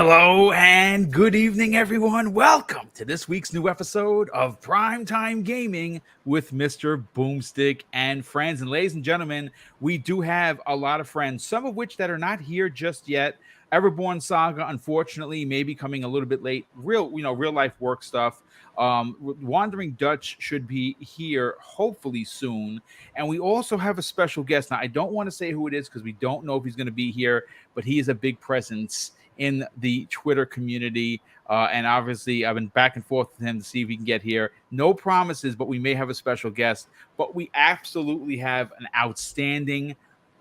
Hello and good evening, everyone. Welcome to this week's new episode of Primetime Gaming with Mr. BoomStick and friends. And ladies and gentlemen, we do have a lot of friends, some of which that are not here just yet. Everborn Saga, unfortunately, may be coming a little bit late. Real life work stuff. Wandering Dutch should be here hopefully soon. And we also have a special guest. Now, I don't want to say who it is because we don't know if he's going to be here, but he is a big presence in the Twitter community. And obviously, I've been back and forth with him to see if he can get here. No promises, but we may have a special guest. But we absolutely have an outstanding,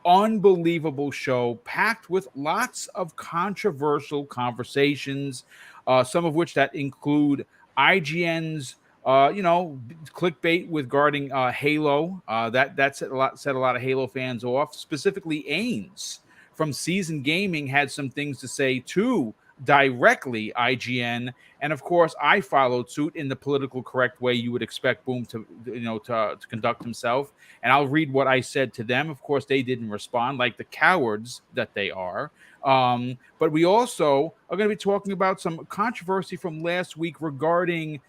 unbelievable show packed with lots of controversial conversations, some of which that include IGN's clickbait regarding Halo. That set a lot of Halo fans off. Specifically, Ains from Seasoned Gaming had some things to say to directly IGN, and of course, I followed suit in the political correct way you would expect Boom to conduct himself. And I'll read what I said to them. Of course, they didn't respond like the cowards that they are. But we also are going to be talking about some controversy from last week regarding,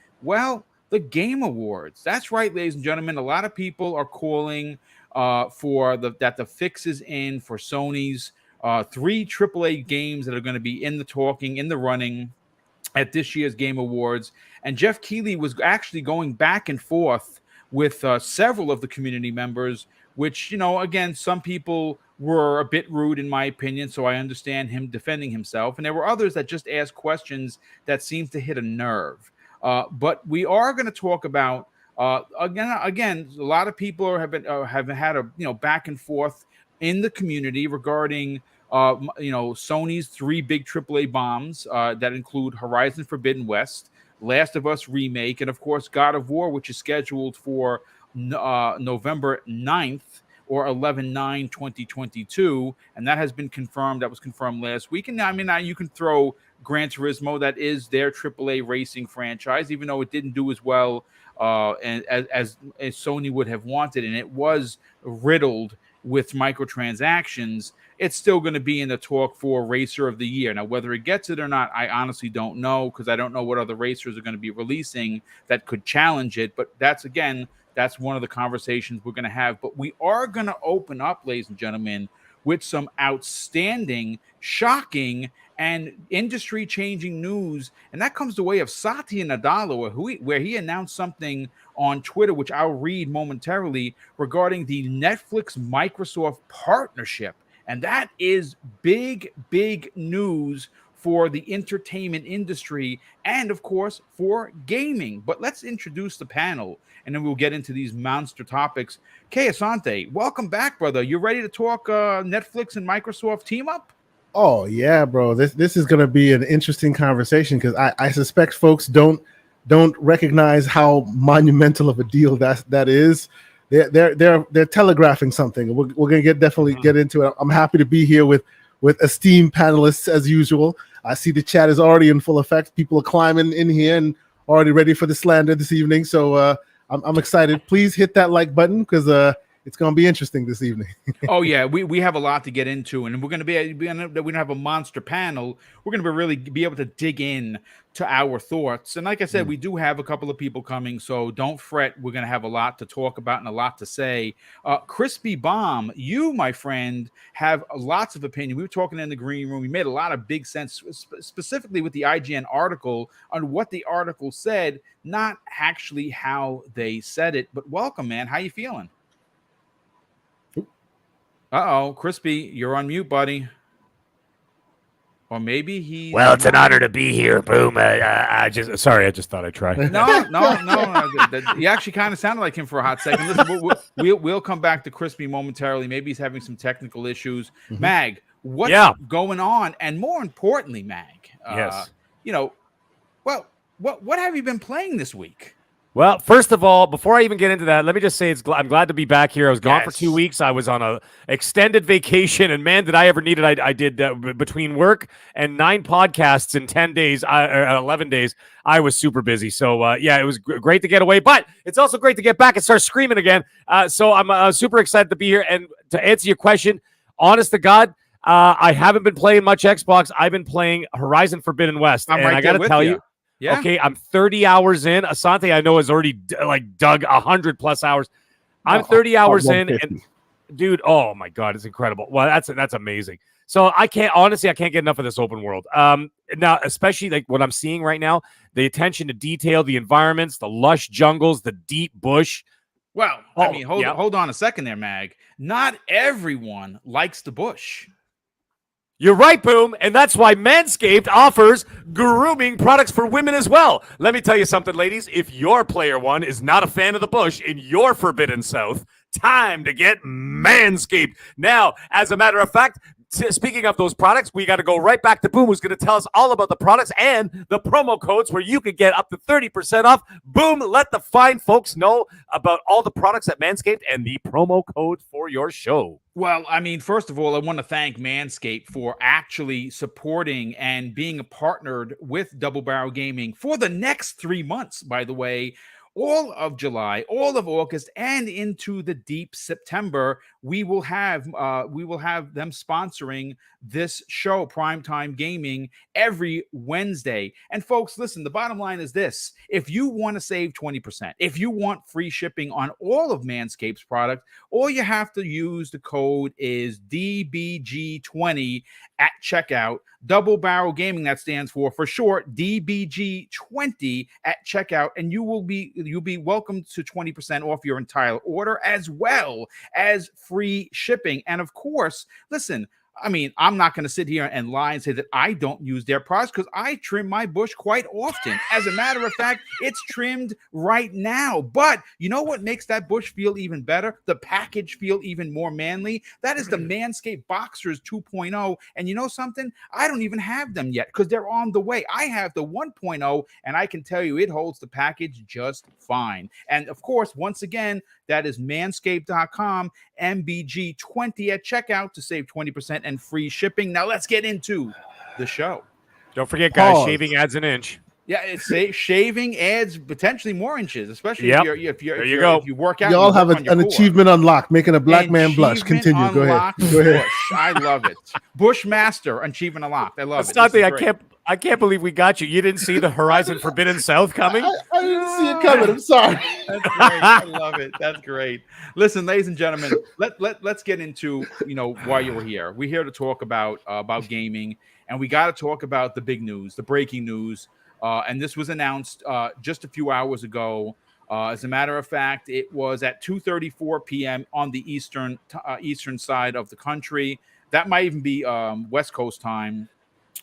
the Game Awards. That's right, ladies and gentlemen. A lot of people are calling for the fix is in for Sony's 3 AAA games that are going to be in the running at this year's Game Awards. And Geoff Keighley was actually going back and forth with several of the community members, which, again, some people were a bit rude in my opinion, so I understand him defending himself. And there were others that just asked questions that seemed to hit a nerve. But we are going to talk about again, a lot of people have had a back and forth in the community regarding Sony's 3 big AAA bombs that include Horizon Forbidden West, Last of Us Remake, and of course God of War, which is scheduled for November 9th or 11/9/2022, and that has been confirmed. That was confirmed last week. And now you can throw Gran Turismo, that is their AAA racing franchise, even though it didn't do as well as Sony would have wanted, and it was riddled with microtransactions. It's still going to be in the talk for Racer of the Year. Now, whether it gets it or not, I honestly don't know, because I don't know what other racers are going to be releasing that could challenge it. But that's one of the conversations we're going to have. But we are going to open up, ladies and gentlemen, with some outstanding, shocking, and industry-changing news. And that comes the way of Satya Nadella, where he announced something on Twitter, which I'll read momentarily, regarding the Netflix-Microsoft partnership. And that is big, big news for the entertainment industry and, of course, for gaming. But let's introduce the panel, and then we'll get into these monster topics. Kay Asante, welcome back, brother. You ready to talk Netflix and Microsoft team up? Oh, yeah, bro. This is going to be an interesting conversation, because I suspect folks don't recognize how monumental of a deal that is. They're telegraphing something. We're going to definitely get into it. I'm happy to be here with esteemed panelists as usual. I see the chat is already in full effect. People are climbing in here and already ready for the slander this evening. So I'm excited. Please hit that like button, because it's going to be interesting this evening. Oh yeah, we have a lot to get into, and we're going to have a monster panel. We're going to really be able to dig in to our thoughts. And like I said, we do have a couple of people coming, so don't fret. We're going to have a lot to talk about and a lot to say. Crispy Bomb, you, my friend, have lots of opinion. We were talking in the green room. We made a lot of big sense, specifically with the IGN article, on what the article said, not actually how they said it. But welcome, man. How you feeling? Uh-oh, Crispy, you're on mute, buddy. Or maybe he's... Well, it's an honor to be here, Boom. I just thought I'd try. No. You actually kind of sounded like him for a hot second. Listen, we'll come back to Crispy momentarily. Maybe he's having some technical issues. Mm-hmm. Mag, what's going on? And more importantly, Mag, yes. What have you been playing this week? Well, first of all, before I even get into that, let me just say I'm glad to be back here. I was gone for 2 weeks. I was on a extended vacation, and man, did I ever need it. I did between work and 9 podcasts in 10 days, or 11 days. I was super busy. So, it was great to get away, but it's also great to get back and start screaming again. So I'm super excited to be here. And to answer your question, honest to God, I haven't been playing much Xbox. I've been playing Horizon Forbidden West, I'm and right I got to there tell with you, Yeah. okay, I'm 30 hours in. Asante, I know, has already dug 100 plus hours. I'm 30 hours in, and dude, oh my god, it's incredible. Well, that's amazing. So I can't get enough of this open world. Now, especially like what I'm seeing right now, the attention to detail, the environments, the lush jungles, the deep bush. Well, I mean, hold on a second there, Mag. Not everyone likes the bush. You're right, Boom, and that's why Manscaped offers grooming products for women as well. Let me tell you something, ladies. If your player one is not a fan of the bush in your Forbidden South, time to get Manscaped. Now, as a matter of fact, speaking of those products, we got to go right back to Boom, who's going to tell us all about the products and the promo codes where you could get up to 30% off. Boom, let the fine folks know about all the products at Manscaped and the promo code for your show. Well, I mean, first of all, I want to thank Manscaped for actually supporting and being partnered with Double Barrel Gaming for the next 3 months, by the way. All of July, all of August, and into the deep September, we will have them sponsoring this show, Primetime Gaming, every Wednesday. And folks, listen, the bottom line is this: if you want to save 20%, if you want free shipping on all of Manscaped's products, all you have to use the code is DBG20 at checkout. Double Barrel Gaming, that stands for short, DBG20 at checkout, and you'll be welcome to 20% off your entire order, as well as free shipping. And of course, listen, I mean, I'm not going to sit here and lie and say that I don't use their products, because I trim my bush quite often. As a matter of fact, it's trimmed right now. But you know what makes that bush feel even better? The package feel even more manly? That is the Manscaped Boxers 2.0. And you know something? I don't even have them yet, because they're on the way. I have the 1.0, and I can tell you it holds the package just fine. And of course, once again, that is manscaped.com, MBG20 at checkout to save 20% and free shipping. Now let's get into the show. Don't forget, guys, shaving adds an inch. Yeah, it's shaving adds potentially more inches, especially if you work out. Y'all have an achievement unlocked, making a black man blush. Continue. Go ahead. Bush. I love it. Bushmaster achievement unlocked. I love it. I can't believe we got you. You didn't see the Horizon Forbidden South coming? I didn't see it coming. I'm sorry. That's great. I love it. That's great. Listen, ladies and gentlemen, let's get into why you were here. We're here to talk about gaming, and we got to talk about the big news, the breaking news. And this was announced just a few hours ago. As a matter of fact, it was at 2:34 p.m. on the eastern side of the country. That might even be West Coast time.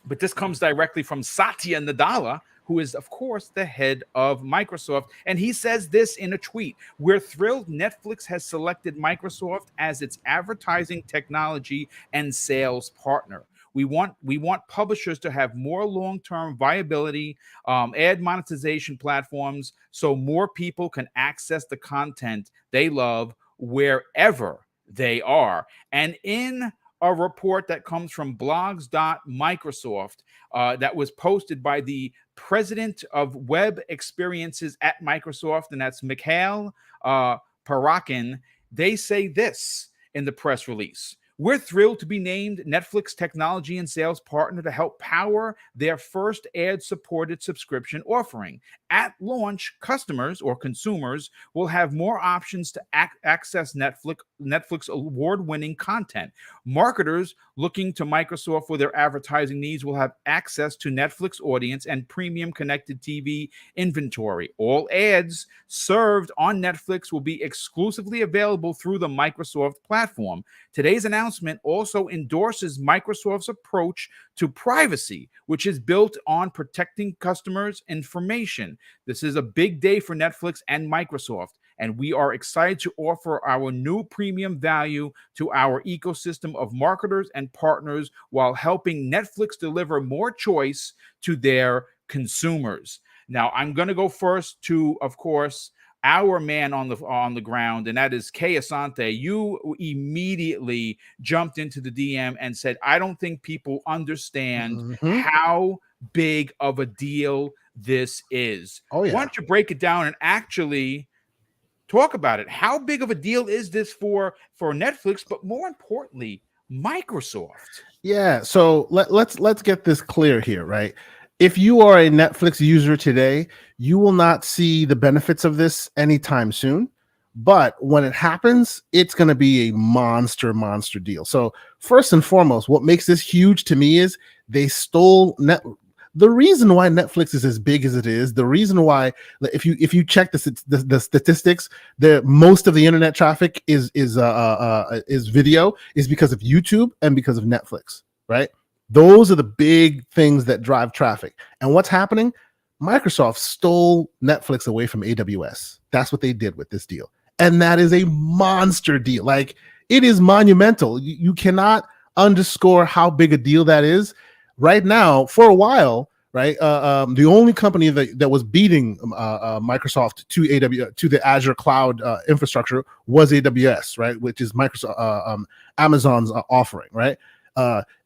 But this comes directly from Satya Nadella, who is, of course, the head of Microsoft. And he says this in a tweet: "We're thrilled Netflix has selected Microsoft as its advertising, technology, and sales partner. We want publishers to have more long-term viability, ad monetization platforms, so more people can access the content they love wherever they are." And in a report that comes from blogs.microsoft that was posted by the president of web experiences at Microsoft, and that's Mikhail Parakin, they say this in the press release: "We're thrilled to be named Netflix technology and sales partner to help power their first ad-supported subscription offering. At launch, customers or consumers will have more options to access Netflix award-winning content. Marketers looking to Microsoft for their advertising needs will have access to Netflix audience and premium connected TV inventory. All ads served on Netflix will be exclusively available through the Microsoft platform. Today's announcement also endorses Microsoft's approach to privacy, which is built on protecting customers' information. This is a big day for Netflix and Microsoft, and we are excited to offer our new premium value to our ecosystem of marketers and partners while helping Netflix deliver more choice to their consumers." Now, I'm going to go first to, of course, our man on the ground, and that is Kay Asante. You immediately jumped into the DM and said, "I don't think people understand how big of a deal this is." Oh, yeah. Why don't you break it down and actually talk about it? How big of a deal is this for Netflix? But more importantly, Microsoft. Yeah, so let's get this clear here, right? If you are a Netflix user today, you will not see the benefits of this anytime soon. But when it happens, it's going to be a monster deal. So first and foremost, what makes this huge to me is they stole the reason why Netflix is as big as it is, the reason why, if you check the statistics, most of the internet traffic is video, is because of YouTube and because of Netflix, right? Those are the big things that drive traffic. And what's happening? Microsoft stole Netflix away from AWS. That's what they did with this deal. And that is a monster deal. Like, it is monumental. You cannot underscore how big a deal that is. Right now, for a while, right? The only company that was beating Microsoft to the Azure cloud infrastructure was AWS, right? Which is Microsoft Amazon's offering, right?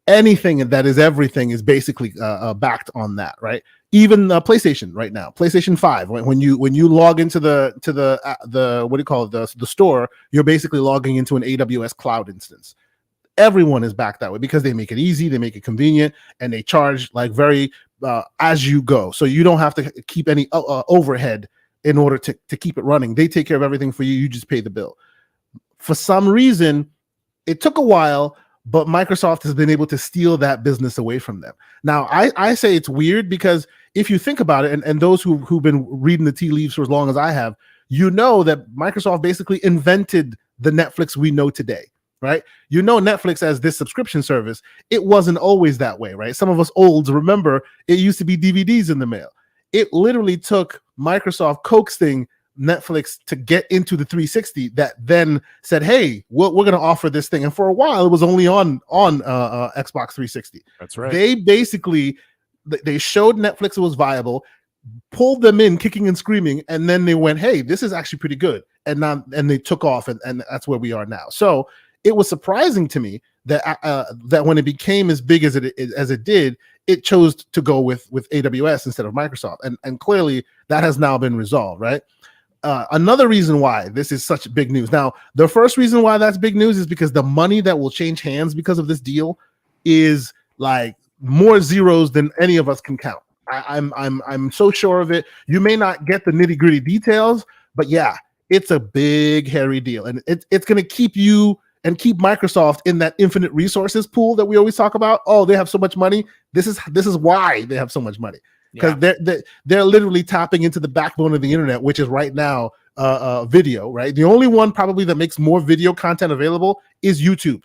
Anything that is everything is basically backed on that, right? Even PlayStation right now, PlayStation 5, when you log into the what do you call it, the store, you're basically logging into an AWS cloud instance. Everyone is back that way because they make it easy, they make it convenient, and they charge like very as you go. So you don't have to keep any overhead in order to keep it running. They take care of everything for you. You just pay the bill. For some reason, it took a while, but Microsoft has been able to steal that business away from them. Now, I say it's weird because if you think about it, and those who've been reading the tea leaves for as long as I have, you know that Microsoft basically invented the Netflix we know today. Right? You know, Netflix as this subscription service, it wasn't always that way, right? Some of us olds remember it used to be DVDs in the mail. It literally took Microsoft coaxing Netflix to get into the 360 that then said, hey, we're going to offer this thing. And for a while, it was only on Xbox 360. That's right. They basically, they showed Netflix was viable, pulled them in kicking and screaming, and then they went, hey, this is actually pretty good. And they took off, and that's where we are now. So it was surprising to me that that when it became as big as it did, it chose to go with AWS instead of Microsoft, and clearly that has now been resolved, right? Another reason why this is such big news. Now, the first reason why that's big news is because the money that will change hands because of this deal is like more zeros than any of us can count. I'm so sure of it. You may not get the nitty gritty details, but yeah, it's a big hairy deal, and it's going to keep you and keep Microsoft in that infinite resources pool that we always talk about. Oh, they have so much money. This is why they have so much money, because they're literally tapping into the backbone of the internet, which is right now video. Right, the only one probably that makes more video content available is YouTube.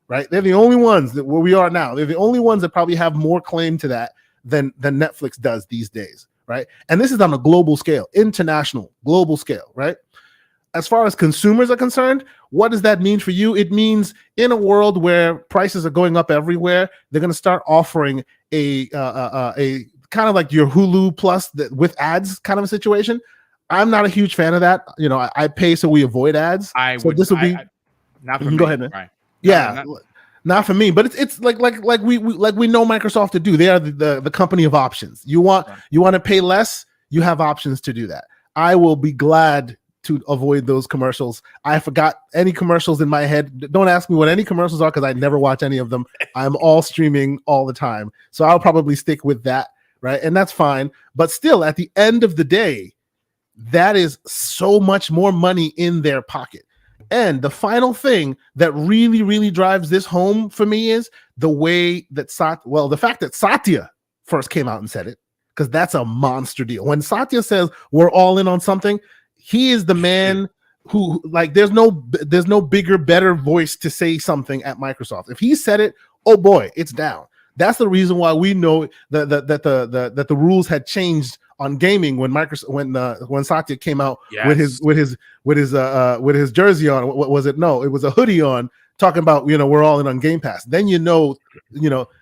Right, they're the only ones where we are now. They're the only ones that probably have more claim to that than Netflix does these days. Right, and this is on a global scale, international, global scale. Right. As far as consumers are concerned, what does that mean for you? It means in a world where prices are going up everywhere, they're going to start offering a kind of like your Hulu Plus with ads kind of a situation. I'm not a huge fan of that. You know, I pay so we avoid ads. This will be not for me. Go ahead, man. Right. Yeah, not for me. But it's like we know Microsoft to do. They are the company of options. You want to pay less, you have options to do that. I will be glad to avoid those commercials. I forgot any commercials in my head. Don't ask me what any commercials are because I never watch any of them. I'm all streaming all the time. So I'll probably stick with that, right? And that's fine. But still, at the end of the day, that is so much more money in their pocket. And the final thing that really, really drives this home for me is the way that the fact that Satya first came out and said it, because that's a monster deal. When Satya says we're all in on something, he is the man who, like, there's no bigger, better voice to say something at Microsoft. If he said it, oh boy, it's down. That's the reason why we know that the rules had changed on gaming when when Satya came out with his jersey on. What was it? No, it was a hoodie on, talking about, we're all in on Game Pass. Then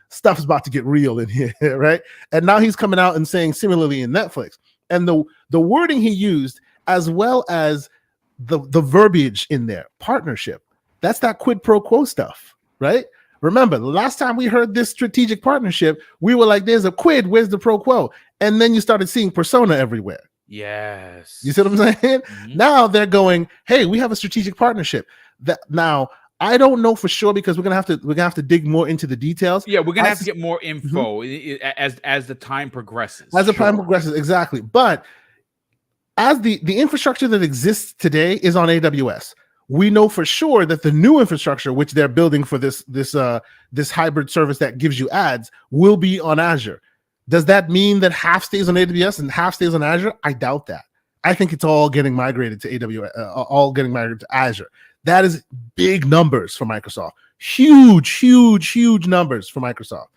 stuff's about to get real in here, right? And now he's coming out and saying similarly in Netflix, and the wording he used, as well as the verbiage in there, partnership. That's that quid pro quo stuff, right? Remember, the last time we heard this strategic partnership, we were like, there's a quid, where's the pro quo? And then you started seeing persona everywhere. Yes. You see what I'm saying? Mm-hmm. Now they're going, hey, we have a strategic partnership. Now, I don't know for sure because we're gonna have to dig more into the details. Yeah, we're gonna have to get more info as the time progresses. As the time progresses, exactly. But as the infrastructure that exists today is on AWS, we know for sure that the new infrastructure, which they're building for this hybrid service that gives you ads, will be on Azure. Does that mean that half stays on AWS and half stays on Azure? I doubt that. I think it's all getting migrated to AWS, all getting migrated to Azure. That is big numbers for Microsoft. Huge numbers for Microsoft.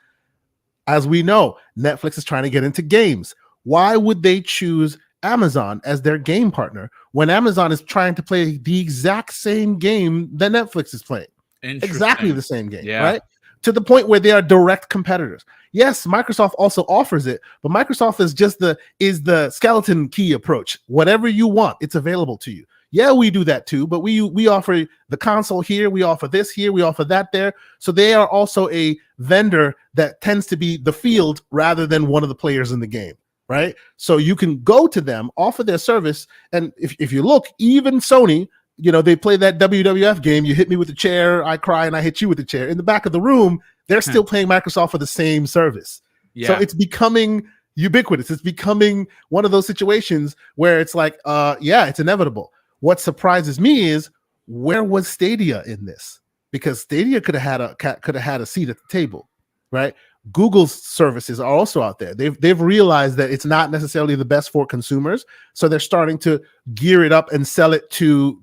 As we know, Netflix is trying to get into games. Why would they choose Amazon as their game partner when Amazon is trying to play the exact same game that Netflix is playing? Exactly the same game, right? To the point where they are direct competitors. Yes, Microsoft also offers it, but Microsoft is just the skeleton key approach. Whatever you want, it's available to you. Yeah, we do that too, but we offer the console here, we offer this here, we offer that there. So they are also a vendor that tends to be the field rather than one of the players in the game, right? So you can go to them, offer their service, and if you look, even Sony, they play that WWF game, you hit me with the chair, I cry, and I hit you with the chair. In the back of the room, they're still paying Microsoft for the same service. Yeah. So it's becoming ubiquitous. It's becoming one of those situations where it's like, it's inevitable. What surprises me is, where was Stadia in this? Because Stadia could have had a seat at the table, right? Google's services are also out there. They've realized that it's not necessarily the best for consumers, so they're starting to gear it up and sell it to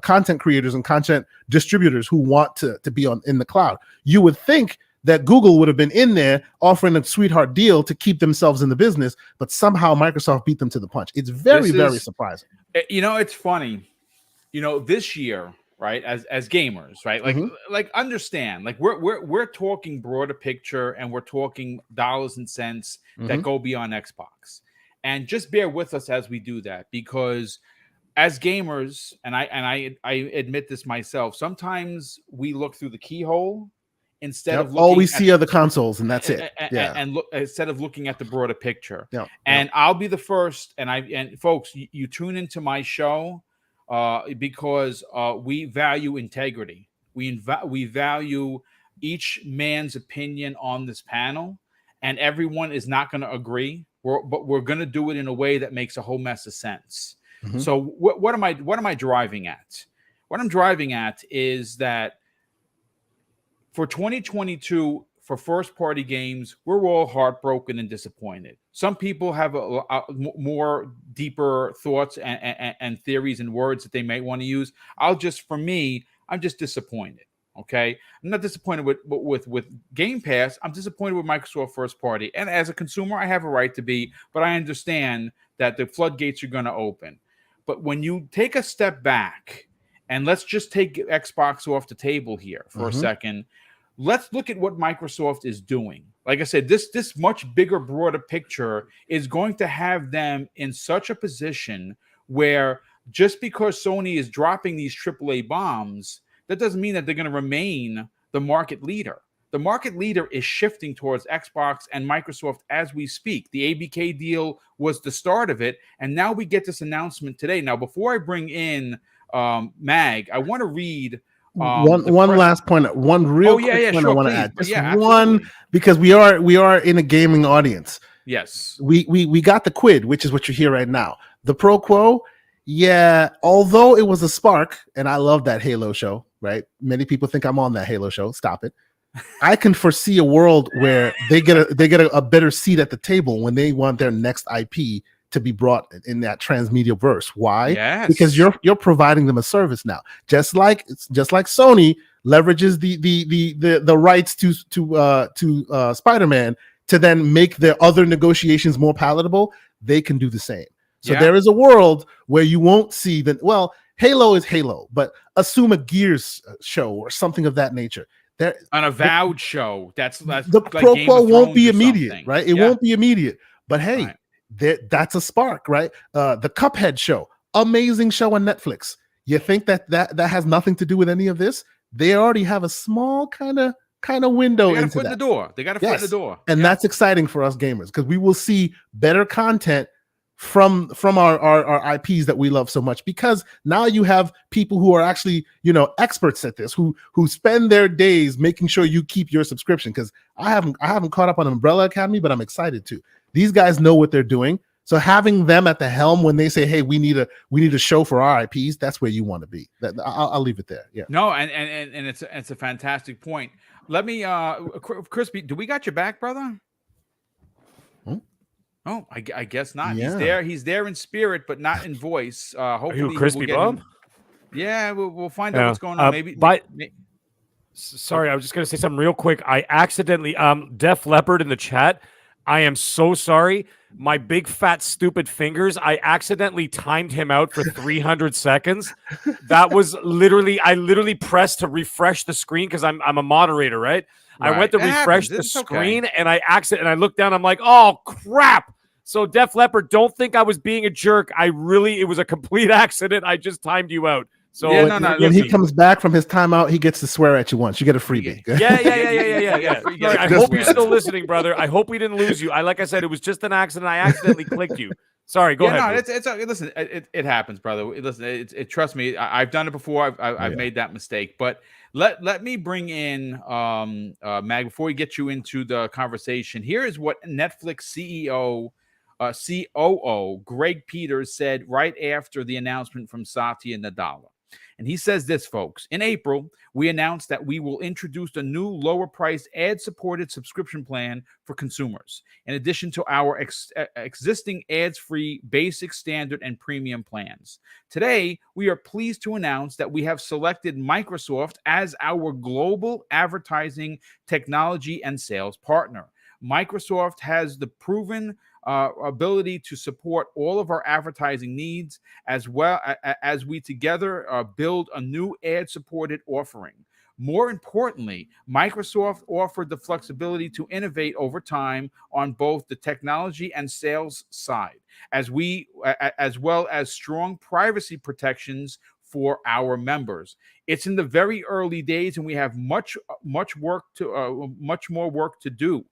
content creators and content distributors who want to be in the cloud. You would think that Google would have been in there offering a sweetheart deal to keep themselves in the business, but somehow Microsoft beat them to the punch. It's very surprising. It's funny. This year, right, as gamers, right, like understand, like we're talking broader picture, and we're talking dollars and cents that go beyond Xbox, and just bear with us as we do that, because as gamers, and I admit this myself, sometimes we look through the keyhole instead of all we see are the consoles, and that's it. And look, instead of looking at the broader picture. And I'll be the first, and folks, you tune into my show because we value integrity. We value each man's opinion on this panel, and everyone is not going to agree. But we're going to do it in a way that makes a whole mess of sense. So what am I driving at? What I'm driving at is that for 2022, for first-party games, we're all heartbroken and disappointed. Some people have a more deeper thoughts and theories and words that they might want to use. I'm just disappointed. Okay, I'm not disappointed with Game Pass. I'm disappointed with Microsoft first party. And as a consumer, I have a right to be, but I understand that the floodgates are going to open. But when you take a step back, and let's just take Xbox off the table here for a second. Let's look at what Microsoft is doing. Like I said, this much bigger, broader picture is going to have them in such a position where just because Sony is dropping these AAA bombs, that doesn't mean that they're going to remain the market leader. The market leader is shifting towards Xbox and Microsoft as we speak. The ABK deal was the start of it, and now we get this announcement today. Now, before I bring in Mag, I want to read one last point, one real quick point I want to add. Just one, because we are in a gaming audience. Yes, we got the quid, which is what you hear right now. The pro quo, although it was a spark, and I love that Halo show, right? Many people think I'm on that Halo show. Stop it. I can foresee a world where they get a better seat at the table when they want their next IP to be brought in that transmedia verse. Why? Yes. Because you're providing them a service now, just like Sony leverages the rights to Spider-Man to then make their other negotiations more palatable. They can do the same. So there is a world where you won't see that. Well, Halo is Halo, but assume a Gears show or something of that nature. An Avowed show. That's the like pro quo won't be immediate, something. Right? It won't be immediate. But hey. Right. That's a spark, right? The Cuphead show, amazing show on Netflix. You think that has nothing to do with any of this? They already have a small kind of window into foot that. In the door. They got a foot in the door, and that's exciting for us gamers because we will see better content from our IPs that we love so much, because now you have people who are actually, experts at this, who spend their days making sure you keep your subscription. Because I haven't caught up on Umbrella Academy, but I'm excited to. These guys know what they're doing. So having them at the helm when they say, "Hey, we need a show for our IPs," that's where you want to be. I'll leave it there. Yeah. No, and it's a fantastic point. Let me, Crispy, do we got your back, brother? Oh, I guess not. Yeah. He's there in spirit, but not in voice. Hopefully, Are you Crispy Bob? Yeah, we'll find out what's going on. Maybe. Sorry, I was just gonna say something real quick. I accidentally, Def Leopard in the chat. I am so sorry. My big fat stupid fingers. I accidentally timed him out for 300 seconds. That was I literally pressed to refresh the screen because I'm a moderator, right? I went to refresh the screen and I looked down. I'm like, oh crap. So Def Leopard, don't think I was being a jerk. It was a complete accident. I just timed you out. So when he comes back from his timeout, he gets to swear at you once. You get a freebie. Yeah. I hope you're still listening, brother. I hope we didn't lose you. Like I said, it was just an accident. I accidentally clicked you. Sorry, go ahead. No, listen, it happens, brother. Listen, trust me, I've done it before. I've made that mistake. But let me bring in Mag before we get you into the conversation. Here is what Netflix COO Greg Peters said right after the announcement from Satya Nadella. And he says this, folks. In April, we announced that we will introduce a new lower-priced ad-supported subscription plan for consumers, in addition to our existing ads-free basic, standard, and premium plans. Today, we are pleased to announce that we have selected Microsoft as our global advertising, technology, and sales partner. Microsoft has the proven ability to support all of our advertising needs, as well as we together build a new ad-supported offering. More importantly, Microsoft offered the flexibility to innovate over time on both the technology and sales side, as well as strong privacy protections for our members. It's in the very early days, and we have much more work to do.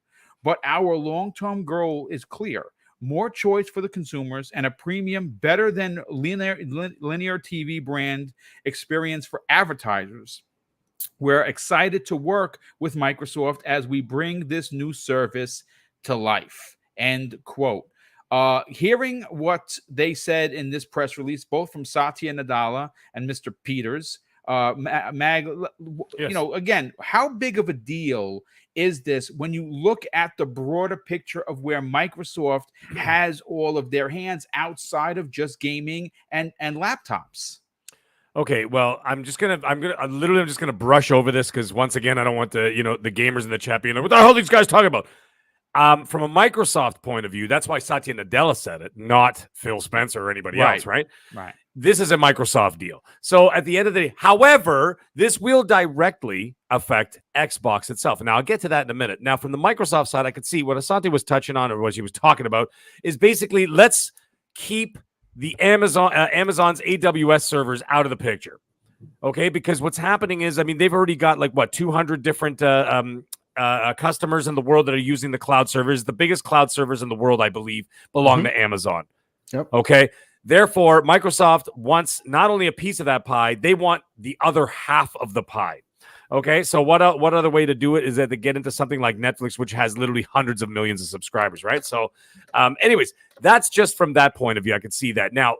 But our long-term goal is clear: more choice for the consumers and a premium, better than linear TV brand experience for advertisers. We're excited to work with Microsoft as we bring this new service to life. End quote. Hearing what they said in this press release, both from Satya Nadella and Mr. Peters, Mag, yes. Again, how big of a deal is this when you look at the broader picture of where Microsoft has all of their hands outside of just gaming and laptops? Okay, well, I'm just gonna brush over this because once again, I don't want the gamers in the chat being like, what the hell are these guys talking about? From a Microsoft point of view, that's why Satya Nadella said it, not Phil Spencer or anybody else, right? Right. This is a Microsoft deal. So at the end of the day, however, this will directly affect Xbox itself. Now, I'll get to that in a minute. Now, from the Microsoft side, I could see what Asante was touching on, or what she was talking about, is basically let's keep the Amazon's AWS servers out of the picture. Okay, because what's happening is, they've already got 200 different customers in the world that are using the cloud servers. The biggest cloud servers in the world, I believe, belong to Amazon. Yep. Okay. Therefore, Microsoft wants not only a piece of that pie, they want the other half of the pie. Okay, so what other way to do it is that they get into something like Netflix, which has literally hundreds of millions of subscribers, right? So, anyways, that's just from that point of view. I can see that. Now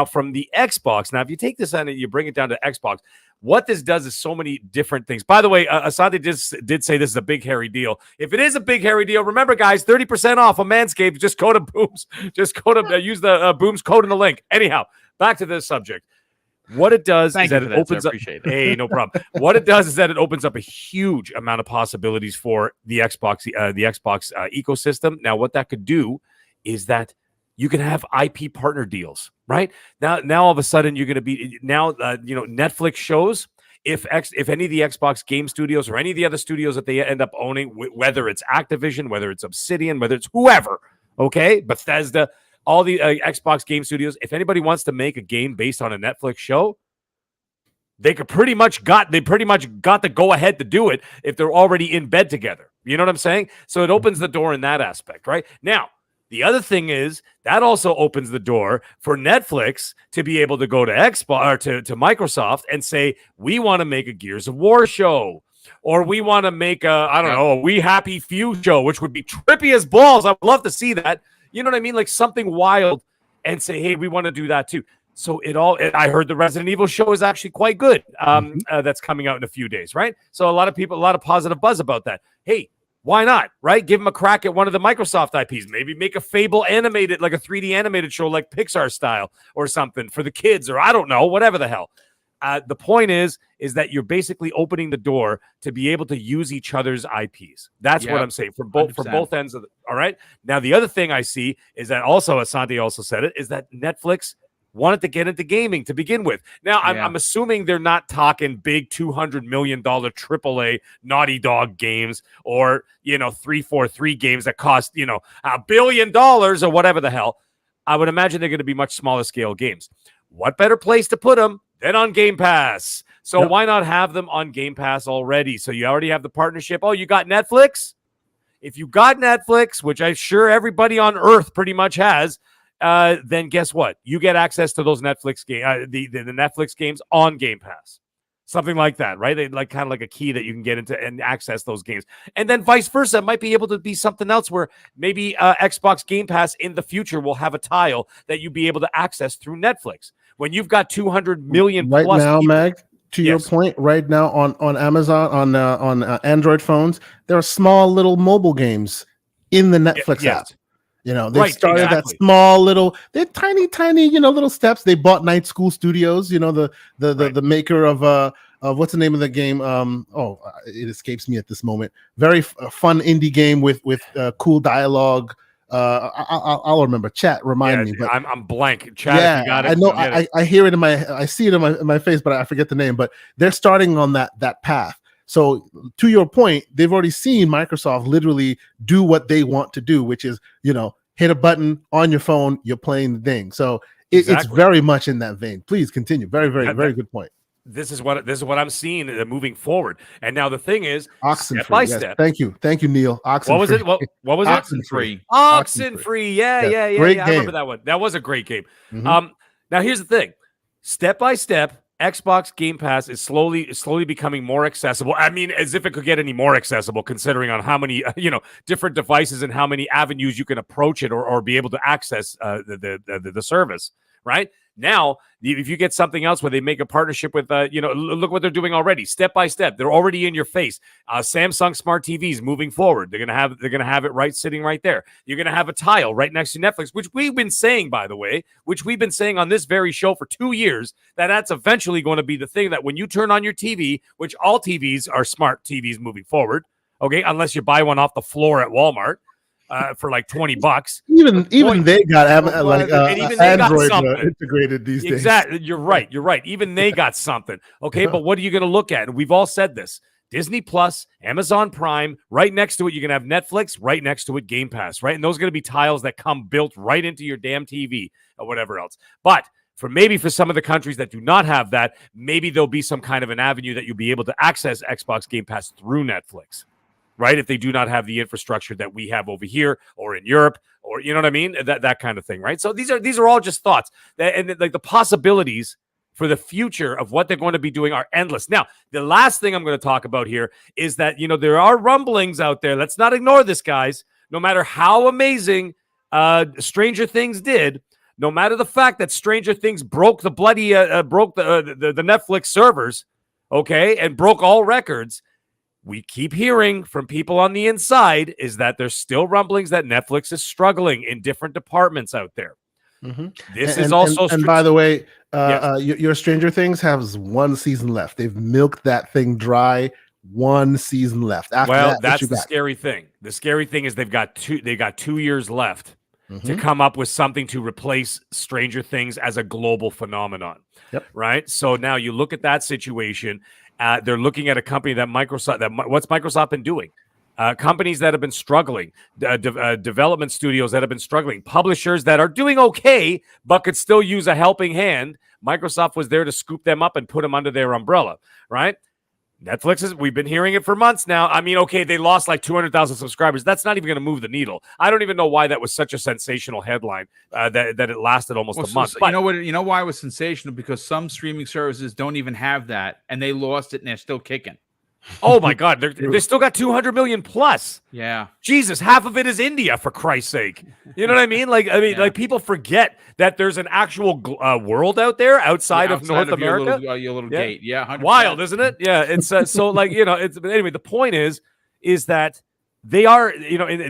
from the Xbox, if you take this and you bring it down to Xbox, what this does is so many different things. By the way, Asante did say this is a big, hairy deal. If it is a big, hairy deal, remember, guys, 30% off on Manscaped. Just go to Booms. Just go to use the Booms code in the link. Anyhow, back to this subject. What it does is that it opens up. Hey, no problem. What it does is that it opens up a huge amount of possibilities for the Xbox, ecosystem. Now, what that could do is that you can have IP partner deals, right? Now all of a sudden you're going to be Netflix shows. If any of the Xbox game studios or any of the other studios that they end up owning, whether it's Activision, whether it's Obsidian, whether it's whoever, okay, Bethesda, all the Xbox game studios, if anybody wants to make a game based on a Netflix show, they pretty much got the go ahead to do it if they're already in bed together. You know what I'm saying? So it opens the door in that aspect, right? Now, The other thing is that also opens the door for Netflix to be able to go to Xbox or to Microsoft and say, we want to make a Gears of War show, or we want to make a We Happy Few show, which would be trippy as balls. I would love to see that. You know what I mean? Like something wild, and say, hey, we want to do that too. So I heard the Resident Evil show is actually quite good. That's coming out in a few days, right? So a lot of positive buzz about that. Hey, why not, right? Give them a crack at one of the Microsoft IPs. Maybe make a Fable animated, like a 3D animated show like Pixar style or something for the kids, or I don't know, whatever the hell. The point is that you're basically opening the door to be able to use each other's IPs. That's what I'm saying for both ends of all right. Now, the other thing I see is that also, Asante also said it, is that Netflix wanted to get into gaming to begin with. Now, I'm assuming they're not talking big $200 million AAA Naughty Dog games, or 343 games that cost $1 billion or whatever the hell. I would imagine they're going to be much smaller scale games. What better place to put them than on Game Pass? So why not have them on Game Pass already? So you already have the partnership. Oh, you got Netflix? If you got Netflix, which I'm sure everybody on Earth pretty much has, then guess what? You get access to those Netflix the Netflix games on Game Pass. Something like that, right? They like kind of like a key that you can get into and access those games. And then vice versa, it might be able to be something else where maybe Xbox Game Pass in the future will have a tile that you'll be able to access through Netflix. When you've got 200 million right plus now, people, Mag, to your point, right now on Amazon, on Android phones, there are small little mobile games in the Netflix app. They started that small little, they're tiny, little steps. They bought Night School Studios, the maker of what's the name of the game? It escapes me at this moment. Very fun indie game with cool dialogue. I'll remember. Chat, remind me. But I'm blank. Chat, if you got it. I know. I hear it I see it in my face, but I forget the name. But they're starting on that path. So to your point, they've already seen Microsoft literally do what they want to do, which is, hit a button on your phone, you're playing the thing. So it's very much in that vein. Please continue. Very, very, very good point. This is what I'm seeing moving forward. And now the thing is, step by step. Thank you, Neil. What was it? What was Oxenfree. it? Oxenfree. Yeah. I remember that one. That was a great game. Mm-hmm. Now here's the thing. Step by step, Xbox Game Pass is slowly becoming more accessible. I mean, as if it could get any more accessible, considering on how many different devices and how many avenues you can approach it or be able to access the service. Right now, if you get something else where they make a partnership with, look what they're doing already, step by step. They're already in your face. Samsung Smart TVs moving forward. They're gonna have it sitting right there. You're gonna have a tile right next to Netflix, which we've been saying, by the way, on this very show for 2 years, that's eventually going to be the thing that when you turn on your TV, which all TVs are smart TVs moving forward, okay, unless you buy one off the floor at Walmart. For like $20. Even they got Android integrated these days. Exactly. You're right. Even they got something. Okay, but what are you going to look at? And we've all said this. Disney Plus, Amazon Prime, right next to it, you're going to have Netflix, right next to it, Game Pass, right? And those are going to be tiles that come built right into your damn TV or whatever else. But for some of the countries that do not have that, maybe there'll be some kind of an avenue that you'll be able to access Xbox Game Pass through Netflix. Right, if they do not have the infrastructure that we have over here or in Europe, or you know what I mean, that kind of thing, right? So these are all just thoughts, and like the possibilities for the future of what they're going to be doing are endless. Now, the last thing I'm going to talk about here is that there are rumblings out there. Let's not ignore this, guys. No matter how amazing Stranger Things did, no matter the fact that Stranger Things broke the Netflix servers, okay, and broke all records. We keep hearing from people on the inside is that there's still rumblings that Netflix is struggling in different departments out there. Mm-hmm. This is also... And by the way, your Stranger Things has one season left. They've milked that thing dry. One season left. After that's the scary thing. The scary thing is they've got 2 years left to come up with something to replace Stranger Things as a global phenomenon. Yep. Right? So now you look at that situation... they're looking at a company what's Microsoft been doing? Companies that have been struggling, development studios that have been struggling, publishers that are doing okay, but could still use a helping hand. Microsoft was there to scoop them up and put them under their umbrella, right? We've been hearing it for months now. I mean, okay, they lost like 200,000 subscribers. That's not even going to move the needle. I don't even know why that was such a sensational headline that it lasted almost a month. But you know why it was sensational? Because some streaming services don't even have that, and they lost it, and they're still kicking. Oh my God, they still got 200 million plus. Yeah, Jesus, half of it is India, for Christ's sake. You know what I mean? Like people forget that there's an actual world out there outside of North America. Your little gate, 100%. Wild, isn't it? Yeah, it's so like it's. But anyway, the point is that they are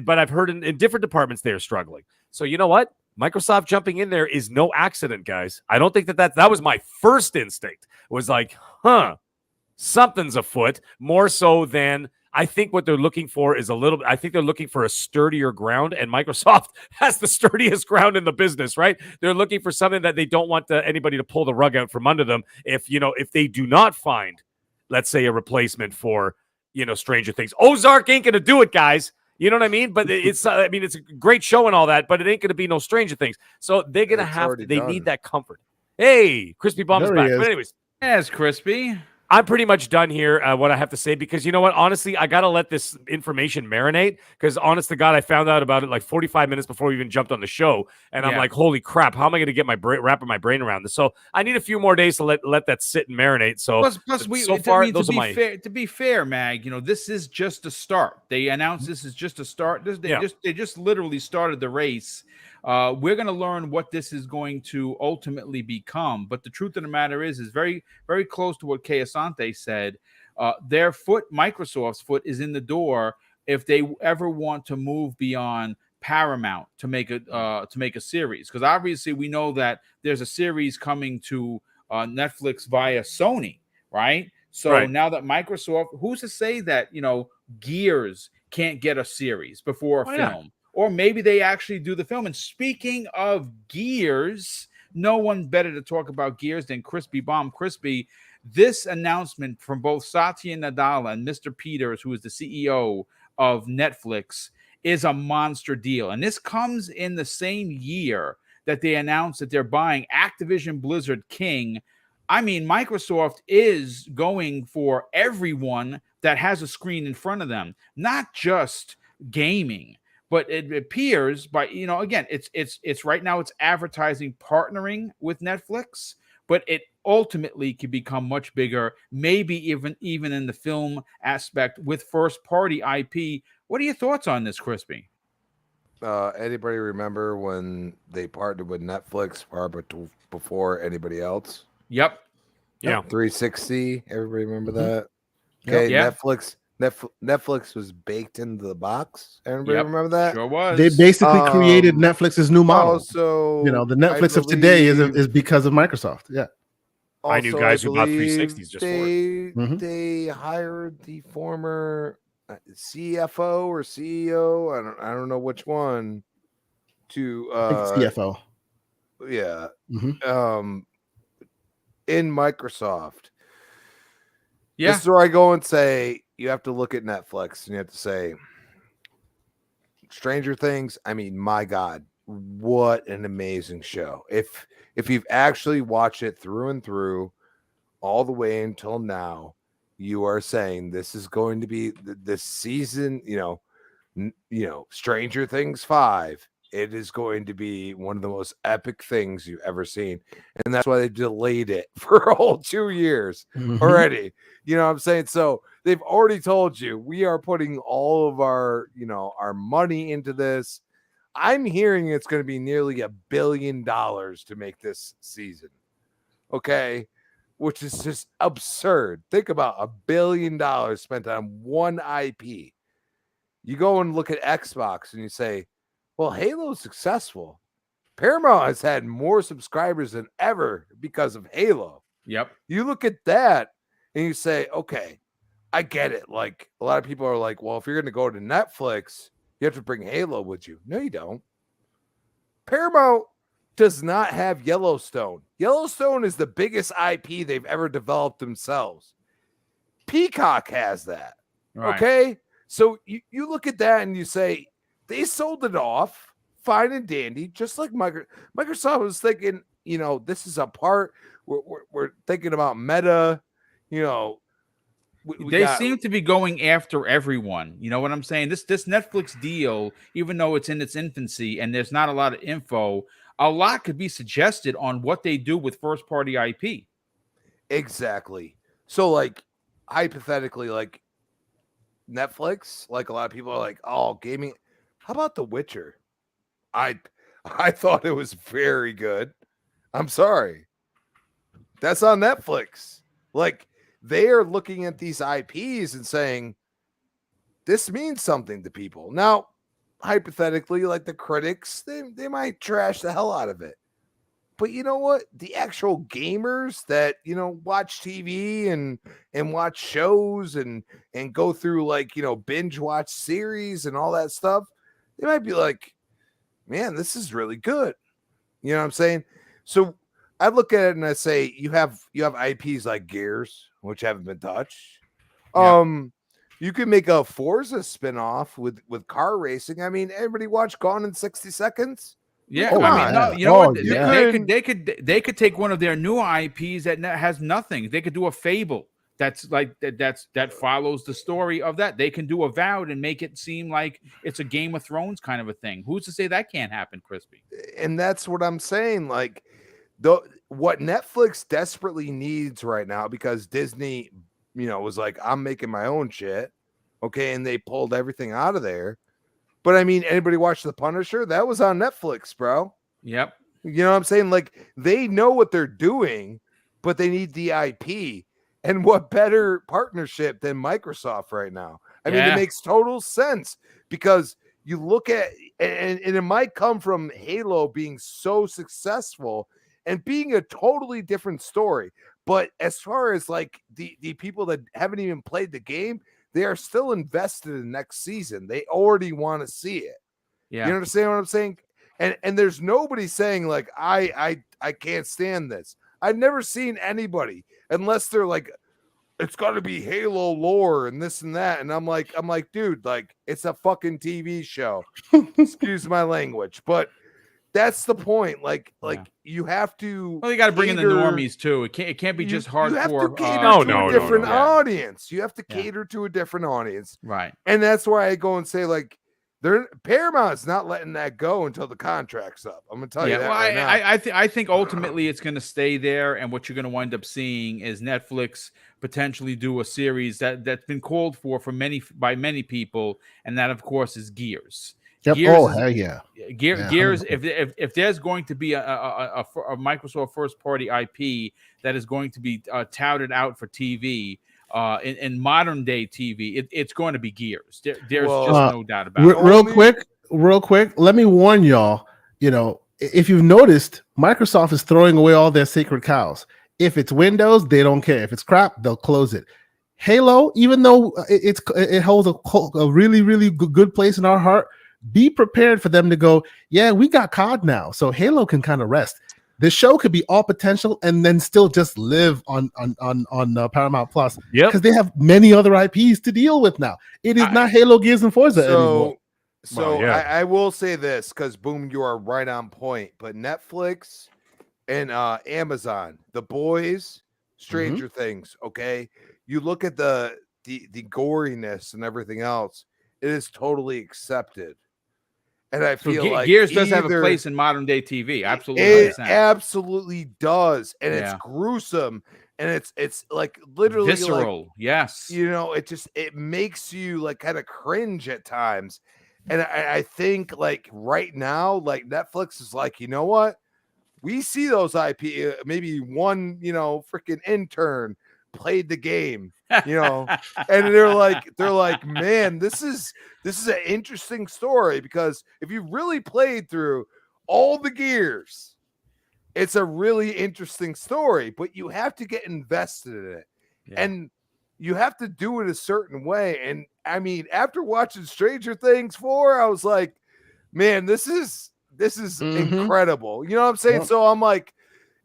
but I've heard in different departments they are struggling. So you know what? Microsoft jumping in there is no accident, guys. I don't think that was my first instinct. Was like, something's afoot, more so than I think what they're looking for is I think they're looking for a sturdier ground, and Microsoft has the sturdiest ground in the business, right? They're looking for something that they don't want anybody to pull the rug out from under them if they do not find, let's say, a replacement for, Stranger Things. Ozark ain't going to do it, guys. You know what I mean? But it's a great show and all that, but it ain't going to be no Stranger Things. So they're going to they need that comfort. Hey, Crispy Bomb is back. But anyways. Yes, Crispy. I'm pretty much done here, what I have to say, because you know what? Honestly, I got to let this information marinate, because honest to God, I found out about it like 45 minutes before we even jumped on the show. And I'm like, holy crap, how am I going to get wrapping my brain around this? So I need a few more days to let that sit and marinate. So to be fair, Mag, this is just a start. They announced this is just a start. They just literally started the race. We're going to learn what this is going to ultimately become. But the truth of the matter is very, very close to what Kay Asante said. Microsoft's foot is in the door if they ever want to move beyond Paramount to make a series. Because obviously we know that there's a series coming to Netflix via Sony, right? So now that Microsoft, who's to say that, Gears can't get a series before a film? Yeah. Or maybe they actually do the film. And speaking of Gears, no one better to talk about Gears than Crispy Bomb Crispy. This announcement from both Satya Nadella and Mr. Peters, who is the CEO of Netflix, is a monster deal. And this comes in the same year that they announced that they're buying Activision Blizzard King. I mean, Microsoft is going for everyone that has a screen in front of them, not just gaming. But it appears again, it's right now it's advertising partnering with Netflix, but it ultimately could become much bigger, maybe even in the film aspect with first party IP. What are your thoughts on this, Crispy? Anybody remember when they partnered with Netflix far before anybody else? Yep. Yeah. 360. Everybody remember that? Okay. Yep. Netflix was baked into the box. Everybody remember that? Sure was. They basically created Netflix's new model. Also, the Netflix of today is because of Microsoft. Yeah. Also, I knew guys who bought 360s just for it. They hired the former CFO or CEO. I don't know which one. I think CFO. Yeah. In Microsoft. Yeah. This is where I go and say, you have to look at Netflix and you have to say, Stranger Things, I mean, my God, what an amazing show. If you've actually watched it through and through all the way until now, you are saying this is going to be this season, Stranger Things 5. It is going to be one of the most epic things you've ever seen. And that's why they delayed it for a whole 2 years already. You know what I'm saying? So they've already told you we are putting all of our, our money into this. I'm hearing it's going to be nearly $1 billion to make this season. Okay. Which is just absurd. Think about $1 billion spent on one IP. You go and look at Xbox and you say, well, Halo's successful. Paramount has had more subscribers than ever because of Halo. Yep. You look at that and you say, okay, I get it. Like, a lot of people are like, well, if you're going to go to Netflix, you have to bring Halo with you. No, you don't. Paramount does not have Yellowstone. Yellowstone is the biggest IP they've ever developed themselves. Peacock has that. Right. Okay? So you look at that and you say, they sold it off, fine and dandy, just like Microsoft was thinking, this is a part. We're thinking about Meta, they seem to be going after everyone. You know what I'm saying? This Netflix deal, even though it's in its infancy and there's not a lot of info, a lot could be suggested on what they do with first party IP. Exactly. So, like, hypothetically, like Netflix, like a lot of people are like, oh, gaming. How about The Witcher? I thought it was very good. I'm sorry. That's on Netflix. Like, they are looking at these IPs and saying, this means something to people. Now, hypothetically, like the critics, they might trash the hell out of it. But you know what? The actual gamers that, you know, watch TV and watch shows and go through, like, you know, binge watch series and all that stuff, they might be like, man, this is really good. You know what I'm saying? So I look at it and I say, you have IPs like Gears, which haven't been touched. Yeah. You could make a Forza spinoff with car racing. I mean, everybody watch Gone in 60 Seconds. Yeah, I mean, no, you know what? They could take one of their new IPs that has nothing. They could do a Fable that's like that follows the story of that. They can do Avowed and make it seem like it's a Game of Thrones kind of a thing. Who's to say that can't happen, Crispy? And that's what I'm saying. Like, what Netflix desperately needs right now, because Disney, you know, was like, I'm making my own shit, okay, and they pulled everything out of there. But I mean, anybody watch The Punisher? That was on Netflix, bro. Yep. You know what I'm saying? Like, they know what they're doing, but they need the IP. And what better partnership than Microsoft right now? I mean, it makes total sense, because you look at, and it might come from Halo being so successful and being a totally different story. But as far as like the people that haven't even played the game, they are still invested in next season. They already want to see it. Yeah. You understand what I'm saying? And there's nobody saying like, I can't stand this. I've never seen anybody, unless they're like, it's got to be Halo lore and this and that. And I'm like, dude, like, it's a fucking TV show. Excuse my language, but that's the point. Like you have to. Well, you got to bring in the normies too. It can't be just hardcore. You have to cater to a different audience. You have to cater to a different audience, right? And that's why I go and say, like, Paramount's not letting that go until the contract's up. I'm gonna tell you that. Well, now. I think ultimately it's going to stay there, and what you're going to wind up seeing is Netflix potentially do a series that's been called for by many people, and that of course is Gears. Yep. Gears hell yeah. Gears. If there's going to be a Microsoft first party IP that is going to be touted out for TV. In modern day TV, it's going to be Gears. There's just no doubt about it. Real quick, let me warn y'all. You know, if you've noticed, Microsoft is throwing away all their sacred cows. If it's Windows, they don't care. If it's crap, they'll close it. Halo, even though it holds a really, really good place in our heart, be prepared for them to go, yeah, we got COD now, so Halo can kind of rest. The show could be all potential and then still just live on Paramount Plus, because they have many other IPs to deal with now. It is not Halo, Gears, and Forza anymore. So I will say this, because Boom, you are right on point. But Netflix and Amazon, The Boys, Stranger Things. Okay, you look at the goriness and everything else. It is totally accepted. And I feel like Gears does have a place in modern day TV. Absolutely. It absolutely does. And it's gruesome. And it's like literally visceral. Like, yes. You know, it makes you like kind of cringe at times. And I think like right now, like Netflix is like, you know what? We see those IP, maybe one, you know, freaking intern played the game, you know, and they're like, man, this is an interesting story, because if you really played through all the Gears, it's a really interesting story, but you have to get invested in it, and you have to do it a certain way. And I mean, after watching Stranger Things 4, I was like, man, this is incredible. You know what I'm saying? So I'm like,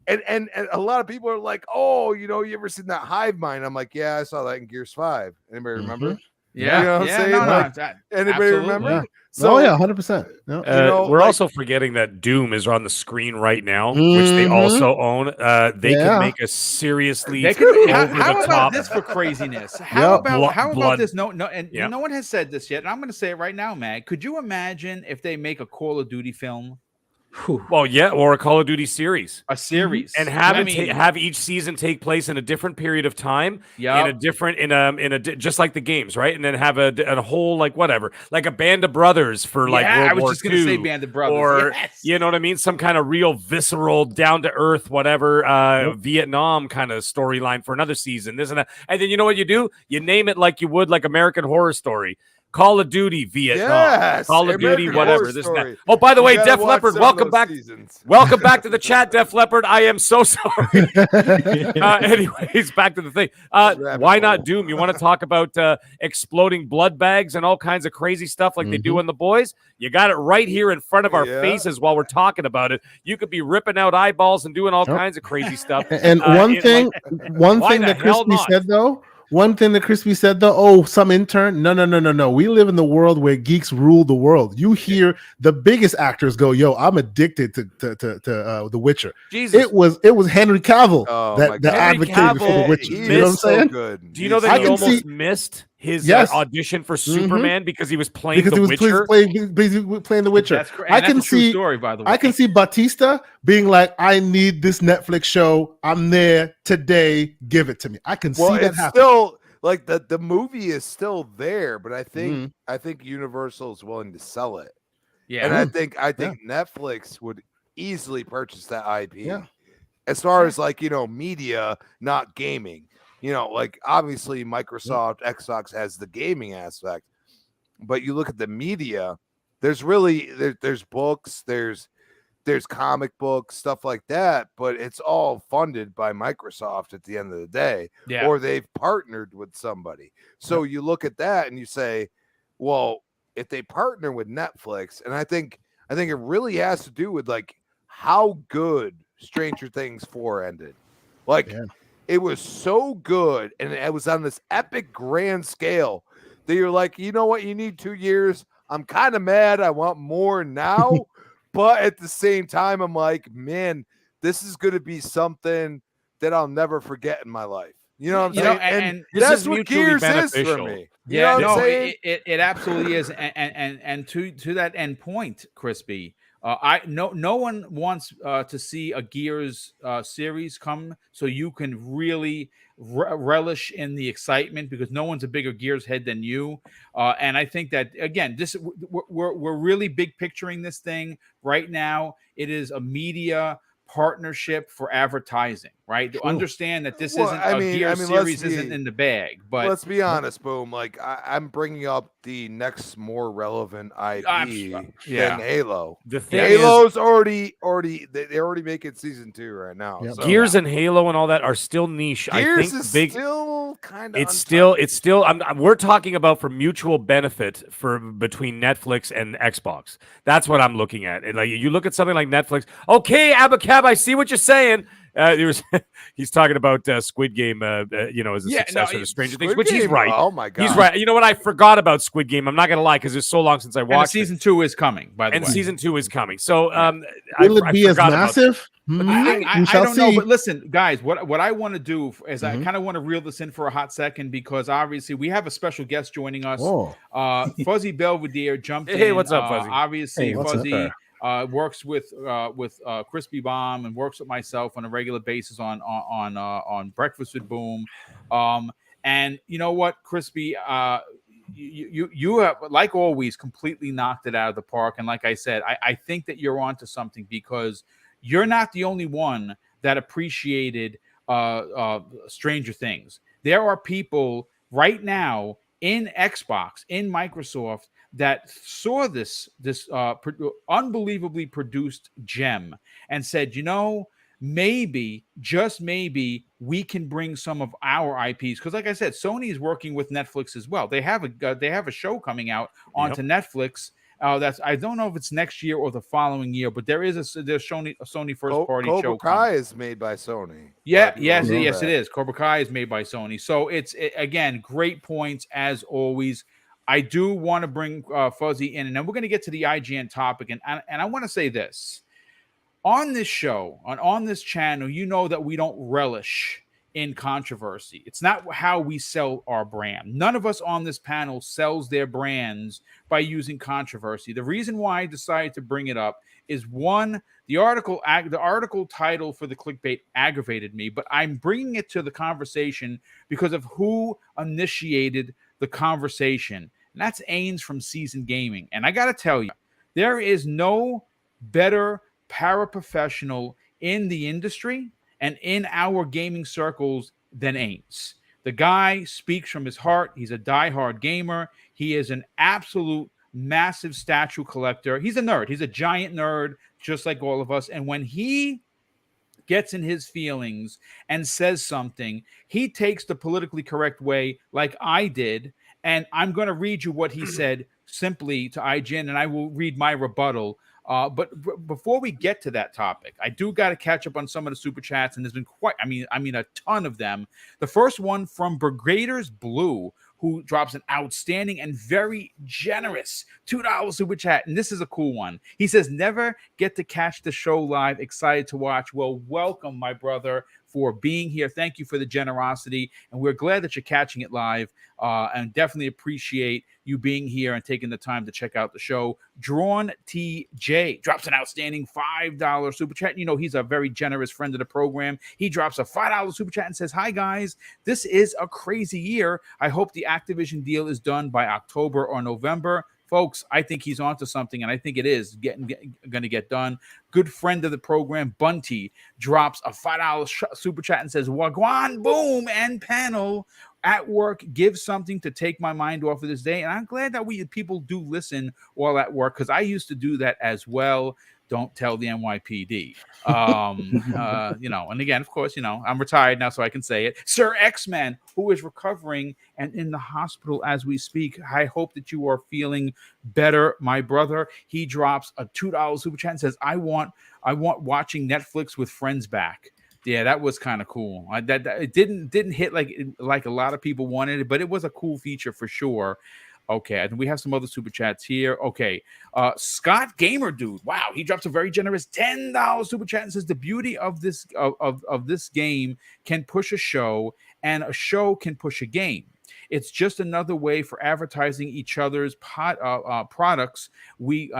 and a lot of people are like, oh, you know, you ever seen that hive mind? I'm like, yeah, I saw that in Gears 5. Anybody remember? Yeah, You know what I'm yeah, saying? no, Like, that- anybody absolutely. remember? Yeah. So, Oh yeah, 100%. Yeah. We're like- also forgetting that Doom is on the screen right now, which they also own. They Yeah. can make a seriously They could. How, over how the about top this for craziness? How Yep. about how blood. about this? No, and Yeah. no one has said this yet, and I'm going to say it right now, Mag. Could you imagine if they make a Call of Duty film, Well, yeah, or a Call of Duty series. a series, And have I it mean, have each season take place in a different period of time, Yup. in a different just like the games, right? And then have a whole like whatever, like a Band of Brothers for like Yeah, World I was War just gonna say II, Band of Brothers, or yes. you know what I mean, some kind of real visceral, down to earth, whatever, Vietnam kind of storyline for another season, this and that. And then you know what you do? You name it like you would like American Horror Story. Call of Duty Vietnam, Yes, Call of American Duty, Horror whatever. This and Story. that. Oh, by the You way, gotta Def watch Leppard, some of welcome those back. seasons. Welcome back to the chat, Def Leppard. I am so sorry. Anyways, back to the thing. Rabbit Why not hole. Doom? You want to talk about exploding blood bags and all kinds of crazy stuff like they do in The Boys? You got it right here in front of our Yeah. faces while we're talking about it. You could be ripping out eyeballs and doing all kinds of crazy stuff. And one thing why the that hell Crispy not? said though. One thing that Crispy said though, oh, some intern. No. We live in the world where geeks rule the world. You hear the biggest actors go, "Yo, I'm addicted to The Witcher." Jesus. It was Henry Cavill Oh, my that God. advocated Henry for The Cavill, Witcher. He You know what I'm is so saying? good. Do you know He's that I he can almost see- missed his Yes. audition for Superman because he was playing Because The he was Witcher? playing The Witcher. That's great. That's a true story, by the way. I can see Batista being like, "I need this Netflix show. I'm there today. Give it to me." I can well, see that it's happen. still like the movie is still there, but I think Universal is willing to sell it. Yeah, And I think Netflix would easily purchase that IP. Yeah. As far as like, media, not gaming. Like obviously Microsoft, Xbox has the gaming aspect, but you look at the media, there's really there's books, there's comic books, stuff like that, but it's all funded by Microsoft at the end of the day, or they've partnered with somebody. So you look at that and you say, well, if they partner with Netflix, and I think it really has to do with like how good Stranger Things 4 ended. Like it was so good, and it was on this epic grand scale that you're like, you know what, you need 2 years. I'm kind of mad. I want more now. But at the same time, I'm like, man, this is going to be something that I'll never forget in my life. You know what I'm saying? and this that's is what mutually Gears beneficial. is for me. You Yeah, know what I'm no, saying? it absolutely is, and to that end point, Crispy, no one wants to see a Gears series come, so you can really relish in the excitement, because no one's a bigger Gears head than you, and I think that again, we're really big picturing this thing right now. It is a media partnership for advertising, right? To understand that this isn't a Gears series isn't in the bag, but let's be honest, Boom. Like I'm bringing up the next more relevant IP than Halo. The thing Halo's already they're already making season 2 right now. Yep. So. Gears and Halo and all that are still niche. Gears I think is big. still kind of. It's still. We're talking about for mutual benefit between Netflix and Xbox. That's what I'm looking at. And like you look at something like Netflix. Okay, Abacab, I see what you're saying. He's talking about Squid Game, as a successor to Stranger Things, which he's right. Oh my god, he's right. You know what? I forgot about Squid Game. I'm not gonna lie because it's so long since I watched. And season 2 is coming, by the way. And season 2 is coming. So, will it be as massive? I don't know, but listen, guys, what I want to do is I kind of want to reel this in for a hot second, because obviously we have a special guest joining us. Fuzzy Belvedere jumped in. Hey, what's up, Fuzzy? Obviously, Hey, Fuzzy works with Crispy Bomb and works with myself on a regular basis on Breakfast with Boom. And you know what, Crispy, you have, like always, completely knocked it out of the park. And like I said, I think that you're onto something, because you're not the only one that appreciated Stranger Things. There are people right now in Xbox, in Microsoft, that saw this unbelievably produced gem and said, maybe, just maybe, we can bring some of our IPs, because like I said, Sony is working with Netflix as well. They have a show coming out onto Netflix, That's I don't know if it's next year or the following year, but there's Sony first party Cobra show Kai coming. is made by Sony. Yeah, Yes, it is. Cobra Kai is made by Sony, so again great points as always. I do want to bring Fuzzy in, and then we're going to get to the IGN topic, and I want to say this on this show, on this channel, you know that we don't relish in controversy. It's not how we sell our brand. None of us on this panel sells their brands by using controversy. The reason why I decided to bring it up is one, the article title for the clickbait aggravated me, but I'm bringing it to the conversation because of who initiated the conversation. And that's Ains from Seasoned Gaming. And I got to tell you, there is no better paraprofessional in the industry and in our gaming circles than Ains. The guy speaks from his heart. He's a diehard gamer. He is an absolute massive statue collector. He's a nerd. He's a giant nerd, just like all of us. And when he gets in his feelings and says something, he takes the politically correct way like I did. And I'm going to read you what he said simply to IGN, and I will read my rebuttal. But before we get to that topic, I do got to catch up on some of the super chats, and there's been a ton of them. The first one from Brigaders Blue, who drops an outstanding and very generous $2 super chat. And this is a cool one. He says, never get to catch the show live. Excited to watch. Well, welcome, my brother, for being here. Thank you for the generosity. And we're glad that you're catching it live, and definitely appreciate you being here and taking the time to check out the show. Drawn TJ drops an outstanding $5 super chat. You know, he's a very generous friend of the program. He drops a $5 super chat and says, hi, guys. This is a crazy year. I hope the Activision deal is done by October or November. Folks, I think he's onto something, and I think it is going to get done. Good friend of the program, Bunty, drops a $5 super chat and says, Wagwan, boom, and panel at work. Give something to take my mind off of this day. And I'm glad that people do listen while at work, because I used to do that as well. Don't tell the NYPD. And again, of course, I'm retired now, so I can say it. Sir X-Man, who is recovering and in the hospital as we speak. I hope that you are feeling better, my brother. He drops a $2 super chat and says, I want watching Netflix with friends back. Yeah, that was kind of cool. That it didn't hit like a lot of people wanted it, but it was a cool feature for sure. Okay, and we have some other super chats here. Okay, Scott Gamer Dude, wow, he drops a very generous $10 super chat and says the beauty of this of this game can push a show, and a show can push a game. It's just another way for advertising each other's products. We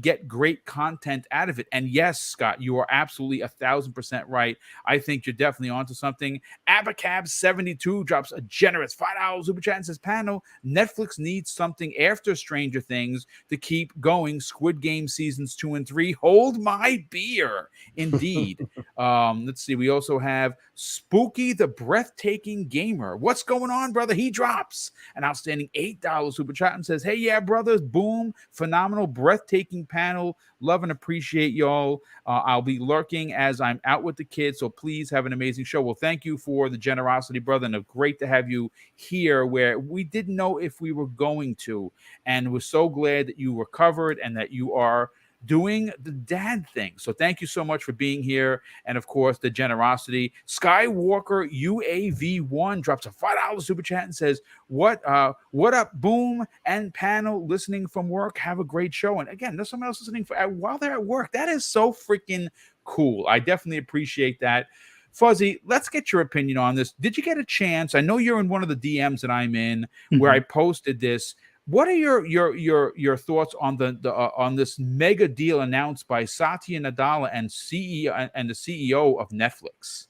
get great content out of it. And yes, Scott, you are absolutely 1,000% right. I think you're definitely onto something. Abacab72 drops a generous $5 super chat and says, Panel, Netflix needs something after Stranger Things to keep going. Squid Game seasons 2 and 3. Hold my beer. Indeed. Let's see. We also have Spooky the Breathtaking Gamer. What's going on, brother? He drops an outstanding $8 super chat and says, hey, yeah, brothers, boom, phenomenal, breathtaking panel. Love and appreciate y'all. I'll be lurking as I'm out with the kids, so please have an amazing show. Well, thank you for the generosity, brother, and great to have you here where we didn't know if we were going to, and we're so glad that you recovered and that you are doing the dad thing. So thank you so much for being here, and of course the generosity. Skywalker UAV1 drops a $5 super chat and says, what up, boom and panel, listening from work, have a great show. And again, there's someone else listening while they're at work. That is so freaking cool. I definitely appreciate that. Fuzzy, let's get your opinion on this. Did you get a chance? I know you're in one of the DMs that I'm in where I posted this. What are your thoughts on on this mega deal announced by Satya Nadella and the CEO of Netflix?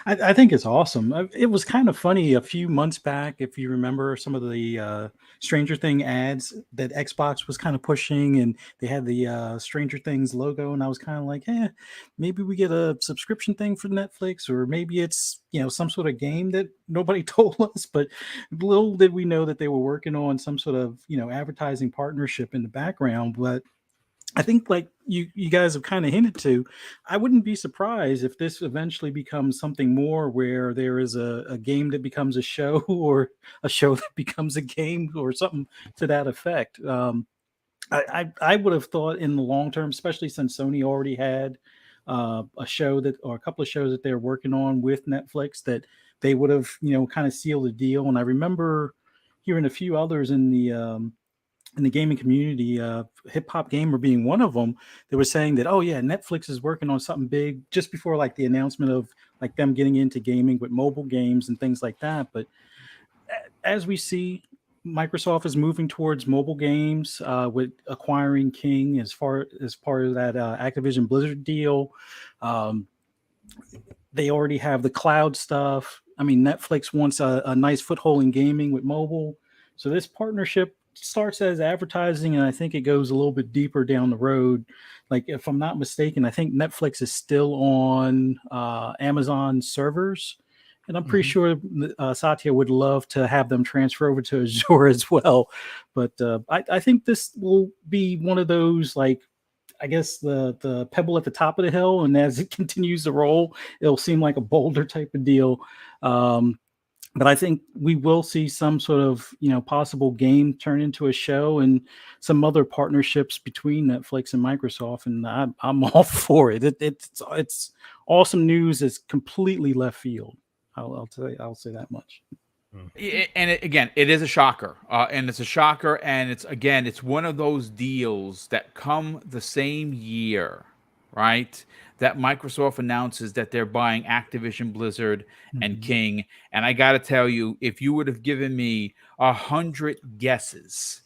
I think it's awesome. It was kind of funny a few months back, if you remember some of the Stranger Thing ads that Xbox was kind of pushing, and they had the Stranger Things logo, and I was kind of like, maybe we get a subscription thing for Netflix, or maybe it's some sort of game that nobody told us. But little did we know that they were working on some sort of advertising partnership in the background. But I think, like you guys have kind of hinted to, I wouldn't be surprised if this eventually becomes something more where there is a game that becomes a show, or a show that becomes a game, or something to that effect. I would have thought in the long term, especially since Sony already had a show that, or a couple of shows that they're working on with Netflix, that they would have, kind of sealed the deal. And I remember hearing a few others in the gaming community, Hip Hop Gamer being one of them, they were saying that, oh yeah, Netflix is working on something big just before like the announcement of like them getting into gaming with mobile games and things like that. But as we see, Microsoft is moving towards mobile games with acquiring King as part of that Activision Blizzard deal. They already have the cloud stuff. I mean, Netflix wants a nice foothold in gaming with mobile. So this partnership starts as advertising, and I think it goes a little bit deeper down the road. Like, if I'm not mistaken, I think Netflix is still on Amazon servers. And I'm pretty sure Satya would love to have them transfer over to Azure as well. But I think this will be one of those, like, I guess the pebble at the top of the hill. And as it continues to roll, it'll seem like a boulder type of deal. But I think we will see some sort of, possible game turn into a show and some other partnerships between Netflix and Microsoft. And I'm all for it. It's awesome news. It's completely left field. I'll say that much. Again, it is a shocker, and it's a shocker, and it's one of those deals that come the same year, right? That Microsoft announces that they're buying Activision Blizzard and King, and I got to tell you, if you would have given me 100 guesses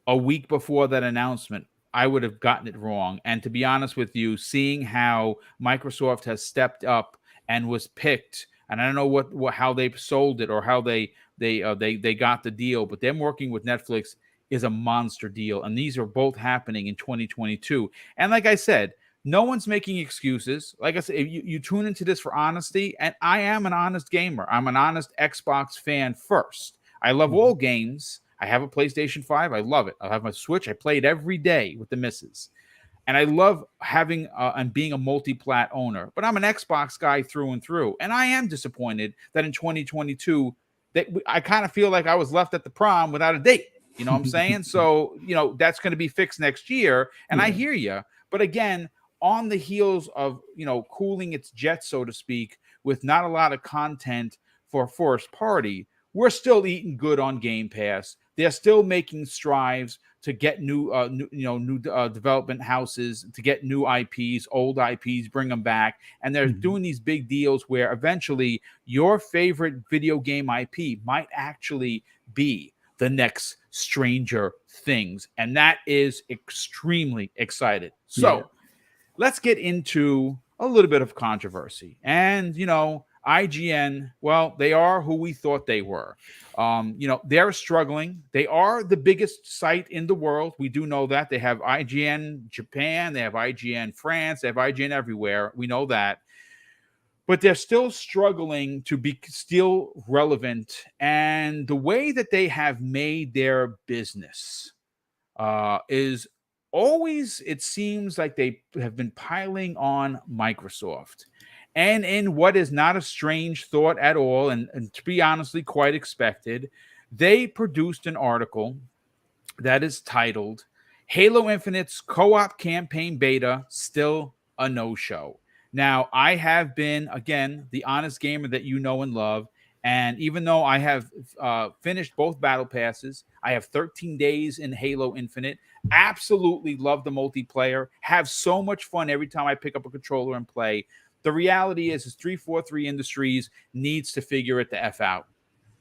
a week before that announcement, I would have gotten it wrong. And to be honest with you, seeing how Microsoft has stepped up and was picked. And I don't know how they sold it or how they got the deal, but them working with Netflix is a monster deal. And these are both happening in 2022. And like I said, no one's making excuses. Like I said, if you tune into this for honesty, and I am an honest gamer. I'm an honest Xbox fan first. I love all games. I have a PlayStation 5. I love it. I have my Switch. I play it every day with the missus. And I love having and being a multi-plat owner, but I'm an Xbox guy through and through. And I am disappointed that in 2022, that I kind of feel like I was left at the prom without a date. You know what I'm saying? So, that's going to be fixed next year. And I hear you. But again, on the heels of, cooling its jets, so to speak, with not a lot of content for first party, we're still eating good on Game Pass. They're still making strives to get new development houses, to get new IPs, old IPs, bring them back. And they're doing these big deals where eventually your favorite video game IP might actually be the next Stranger Things. And that is extremely excited. So let's get into a little bit of controversy. And, IGN, well, they are who we thought they were. They're struggling. They are the biggest site in the world. We do know that. They have IGN Japan, they have IGN France, they have IGN everywhere. We know that. But they're still struggling to be still relevant. And the way that they have made their business is always, it seems like they have been piling on Microsoft. And in what is not a strange thought at all, and to be honestly quite expected, they produced an article that is titled Halo Infinite's Co-op Campaign Beta Still a No-Show. Now, I have been, again, the honest gamer that you know and love, and even though I have finished both battle passes, I have 13 days in Halo Infinite, absolutely love the multiplayer, have so much fun every time I pick up a controller and play. The reality is 343 Industries needs to figure it the F out.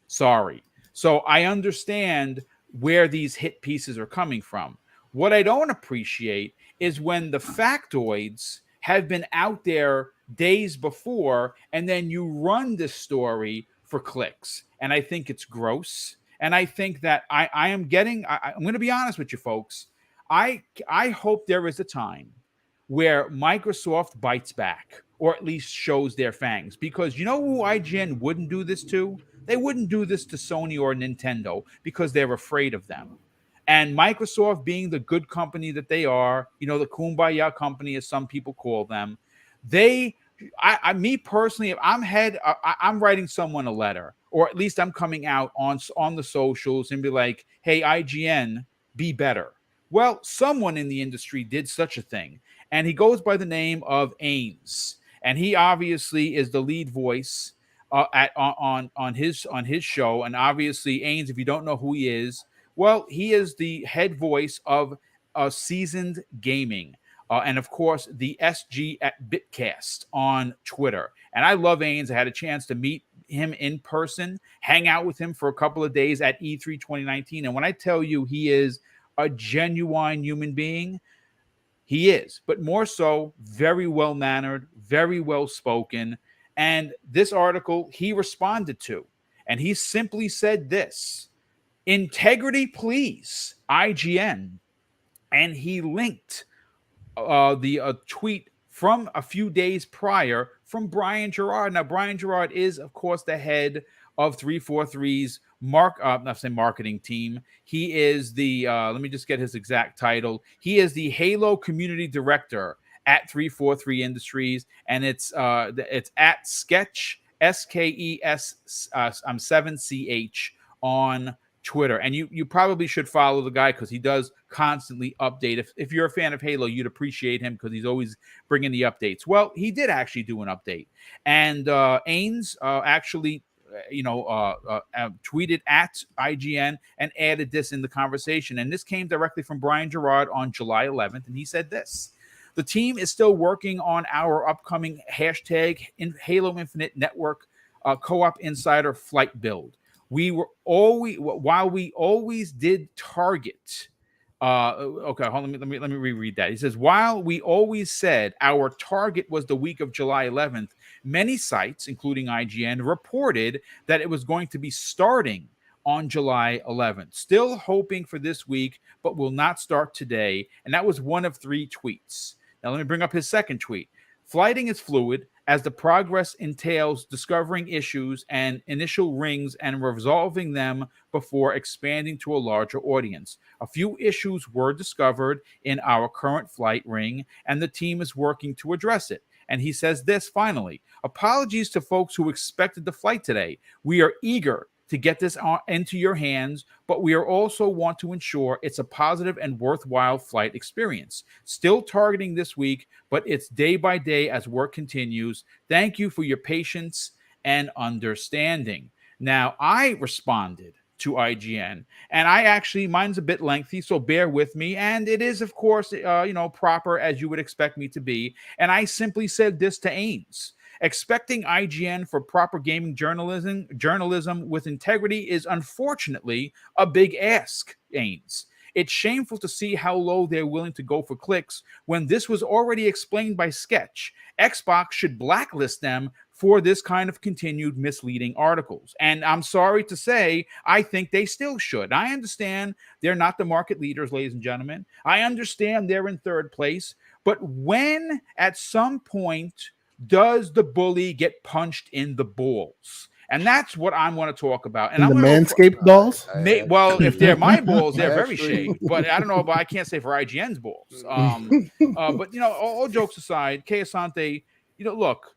Sorry. So I understand where these hit pieces are coming from. What I don't appreciate is when the factoids have been out there days before, and then you run this story for clicks. And I think it's gross. And I think that I'm going to be honest with you folks. I hope there is a time where Microsoft bites back, or at least shows their fangs. Because you know who IGN wouldn't do this to? They wouldn't do this to Sony or Nintendo because they're afraid of them. And Microsoft, being the good company that they are, the Kumbaya company, as some people call them, me personally, if I'm writing someone a letter, or at least I'm coming out on the socials and be like, hey, IGN, be better. Well, someone in the industry did such a thing, and he goes by the name of Ames, and he obviously is the lead voice on his show. And obviously, Ames, if you don't know who he is, well, he is the head voice of Seasoned Gaming. And of course, the SG at Bitcast on Twitter. And I love Ames. I had a chance to meet him in person, hang out with him for a couple of days at E3 2019. And when I tell you he is a genuine human being, he is, but more so, very well mannered, very well spoken. And this article he responded to, and he simply said this: integrity, please, IGN. And he linked the tweet from a few days prior from Brian Gerard. Now, Brian Gerard is, of course, the head of 343's marketing team. He is the, let me just get his exact title. He is the Halo Community Director at 343 Industries, and it's at Sketch, SKES 7CH on Twitter. And you probably should follow the guy because he does constantly update. If you're a fan of Halo, you'd appreciate him because he's always bringing the updates. Well, he did actually do an update, and Ames actually tweeted at IGN and added this in the conversation. And this came directly from Brian Gerard on July 11th, and he said this: the team is still working on our upcoming hashtag in Halo Infinite Network co-op insider flight build. While we always did target. Okay, hold on. Let me reread that. He says, while we always said our target was the week of July 11th, many sites, including IGN, reported that it was going to be starting on July 11th. Still hoping for this week, but will not start today. And that was one of 3 tweets. Now let me bring up his second tweet. Flighting is fluid, as the progress entails discovering issues and initial rings and resolving them before expanding to a larger audience. A few issues were discovered in our current flight ring, and the team is working to address it. And he says this finally: apologies to folks who expected the flight today. We are eager to get this into your hands, but we are also want to ensure it's a positive and worthwhile flight experience. Still targeting this week, but it's day by day as work continues. Thank you for your patience and understanding. Now, I responded to IGN, and mine's a bit lengthy, so bear with me. And it is, of course, proper as you would expect me to be. And I simply said this to Ames: expecting IGN for proper gaming journalism with integrity is unfortunately a big ask, Ames. It's shameful to see how low they're willing to go for clicks when this was already explained by Sketch. Xbox should blacklist them for this kind of continued misleading articles. And I'm sorry to say, I think they still should. I understand they're not the market leaders, ladies and gentlemen. I understand they're in third place. But when at some point does the bully get punched in the balls? And that's what I want to talk about. And in the Manscaped balls? Well, if they're my balls, they're very shaved. But I don't know, but I can't say for IGN's balls. But all jokes aside, Kay Asante, look,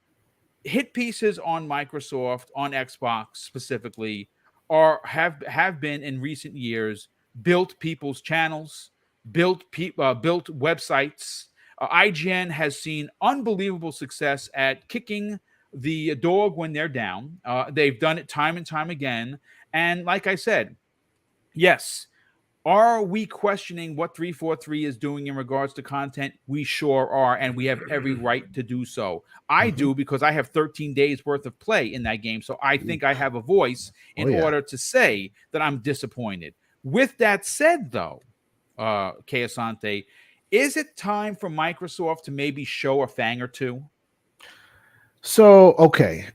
hit pieces on Microsoft, on Xbox specifically, have been in recent years built people's channels, built websites. IGN has seen unbelievable success at kicking the dog when they're down. They've done it time and time again. And like I said, yes, are we questioning what 343 is doing in regards to content? We sure are, and we have every right to do so. I do, because I have 13 days worth of play in that game, so I think I have a voice in order to say that I'm disappointed. With that said, though, Kay Asante, is it time for Microsoft to maybe show a thing or two? So, okay.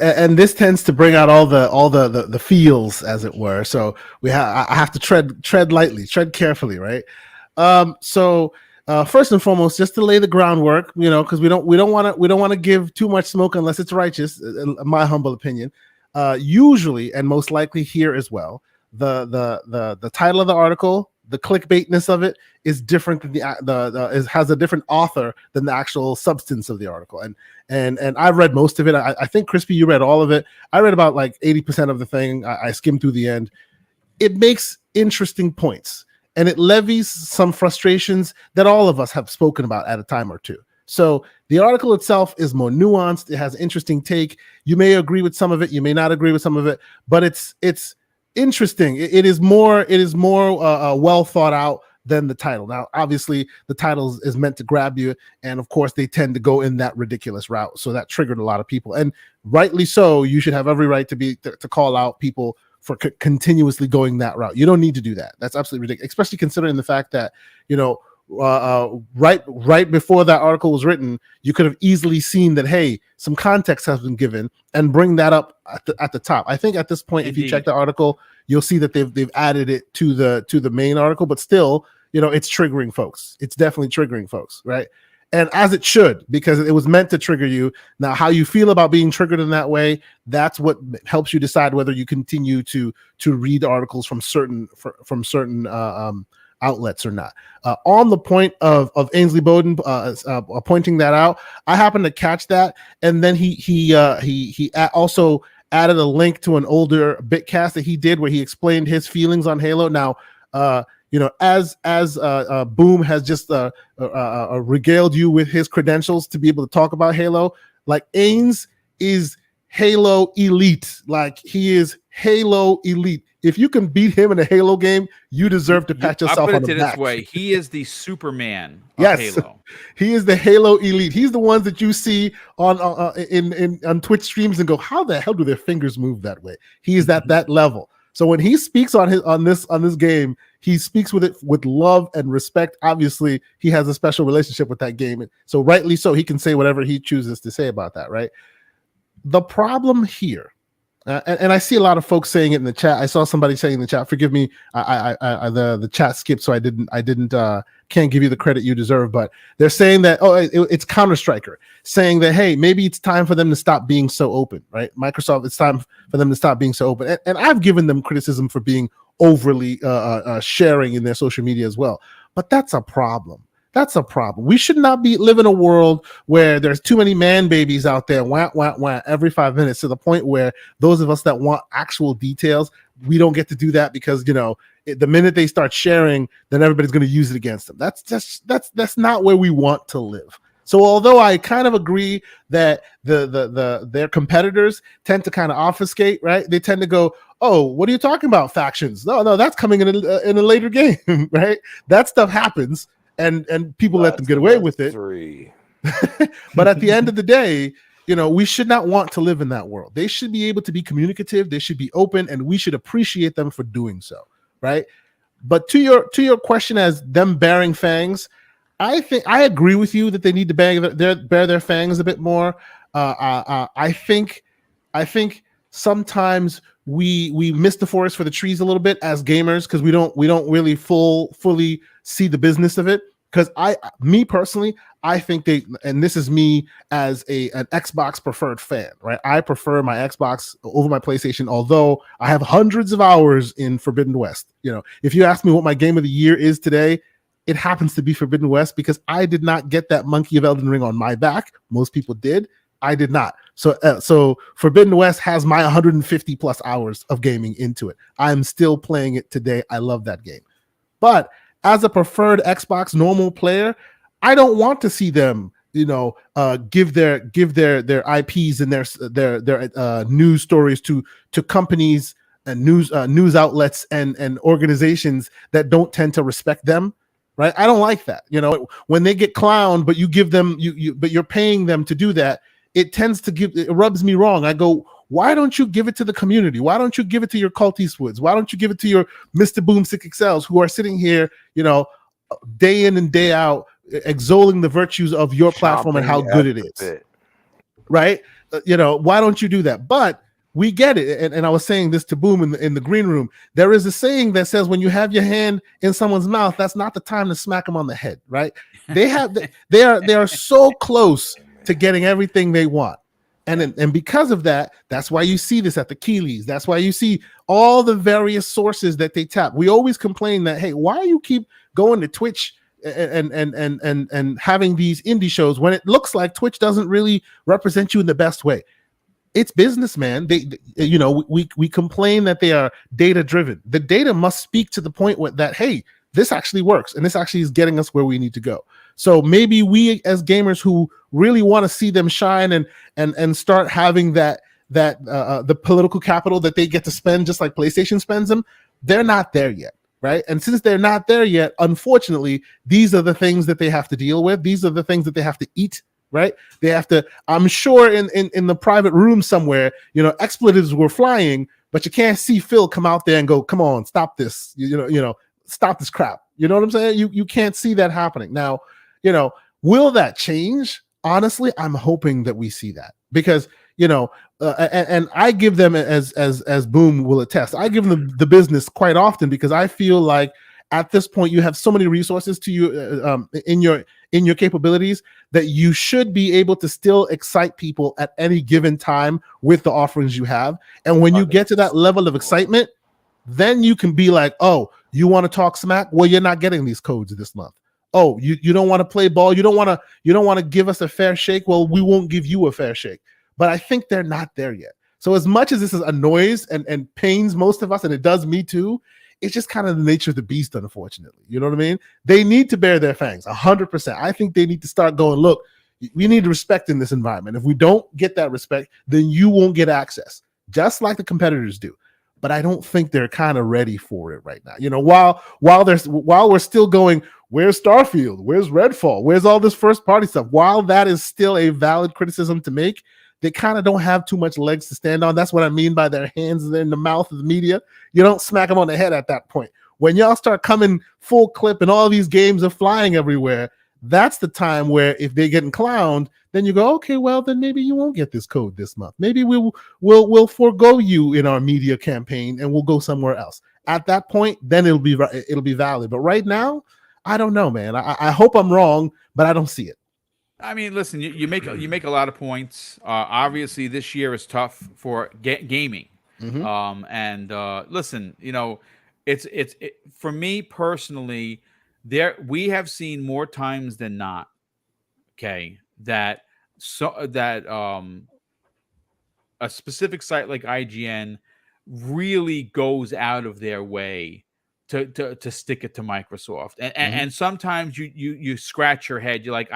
And this tends to bring out all the feels, as it were. So I have to tread lightly, tread carefully, right? So first and foremost, just to lay the groundwork, because we don't want to give too much smoke unless it's righteous, in my humble opinion. Usually, and most likely here as well, the title of the article, the clickbaitness of it, is different than has a different author than the actual substance of the article. And I've read most of it. I think, Crispy, you read all of it. I read about like 80% of the thing. I skimmed through the end. It makes interesting points. and it levies some frustrations that all of us have spoken about at a time or two. So the article itself is more nuanced. It has an interesting take. You may agree with some of it, you may not agree with some of it, but it's interesting. It is more well thought out than the title. Now, obviously, the title is meant to grab you, and of course, they tend to go in that ridiculous route. So that triggered a lot of people, and rightly so. You should have every right to call out people for continuously going that route. You don't need to do that. That's absolutely ridiculous, especially considering the fact that, you know, right before that article was written, you could have easily seen that, hey, some context has been given, and bring that up at the top. I think at this point, Indeed. if you check the article, you'll see that they've added it to the main article, but still, you know, it's triggering folks. It's definitely triggering folks, right? And as it should, because it was meant to trigger you. Now, how you feel about being triggered in that way, that's what helps you decide whether you continue to read articles from certain outlets or not. On the point of Ainsley Bowden pointing that out, I happened to catch that, and then he also added a link to an older bitcast that he did where he explained his feelings on Halo. Now, you know, as Boom has just regaled you with his credentials to be able to talk about Halo, like Ains is Halo elite. Like, he is Halo elite. If you can beat him in a Halo game, you deserve to pat yourself on the back. This way, he is the Superman of yes, Halo. He is the Halo elite. He's the ones that you see on Twitch streams and go, how the hell do their fingers move that way? He is at that level. So when he speaks on this game, he speaks with it with love and respect. Obviously, he has a special relationship with that game, so rightly so, he can say whatever he chooses to say about that, right? The problem here, and I see a lot of folks saying it in the chat. I saw somebody saying in the chat, forgive me, the chat skipped, so I didn't can't give you the credit you deserve, but they're saying that, it's Counter-Striker saying that, hey, maybe it's time for them to stop being so open, right? Microsoft, it's time for them to stop being so open. And I've given them criticism for being overly sharing in their social media as well, but that's a problem. That's a problem. We should not be living in a world where there's too many man babies out there, wah, every 5 minutes, to the point where those of us that want actual details, we don't get to do that because, you know, the minute they start sharing, then everybody's going to use it against them. That's not where we want to live. So although I kind of agree that their competitors tend to kind of obfuscate, right? They tend to go, oh, what are you talking about, factions? No, that's coming in a later game, right? That stuff happens. And people let them get away with it. But at the end of the day, you know, we should not want to live in that world. They should be able to be communicative. They should be open, and we should appreciate them for doing so, right? But to your question as them bearing fangs, I think I agree with you that they need to bear their fangs a bit more. I think sometimes we miss the forest for the trees a little bit as gamers, because we don't really fully see the business of it. Because me personally, I think and this is me as an Xbox preferred fan, right? I prefer my Xbox over my PlayStation, although I have hundreds of hours in Forbidden West. You know, if you ask me what my game of the year is today, it happens to be Forbidden West, because I did not get that monkey of Elden Ring on my back. Most people did. I did not. So Forbidden West has my 150 plus hours of gaming into it. I'm still playing it today. I love that game. But as a preferred Xbox normal player, I don't want to see them, you know, give their IPs and their news stories to companies and news outlets and organizations that don't tend to respect them. Right? I don't like that. You know, when they get clowned, but you give them but you're paying them to do that. It rubs me wrong. I go, why don't you give it to the community? Why don't you give it to your Cult Eastwoods? Why don't you give it to your Mr. BoomStick XLs who are sitting here, you know, day in and day out, exalting the virtues of your platform and how good it is, right? You know, why don't you do that? But we get it. And I was saying this to Boom in the green room. There is a saying that says, when you have your hand in someone's mouth, that's not the time to smack them on the head, right? They are so close to getting everything they want. And because of that, that's why you see this at the Keighleys. That's why you see all the various sources that they tap. We always complain that, hey, why do you keep going to Twitch and having these indie shows when it looks like Twitch doesn't really represent you in the best way? It's business, man. We complain that they are data driven. The data must speak to the point that, hey, this actually works, and this actually is getting us where we need to go. So maybe we as gamers who really want to see them shine and start having that the political capital that they get to spend, just like PlayStation spends them, they're not there yet, right? And since they're not there yet, unfortunately, these are the things that they have to deal with. These are the things that they have to eat, right? They have to, I'm sure in the private room somewhere, expletives were flying, but you can't see Phil come out there and go, come on, stop this, stop this crap. You know what I'm saying? You can't see that happening. Now, will that change? Honestly, I'm hoping that we see that, because, and I give them, as Boom will attest, I give them the business quite often, because I feel like at this point you have so many resources to you in your capabilities that you should be able to still excite people at any given time with the offerings you have. And when you get to that level of excitement, then you can be like, oh, you want to talk smack? Well, you're not getting these codes this month. Oh, you don't want to play ball? You don't want to give us a fair shake? Well, we won't give you a fair shake. But I think they're not there yet. So as much as this is annoys and pains most of us, and it does me too, it's just kind of the nature of the beast, unfortunately. You know what I mean? They need to bear their fangs 100%. I think they need to start going, look, we need respect in this environment. If we don't get that respect, then you won't get access, just like the competitors do. But I don't think they're kind of ready for it right now. While we're still going, where's Starfield? Where's Redfall? Where's all this first party stuff? While that is still a valid criticism to make, they kind of don't have too much legs to stand on. That's what I mean by their hands in the mouth of the media. You don't smack them on the head at that point. When y'all start coming full clip and all these games are flying everywhere, that's the time where if they're getting clowned, then you go, okay, well, then maybe you won't get this code this month. Maybe we'll forego you in our media campaign and we'll go somewhere else. At that point, then it'll be valid. But right now, I don't know, man. I hope I'm wrong, but I don't see it. I mean, listen, you make a lot of points. Obviously, this year is tough for gaming. Mm-hmm. Listen, it's for me personally. We have seen more times than not, okay, that a specific site like IGN really goes out of their way to stick it to Microsoft, and sometimes you scratch your head. You're like,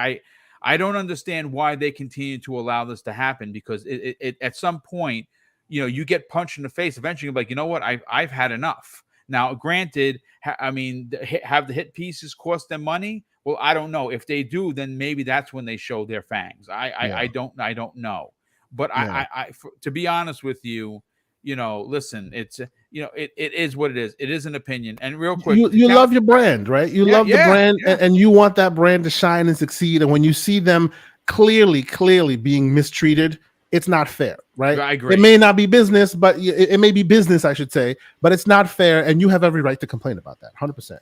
I don't understand why they continue to allow this to happen, because it at some point, you get punched in the face. Eventually, you're like, you know what, I've had enough. Now, granted, have the hit pieces cost them money? Well, I don't know. If they do, then maybe that's when they show their fangs. I don't know. But to be honest with you, listen, it's it is what it is. It is an opinion. And real quick, you love your brand, right? You love the brand, and you want that brand to shine and succeed. And when you see them clearly being mistreated, it's not fair, right? I agree. It may not be business, but it may be business, I should say, but it's not fair, and you have every right to complain about that, 100%.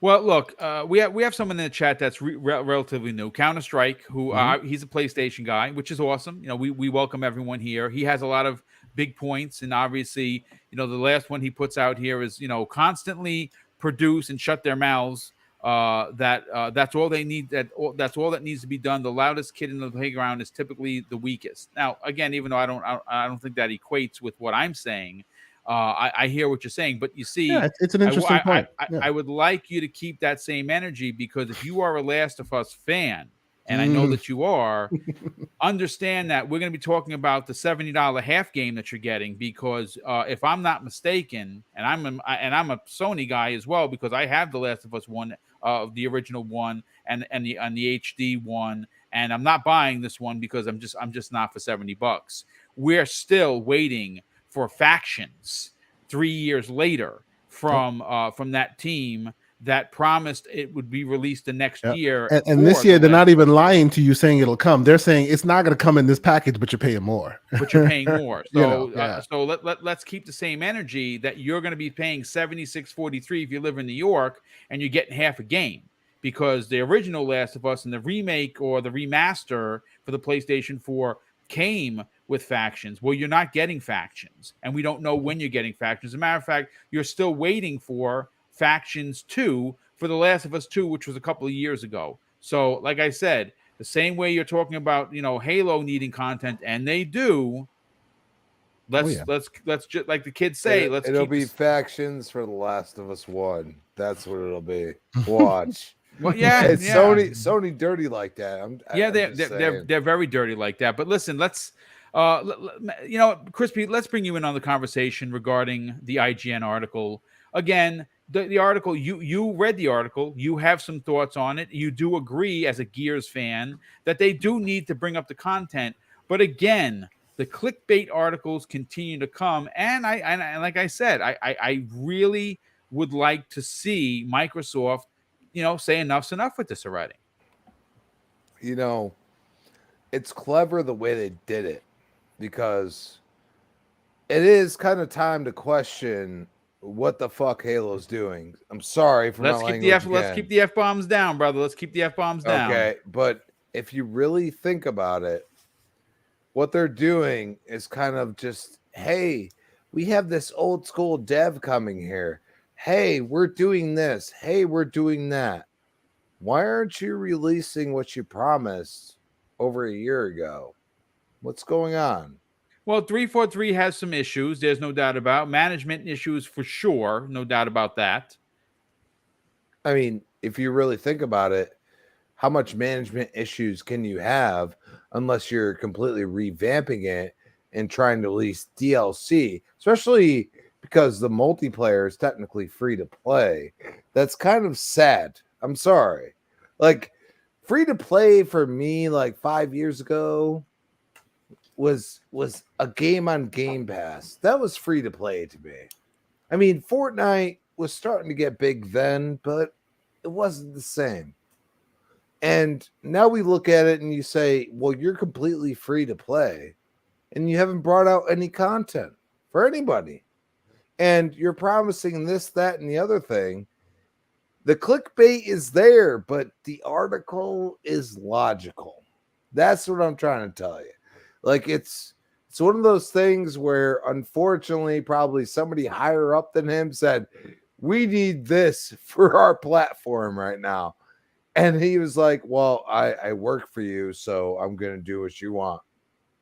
Well, look, we have someone in the chat that's relatively new, Counter-Strike, who he's a PlayStation guy, which is awesome. We welcome everyone here. He has a lot of big points, and obviously, the last one he puts out here is, constantly produce and shut their mouths. That's all they need. That's all that needs to be done. The loudest kid in the playground is typically the weakest. Now, again, even though I don't think that equates with what I'm saying, I hear what you're saying. But you see, it's an interesting point. I would like you to keep that same energy, because if you are a Last of Us fan, and I know that you are, understand that we're going to be talking about the $70 half game that you're getting, because if I'm not mistaken, and I'm a Sony guy as well, because I have the Last of Us one, the original one, and the HD one, and I'm not buying this one because I'm just not for $70. We're still waiting for Factions 3 years later from that team that promised it would be released the next year. And this year, they're not even lying to you saying it'll come. They're saying it's not going to come in this package, but you're paying more. So let's keep the same energy that you're going to be paying $76.43 if you live in New York, and you're getting half a game, because the original Last of Us and the remake or the remaster for the PlayStation 4 came with Factions. Well, you're not getting Factions, and we don't know when you're getting Factions. As a matter of fact, you're still waiting for Factions 2 for The Last of Us 2, which was a couple of years ago. So, like I said, the same way you're talking about, Halo needing content, and they do, Let's just like the kids say. It'll be factions for The Last of Us 1. That's what it'll be. Watch. Well, yeah, it's yeah. Sony dirty like that. They're very dirty like that. But listen, let's Crispy, let's bring you in on the conversation regarding the IGN article. Again, the article, you read the article, you have some thoughts on it. You do agree as a Gears fan that they do need to bring up the content. But again, the clickbait articles continue to come. And I like I said, I really would like to see Microsoft, say enough's enough with this already. It's clever the way they did it, because it is kind of time to question what the fuck Halo's doing. I'm sorry for let's my keep language. Let's keep the F-bombs down, brother. Let's keep the F-bombs down. Okay, but if you really think about it, what they're doing is kind of just, hey, we have this old school dev coming here. Hey, we're doing this. Hey, we're doing that. Why aren't you releasing what you promised over a year ago? What's going on? Well, 343 has some issues. There's no doubt about management issues for sure. No doubt about that. I mean, if you really think about it, how much management issues can you have unless you're completely revamping it and trying to release DLC, especially because the multiplayer is technically free to play? That's kind of sad. I'm sorry. Like, free to play for me, like 5 years ago, was a game on Game Pass. That was free to play to me. I mean, Fortnite was starting to get big then, but it wasn't the same. And now we look at it and you say, well, you're completely free to play and you haven't brought out any content for anybody. And you're promising this, that, and the other thing. The clickbait is there, but the article is logical. That's what I'm trying to tell you. Like, it's one of those things where, unfortunately, probably somebody higher up than him said, we need this for our platform right now. And he was like, well, I work for you, so I'm going to do what you want.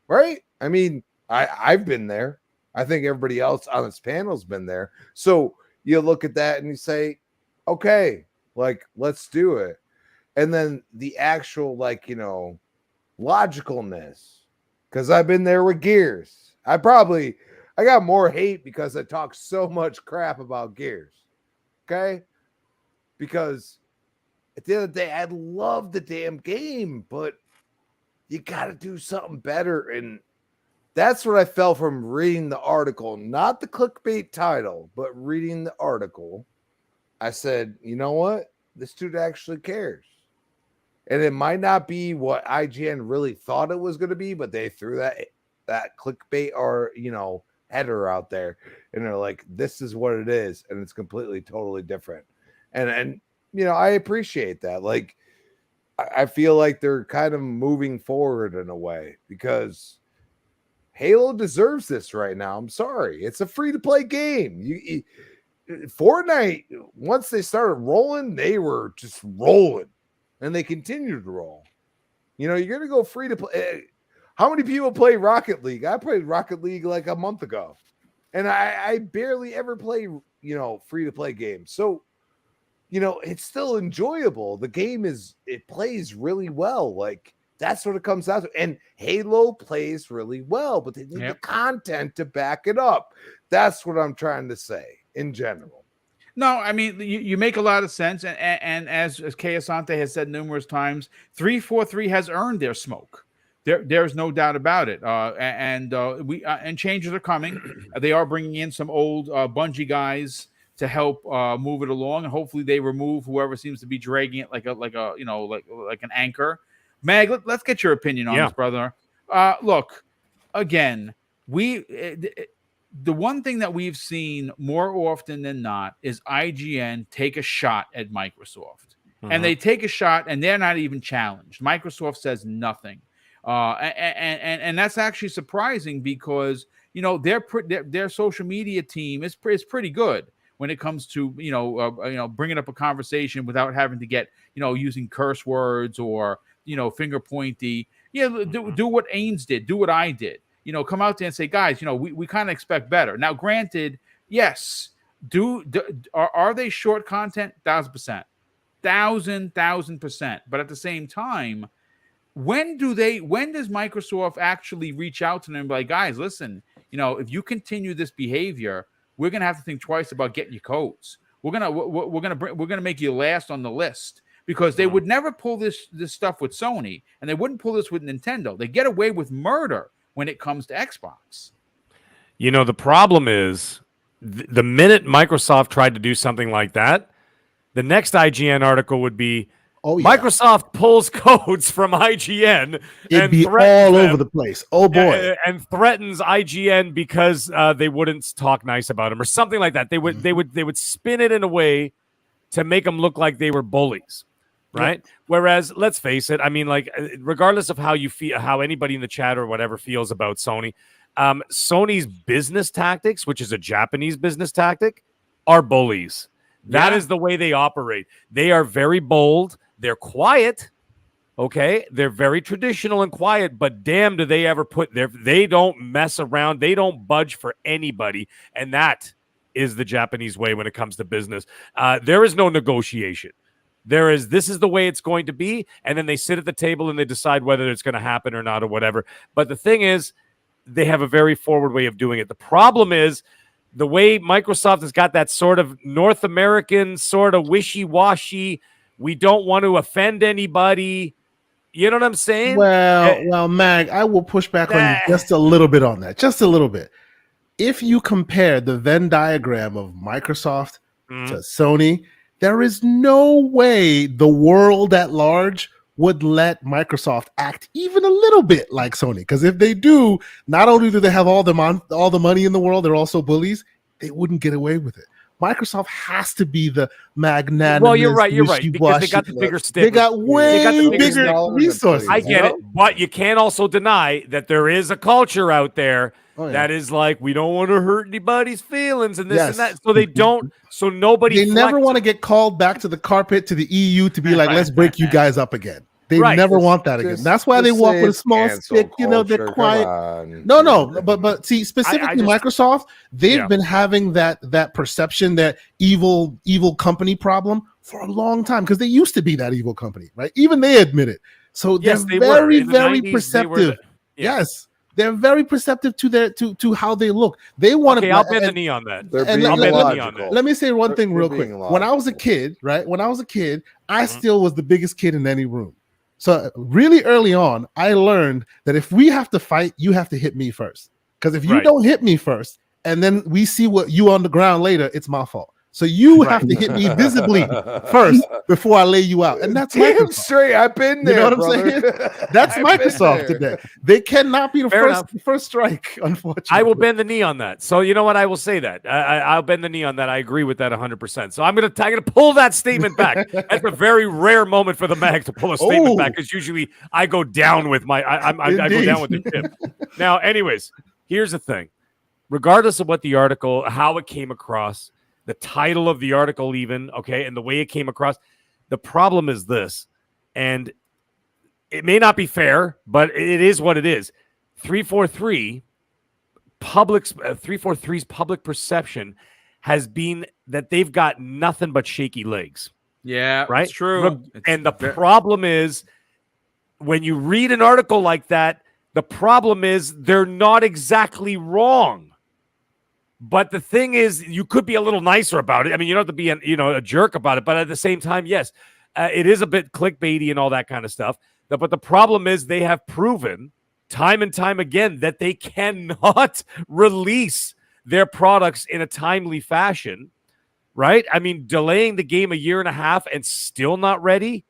Right? I mean, I've been there. I think everybody else on this panel's been there. So you look at that and you say, okay, like, let's do it. And then the actual, like, logicalness, because I've been there with Gears. I got more hate because I talk so much crap about Gears. Okay? Because at the end of the day, I love the damn game, but you got to do something better. And that's what I felt from reading the article, not the clickbait title, but reading the article. I said, you know what? This dude actually cares. And it might not be what IGN really thought it was going to be, but they threw that clickbait or, header out there. And they're like, this is what it is. And it's completely, totally different. And I appreciate that. Like, I feel like they're kind of moving forward in a way, because Halo deserves this right now. I'm sorry. It's a free-to-play game. Fortnite, once they started rolling, they were just rolling. And they continue to roll. You're going to go free to play. How many people play Rocket League? I played Rocket League like a month ago. And I barely ever play, free to play games. So, it's still enjoyable. The game it plays really well. Like, that's what it comes down to. And Halo plays really well, but they need the content to back it up. That's what I'm trying to say in general. No, I mean, you make a lot of sense. And as Kay Asante has said numerous times, 343 has earned their smoke. There's no doubt about it. And changes are coming. They are bringing in some old Bungie guys to help move it along, and hopefully they remove whoever seems to be dragging it like an anchor. Mag, let's get your opinion on this, brother. Look, again, the one thing that we've seen more often than not is IGN take a shot at Microsoft, and they take a shot, and they're not even challenged. Microsoft says nothing, and that's actually surprising, because their social media team is pretty good when it comes to bringing up a conversation without having to get using curse words or finger pointy. Do what Ains did, do what I did. come out there and say, guys, we kind of expect better. Now, granted, yes, are they short content? 1,000%, 1,000%. But at the same time, when does Microsoft actually reach out to them and be like, guys, listen, if you continue this behavior, we're gonna have to think twice about getting you codes. We're gonna make you last on the list, because they would never pull this stuff with Sony, and they wouldn't pull this with Nintendo. They get away with murder when it comes to Xbox. The problem is the minute Microsoft tried to do something like that, the next IGN article would be, Microsoft pulls codes from IGN. It'd be all over the place. Oh boy! And threatens IGN because they wouldn't talk nice about him or something like that. They would spin it in a way to make them look like they were bullies, right? Yep. Whereas, let's face it, I mean, like, regardless of how you feel, how anybody in the chat or whatever feels about Sony, Sony's business tactics, which is a Japanese business tactic, are bullies. That is the way they operate. They are very bold. They're quiet, okay? They're very traditional and quiet, but damn, do they ever they don't mess around. They don't budge for anybody, and that is the Japanese way when it comes to business. There is no negotiation. This is the way it's going to be, and then they sit at the table and they decide whether it's going to happen or not or whatever. But the thing is, they have a very forward way of doing it. The problem is, the way Microsoft has got that sort of North American sort of wishy-washy, we don't want to offend anybody. You know what I'm saying? Well, Mag, I will push back on you just a little bit on that. Just a little bit. If you compare the Venn diagram of Microsoft to Sony, there is no way the world at large would let Microsoft act even a little bit like Sony. Because if they do, not only do they have all the money in the world, they're also bullies. They wouldn't get away with it. Microsoft has to be the magnanimous. Well, you're right, because they got the bigger stick. They got way bigger resources. I get it, but you can't also deny that there is a culture out there that is like, we don't want to hurt anybody's feelings and this and that. So they don't. So nobody. They never want to get called back to the carpet to the EU to be like, let's break you guys up again. They never want that again. That's why they walk with a small stick. They're quiet. No, but see, specifically Microsoft, they've been having that perception, that evil very company for a long time, because they used to be that evil company, right? Even they admit it. So they're very perceptive. Yes. They're very perceptive to how they look. They want to. I'll bend the knee on that. Let me say one thing real quick. When I was a kid, I still was the biggest kid in any room. So really early on, I learned that if we have to fight, you have to hit me first. Because if you don't hit me first, and then we see what you on the ground later, it's my fault. So you have to hit me visibly first before I lay you out. And that's damn straight. I've been there. You know what I'm saying? That's Microsoft today. They cannot be the first strike, unfortunately. I will bend the knee on that. So you know what? I will say that. I'll bend the knee on that. I agree with that 100%. So I'm gonna pull that statement back. That's a very rare moment for the Mag to pull a statement back, because usually I go down with I go down with the ship. Now, anyways, here's the thing. Regardless of what the article, how it came across, the title of the article even, okay, and the way it came across, the problem is this, and it may not be fair, but it is what it is. 343's public perception has been that they've got nothing but shaky legs. Yeah, right? That's true. And the problem is, when you read an article like that, the problem is they're not exactly wrong. But the thing is, you could be a little nicer about it. I mean, you don't have to be a jerk about it. But at the same time, yes, it is a bit clickbaity and all that kind of stuff. But the problem is, they have proven time and time again that they cannot release their products in a timely fashion, right? I mean, delaying the game a year and a half and still not ready.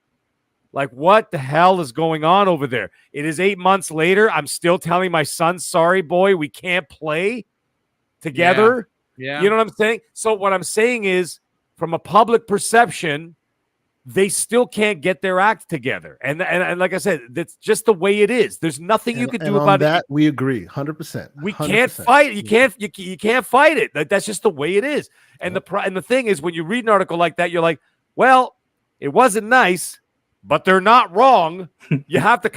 Like, what the hell is going on over there? It is 8 months later. I'm still telling my son, sorry, boy, we can't play together. Yeah. You know what I'm saying? So what I'm saying is, from a public perception, they still can't get their act together. And like I said, that's just the way it is. There's nothing you can do about that. We agree 100%. We can't fight it. You can't fight it. That's just the way it is. And the thing is, when you read an article like that, you're like, well, it wasn't nice, but they're not wrong. You have to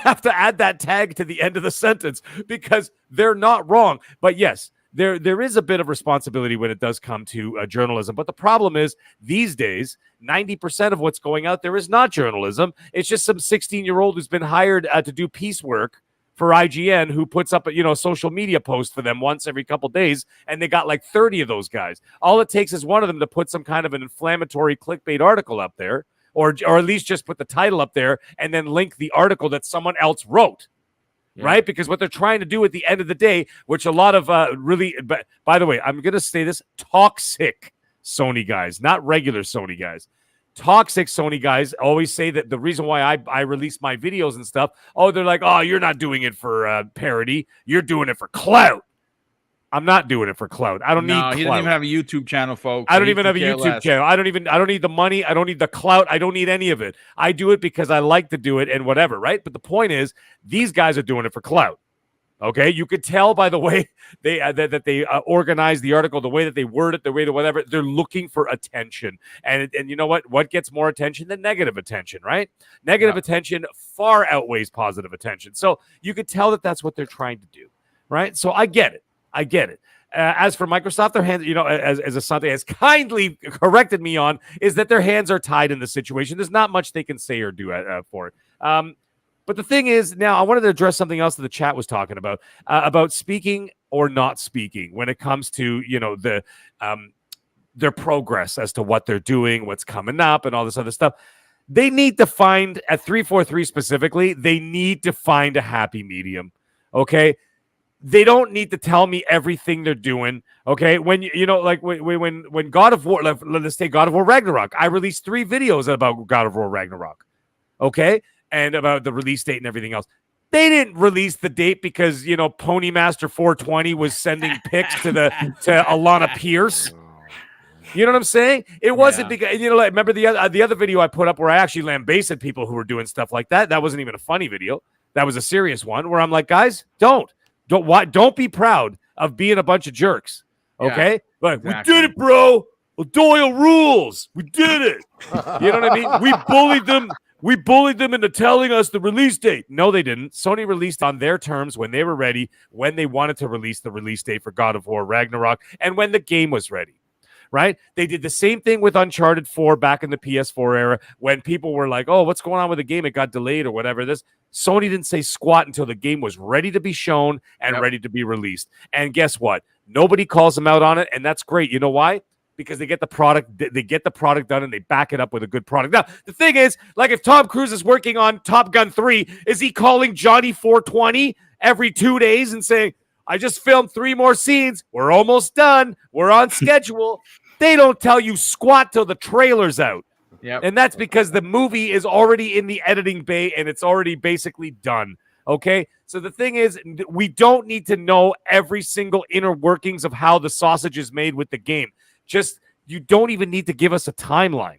have to add that tag to the end of the sentence because they're not wrong. But yes, there is a bit of responsibility when it does come to journalism. But the problem is these days, 90% of what's going out there is not journalism. It's just some 16-year-old who's been hired to do piecework for IGN, who puts up a social media post for them once every couple days, and they got like 30 of those guys. All it takes is one of them to put some kind of an inflammatory clickbait article up there, or at least just put the title up there and then link the article that someone else wrote. Yeah. Right? Because what they're trying to do at the end of the day, which a lot of but by the way, I'm going to say this, toxic Sony guys, not regular Sony guys. Toxic Sony guys always say that the reason why I release my videos and stuff, they're like, you're not doing it for parody. You're doing it for clout. I'm not doing it for clout. I don't need clout. He doesn't even have a YouTube channel, folks. I don't even have a YouTube channel. I don't need the money. I don't need the clout. I don't need any of it. I do it because I like to do it and whatever, right? But the point is, these guys are doing it for clout. Okay, you could tell by the way they organize the article, the way that they word it, the way to whatever. They're looking for attention, and you know what? What gets more attention than negative attention, right? Negative attention far outweighs positive attention. So you could tell that that's what they're trying to do, right? So I get it. As for Microsoft, their hands, as Asante has kindly corrected me on, is that their hands are tied in the situation. There's not much they can say or do for it. But the thing is, now I wanted to address something else that the chat was talking about speaking or not speaking when it comes to, their progress as to what they're doing, what's coming up, and all this other stuff. They need to find, at 343 specifically, they need to find a happy medium, okay? They don't need to tell me everything they're doing, okay? When, when God of War, let's take God of War Ragnarok. I released 3 videos about God of War Ragnarok, okay? And about the release date and everything else. They didn't release the date because, Pony Master 420 was sending pics to Alana Pierce. You know what I'm saying? It wasn't because, remember the other video I put up where I actually lambasted people who were doing stuff like that? That wasn't even a funny video. That was a serious one where I'm like, guys, don't be proud of being a bunch of jerks. Okay? Yeah, like, exactly. We did it, bro. Well, Doyle rules. We did it. You know what I mean? We bullied them. We bullied them into telling us the release date. No, they didn't. Sony released on their terms when they were ready, when they wanted to release the release date for God of War Ragnarok, and when the game was ready, right? They did the same thing with Uncharted 4 back in the PS4 era when people were like, what's going on with the game? It got delayed or whatever. Sony didn't say squat until the game was ready to be shown and ready to be released. And guess what? Nobody calls them out on it, and that's great. You know why? Because they get the product done and they back it up with a good product. Now, the thing is, like if Tom Cruise is working on Top Gun 3, is he calling Johnny 420 every 2 days and saying, I just filmed 3 more scenes. We're almost done. We're on schedule. They don't tell you squat till the trailer's out. Yep. And that's because the movie is already in the editing bay and it's already basically done. Okay? So the thing is, we don't need to know every single inner workings of how the sausage is made with the game. You don't even need to give us a timeline.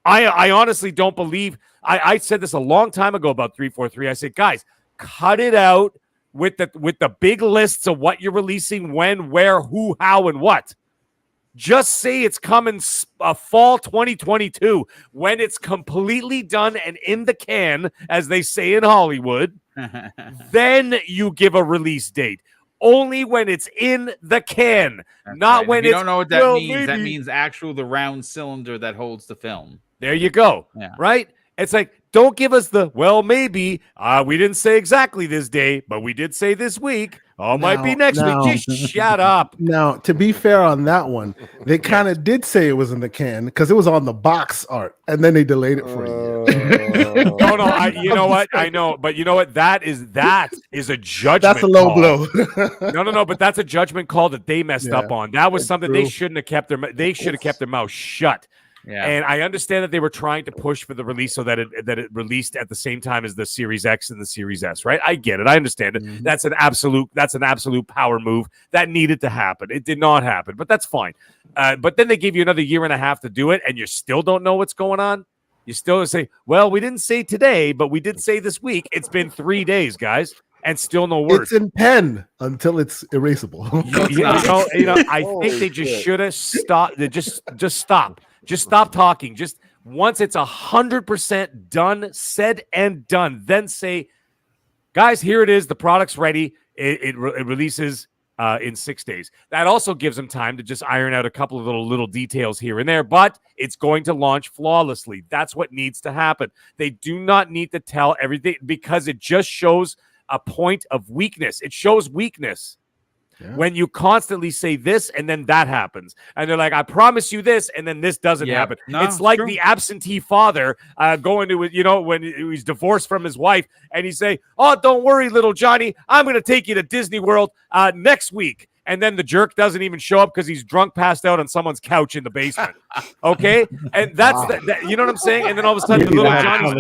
I honestly don't believe. I said this a long time ago about 343. I said, guys, cut it out with the big lists of what you're releasing, when, where, who, how, and what. Just say it's coming fall 2022 when it's completely done and in the can, as they say in Hollywood. Then you give a release date. Only when it's in the can, not when it's... You don't know what that means. Maybe. That means the round cylinder that holds the film. There you go. Yeah. Right? It's like, don't give us the, maybe. We didn't say exactly this day, but we did say this week. Might be next week. Just shut up. Now, to be fair on that one, they kind of did say it was in the can because it was on the box art, and then they delayed it for a year. No. You know what? I know, but you know what? That is a judgment. That's a low blow. No. But that's a judgment call that they messed up on. That was something they shouldn't have kept They should have kept their mouth shut. Yeah. And I understand that they were trying to push for the release so that it released at the same time as the Series X and the Series S, right? I get it. I understand it. Mm-hmm. That's an absolute power move that needed to happen. It did not happen, but that's fine. But then they give you another year and a half to do it, and you still don't know what's going on. You still say, well, we didn't say today, but we did say this week. It's been 3 days, guys, and still no word. It's in pen until it's erasable. I think they just should have stopped. Just stop. Just stop talking. Just Once it's 100% done, said and done, then say, guys, here it is. The product's ready. It releases in 6 days. That also gives them time to just iron out a couple of little details here and there, but it's going to launch flawlessly. That's what needs to happen. They do not need to tell everything because it just shows a point of weakness. It shows weakness. Yeah. When you constantly say this and then that happens. And they're like, I promise you this, and then this doesn't happen. No, it's like the absentee father going to, when he's divorced from his wife, and he say, oh, don't worry, little Johnny, I'm going to take you to Disney World next week. And then the jerk doesn't even show up because he's drunk, passed out on someone's couch in the basement. Okay? And that's, you know what I'm saying? And then all of a sudden, the little Johnny.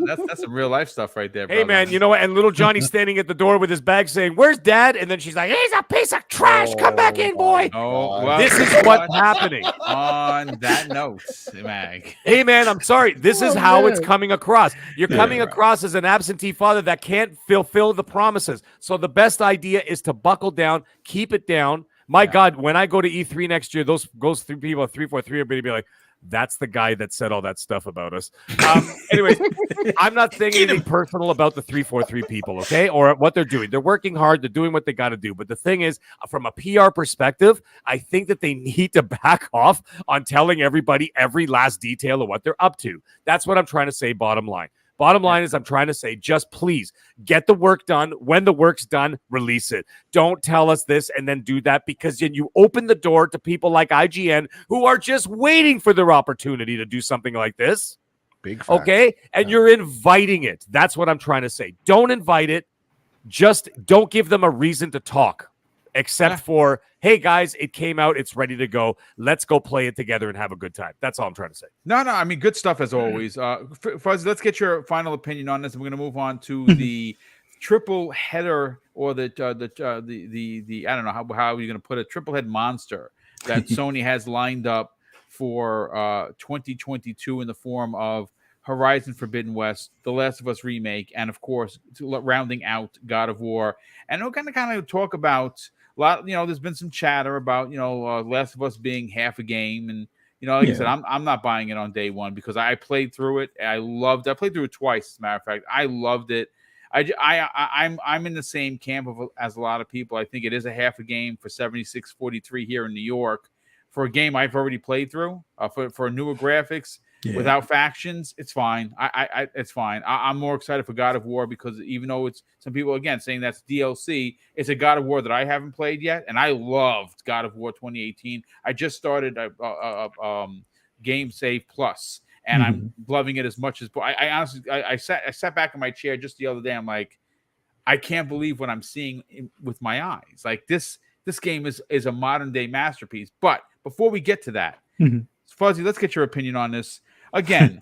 That's some real life stuff right there, brother. Hey, man, you know what? And little Johnny's standing at the door with his bag saying, where's Dad? And then she's like, he's a piece of trash. Come back in, boy. Oh, well, this is what's happening. On that note, Mag. Hey, man, I'm sorry. This is how it's coming across. You're coming across as an absentee father that can't fulfill the promises. So the best idea is to buckle down. Keep it down. My God, when I go to E3 next year, those three people at 343 are going to be like, that's the guy that said all that stuff about us. Anyways, I'm not saying anything personal about the 343 people, okay, or what they're doing. They're working hard. They're doing what they got to do. But the thing is, from a PR perspective, I think that they need to back off on telling everybody every last detail of what they're up to. That's what I'm trying to say, bottom line. Bottom line is I'm trying to say, just please get the work done. When the work's done, release it. Don't tell us this and then do that, because then you open the door to people like IGN who are just waiting for their opportunity to do something like this. Big fact. Okay? And you're inviting it. That's what I'm trying to say. Don't invite it. Just don't give them a reason to talk. Except for, hey, guys, it came out. It's ready to go. Let's go play it together and have a good time. That's all I'm trying to say. No, I mean, good stuff as always. Fuzz, let's get your final opinion on this. We're going to move on to the triple header, or the I don't know how you're going to put it, triple head monster that Sony has lined up for 2022 in the form of Horizon Forbidden West, The Last of Us Remake, and of course, rounding out God of War. And we're going to kind of talk about a lot. There's been some chatter about Last of Us being half a game, and like I said, I'm not buying it on day one because I played through it. I played through it twice, as a matter of fact. I loved it. I'm in the same camp as a lot of people. I think it is a half a game for $76.43 here in New York for a game I've already played through for newer graphics. Yeah. Without factions, it's fine. It's fine. I'm more excited for God of War because even though it's some people again saying that's DLC, it's a God of War that I haven't played yet, and I loved God of War 2018. I just started Game Save Plus, and I'm loving it as much as I honestly I sat back in my chair just the other day. I'm like, I can't believe what I'm seeing with my eyes. Like this game is a modern day masterpiece. But before we get to that, Fuzzy, let's get your opinion on this. Again,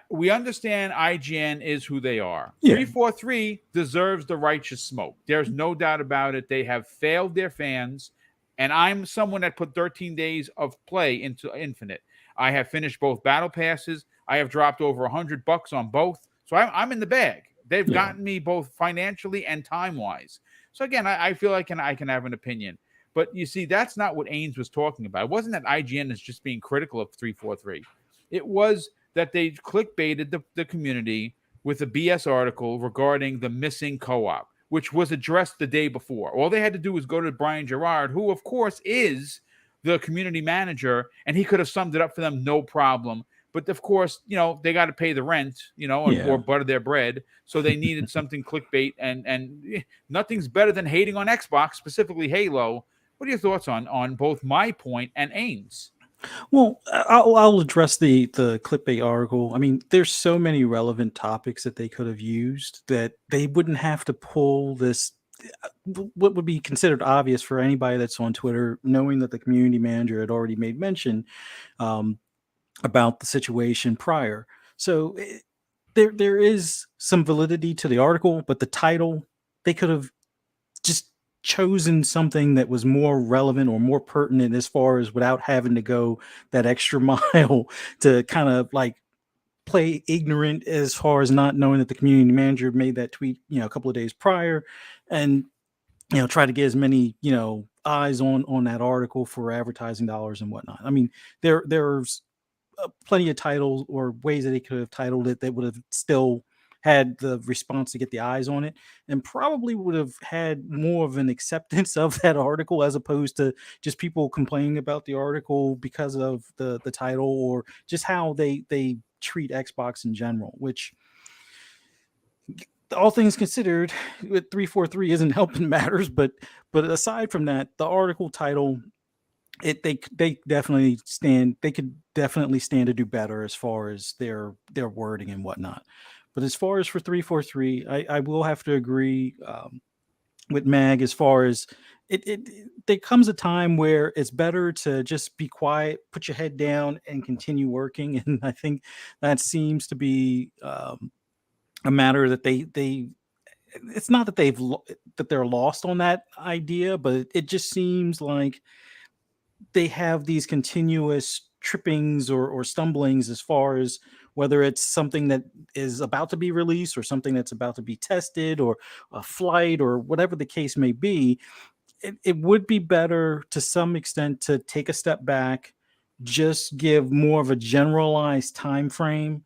we understand IGN is who they are. 343 deserves the righteous smoke. There's no doubt about it. They have failed their fans, and I'm someone that put 13 days of play into Infinite. I have finished both battle passes. I have dropped over $100 on both, so I'm in the bag. They've gotten me both financially and time-wise. So again, I feel like I can have an opinion. But you see, that's not what Ains was talking about. It wasn't that IGN is just being critical of 343. It was that they clickbaited the community with a BS article regarding the missing co-op, which was addressed the day before. All they had to do was go to Brian Gerard, who, of course, is the community manager, and he could have summed it up for them, no problem. But, of course, they got to pay the rent, or butter their bread. So they needed something clickbait, and nothing's better than hating on Xbox, specifically Halo. What are your thoughts on both my point and Ains? Well, I'll address the clickbait article. I mean, there's so many relevant topics that they could have used that they wouldn't have to pull this, what would be considered obvious for anybody that's on Twitter, knowing that the community manager had already made mention about the situation prior. So there is some validity to the article, but the title, they could have just chosen something that was more relevant or more pertinent as far as without having to go that extra mile to kind of like play ignorant as far as not knowing that the community manager made that tweet, a couple of days prior, and try to get as many eyes on that article for advertising dollars and whatnot. I mean, there's plenty of titles or ways that they could have titled it that would have still had the response to get the eyes on it, and probably would have had more of an acceptance of that article as opposed to just people complaining about the article because of the title or just how they treat Xbox in general, which all things considered with 343 isn't helping matters, but aside from that, the article title, they definitely stand, they could definitely stand to do better as far as their wording and whatnot. But as far as for 343, I will have to agree with Mag as far as there comes a time where it's better to just be quiet, put your head down, and continue working. And I think that seems to be a matter that they it's not that that they're lost on that idea, but it just seems like they have these continuous trippings or stumblings as far as whether it's something that is about to be released or something that's about to be tested or a flight or whatever the case may be. It would be better to some extent to take a step back, just give more of a generalized time frame.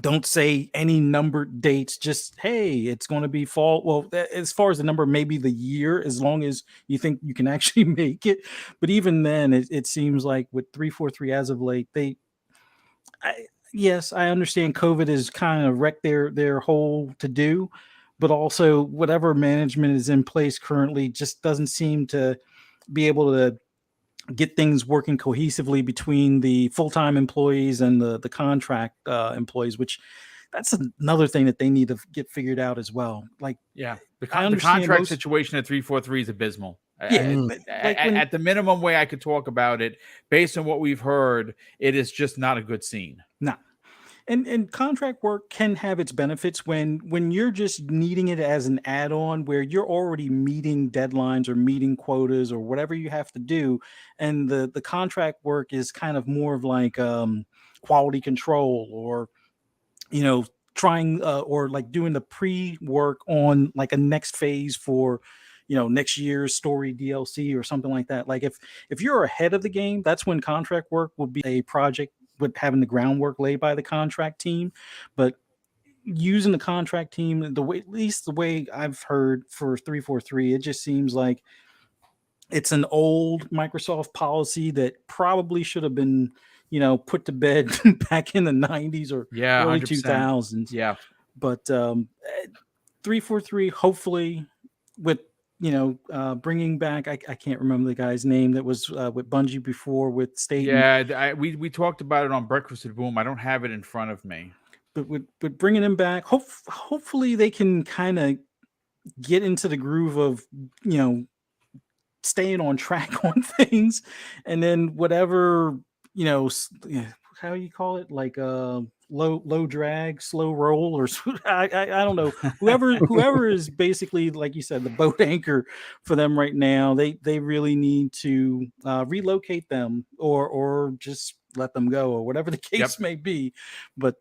Don't say any numbered dates, just hey, it's going to be fall. Well, as far as the number, maybe the year, as long as you think you can actually make it. But even then, it seems like with 343 as of late, yes, I understand COVID has kind of wrecked their whole to do, but also whatever management is in place currently just doesn't seem to be able to get things working cohesively between the full-time employees and the contract employees, which that's another thing that they need to get figured out as well. Like, yeah, the contract situation at 343 is abysmal. Yeah, at the minimum way I could talk about it, based on what we've heard, it is just not a good scene. No. And contract work can have its benefits when you're just needing it as an add-on where you're already meeting deadlines or meeting quotas or whatever you have to do. And the contract work is kind of more of like quality control or, trying or like doing the pre-work on like a next phase for, next year's story DLC or something like that. Like if you're ahead of the game, that's when contract work would be a project with having the groundwork laid by the contract team. But using the contract team, at least the way I've heard for 343, it just seems like it's an old Microsoft policy that probably should have been, put to bed back in the 90s or early 100%. 2000s. Yeah. But 343, hopefully with, bringing back, I can't remember the guy's name that was with Bungie before with State. Yeah, we talked about it on Breakfast at Boom. I don't have it in front of me. But with bringing him back, hopefully they can kind of get into the groove of, staying on track on things. And then whatever, how you call it? Like low drag, slow roll, or I don't know. Whoever is basically, like you said, the boat anchor for them right now. They really need to relocate them or just let them go or whatever the case may be. But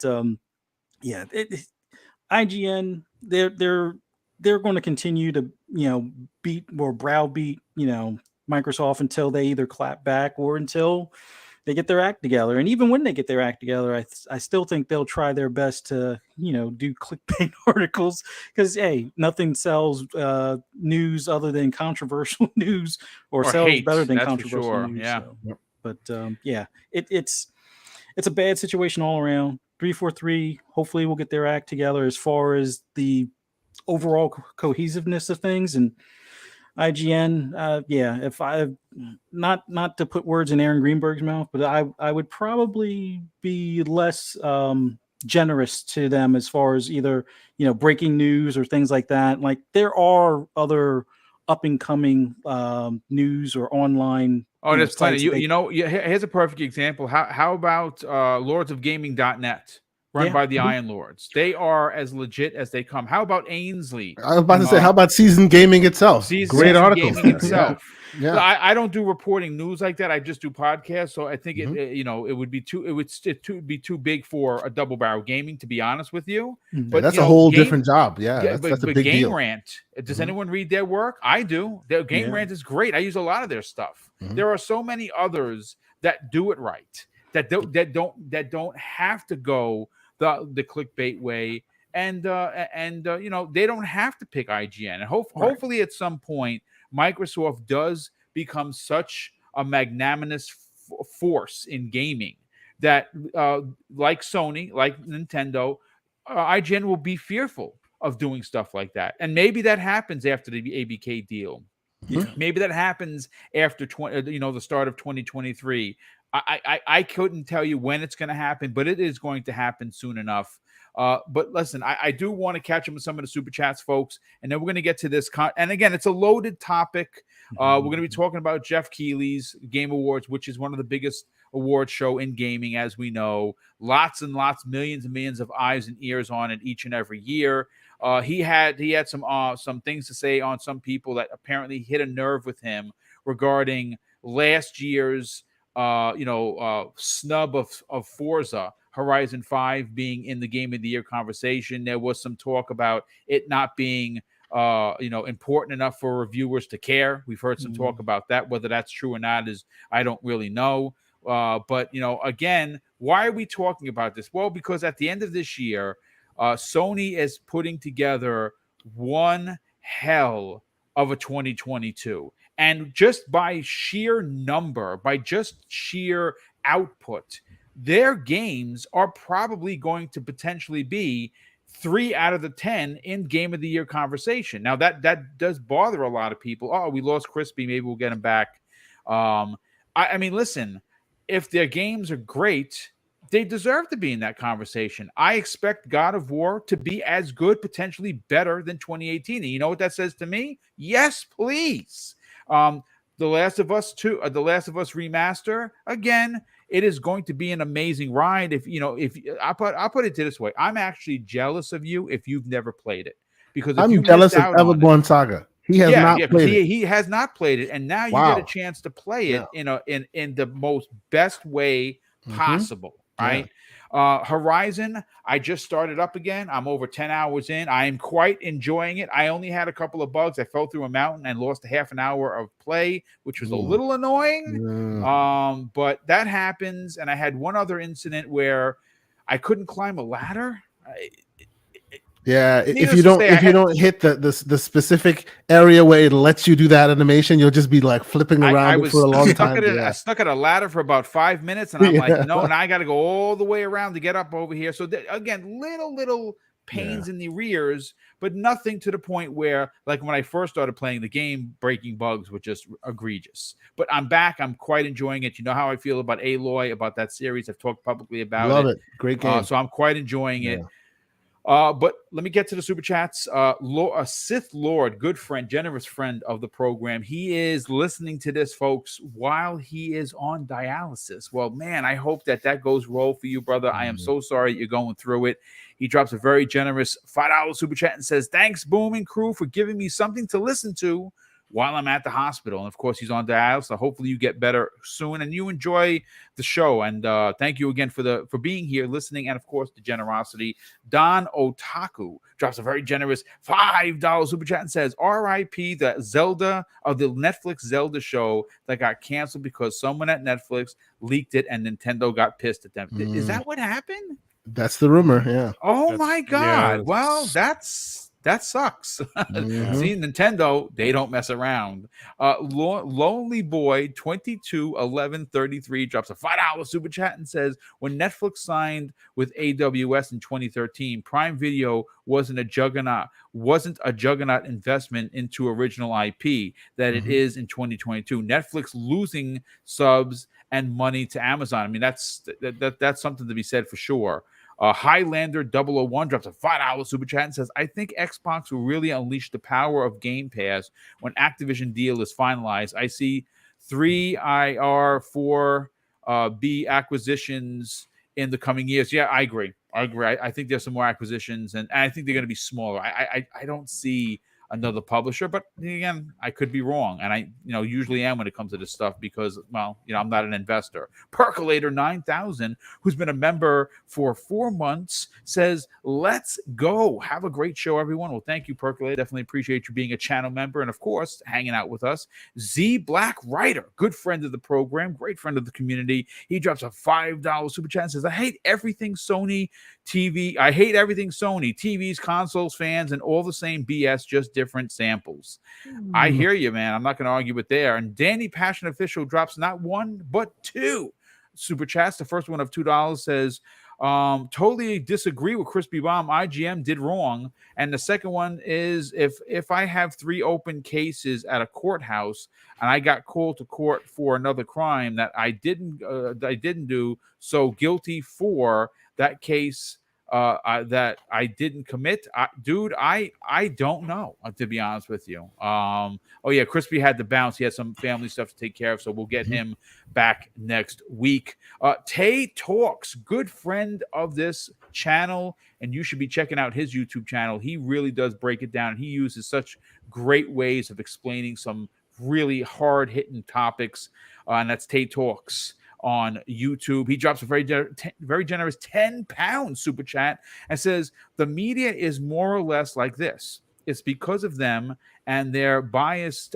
IGN they're going to continue to beat or browbeat Microsoft until they either clap back or until they get their act together. And even when they get their act together, I still think they'll try their best to, do clickbait articles because, hey, nothing sells news other than controversial news or sells hate, better than controversial news. Yeah. So. But it's a bad situation all around. 343, hopefully we'll get their act together as far as the overall cohesiveness of things. And IGN, if I not to put words in Aaron Greenberg's mouth, but I would probably be less generous to them as far as either breaking news or things like that. Like there are other up and coming news or online. Oh, there's plenty. Here's a perfect example. How about lordsofgaming.net? Run by the Iron Lords. They are as legit as they come. How about Ainsley? I was about to say, how about Season Gaming itself? Great article. Gaming itself. Yeah. I don't do reporting news like that. I just do podcasts. So I think it would be too big for a double barrel gaming, to be honest with you. But that's a whole different job. Yeah, that's a big Game deal. Rant. Does anyone read their work? I do. Their Game Rant is great. I use a lot of their stuff. There are so many others that do it right. that don't have to go the clickbait way, and you know, they don't have to pick IGN. And hopefully at some point Microsoft does become such a magnanimous force in gaming that like Sony, like Nintendo, IGN will be fearful of doing stuff like that. And maybe that happens after the ABK deal. Yeah. Maybe that happens after the start of 2023. I couldn't tell you when it's going to happen, but it is going to happen soon enough. But listen, I do want to catch up with some of the super chats, folks, and then we're going to get to this. And again, it's a loaded topic. We're going to be talking about Geoff Keighley's Game Awards, which is one of the biggest award show in gaming, as we know. Lots and lots, millions and millions of eyes and ears on it each and every year. He had some things to say on some people that apparently hit a nerve with him regarding last year's snub of Forza Horizon 5 being in the Game of the Year conversation. There was some talk about it not being important enough for reviewers to care. We've heard some talk about that. Whether that's true or not is I don't really know. But again, why are we talking about this? Well, because at the end of this year, Sony is putting together one hell of a 2022. And just by sheer number, by just sheer output, their games are probably going to potentially be 3 out of the 10 in Game of the Year conversation. Now, that does bother a lot of people. Oh, we lost Crispy. Maybe we'll get him back. I mean, listen, if their games are great, they deserve to be in that conversation. I expect God of War to be as good, potentially better than 2018. And you know what that says to me? Yes, please. The Last of Us remaster, again, it is going to be an amazing ride. If I'll put it this way, I'm actually jealous of you if you've never played it, because if I'm jealous of Everborn Saga. He has not played it. He has not played it, and now you get a chance to play it in the most best way possible. Right? Horizon, I just started up again. I'm over 10 hours in. I am quite enjoying it. I only had a couple of bugs. I fell through a mountain and lost a half an hour of play, which was a little annoying. But that happens. And I had one other incident where I couldn't climb a ladder. If you don't hit the specific area where it lets you do that animation, you'll just be like flipping around for a long time. I stuck at a ladder for about 5 minutes, and I'm like, no, and I got to go all the way around to get up over here. So again, little pains in the rears, but nothing to the point where, like when I first started playing the game, breaking bugs were just egregious. But I'm back. I'm quite enjoying it. You know how I feel about Aloy, about that series. I've talked publicly about it. Love it. Great game. So I'm quite enjoying it. But let me get to the super chats. A Sith Lord, good friend, generous friend of the program. He is listening to this, folks, while he is on dialysis. Well, man, I hope that goes well for you, brother. I am so sorry you're going through it. He drops a very generous $5 super chat and says, "Thanks, Boom and crew, for giving me something to listen to while I'm at the hospital." And of course, he's on dialysis. So hopefully you get better soon and you enjoy the show. And thank you again for being here, listening, and of course the generosity. Don Otaku drops a very generous $5 super chat and says, "R.I.P. the Netflix Zelda show that got canceled because someone at Netflix leaked it and Nintendo got pissed at them." Is that what happened? That's the rumor. Yeah. Oh my God. Well, that sucks. See, Nintendo, they don't mess around. Lonely Boy 221133 drops a $5 super chat and says, "When Netflix signed with AWS in 2013, Prime Video wasn't a juggernaut investment into original IP that it is in 2022. Netflix losing subs and money to Amazon." I mean, that's something to be said for sure. Highlander 001 drops a $5 super chat and says, "I think Xbox will really unleash the power of Game Pass when Activision deal is finalized. I see 3 IR 4 B acquisitions in the coming years." Yeah, I agree. I think there's some more acquisitions, and I think they're going to be smaller. I don't see another publisher. But again, I could be wrong, and I usually am when it comes to this stuff because I'm not an investor. Percolator 9000, who's been a member for 4 months, says, "Let's go. Have a great show, everyone." Well, thank you, Percolator. Definitely appreciate you being a channel member and, of course, hanging out with us. Z Black Writer, good friend of the program, great friend of the community. He drops a $5 super chat and says, "I hate everything Sony TV. I hate everything Sony, TVs, consoles, fans, and all the same BS, just different samples." I hear you, man. I'm not going to argue with there. And Danny Passion Official drops not one, but 2 super chats. The first one of $2 says, totally disagree with Crispy Bomb. IGM did wrong. And the second one is, if I have 3 open cases at a courthouse and I got called to court for another crime that I didn't do, so guilty for that case that I didn't commit, dude, I don't know, to be honest with you. Oh yeah, Crispy had to bounce. He had some family stuff to take care of, so we'll get him back next week. Tay Talks, good friend of this channel, and you should be checking out his YouTube channel. He really does break it down. He uses such great ways of explaining some really hard-hitting topics, and that's Tay Talks on YouTube. He drops a very generous £10 super chat and says, "The media is more or less like this. It's because of them and their biased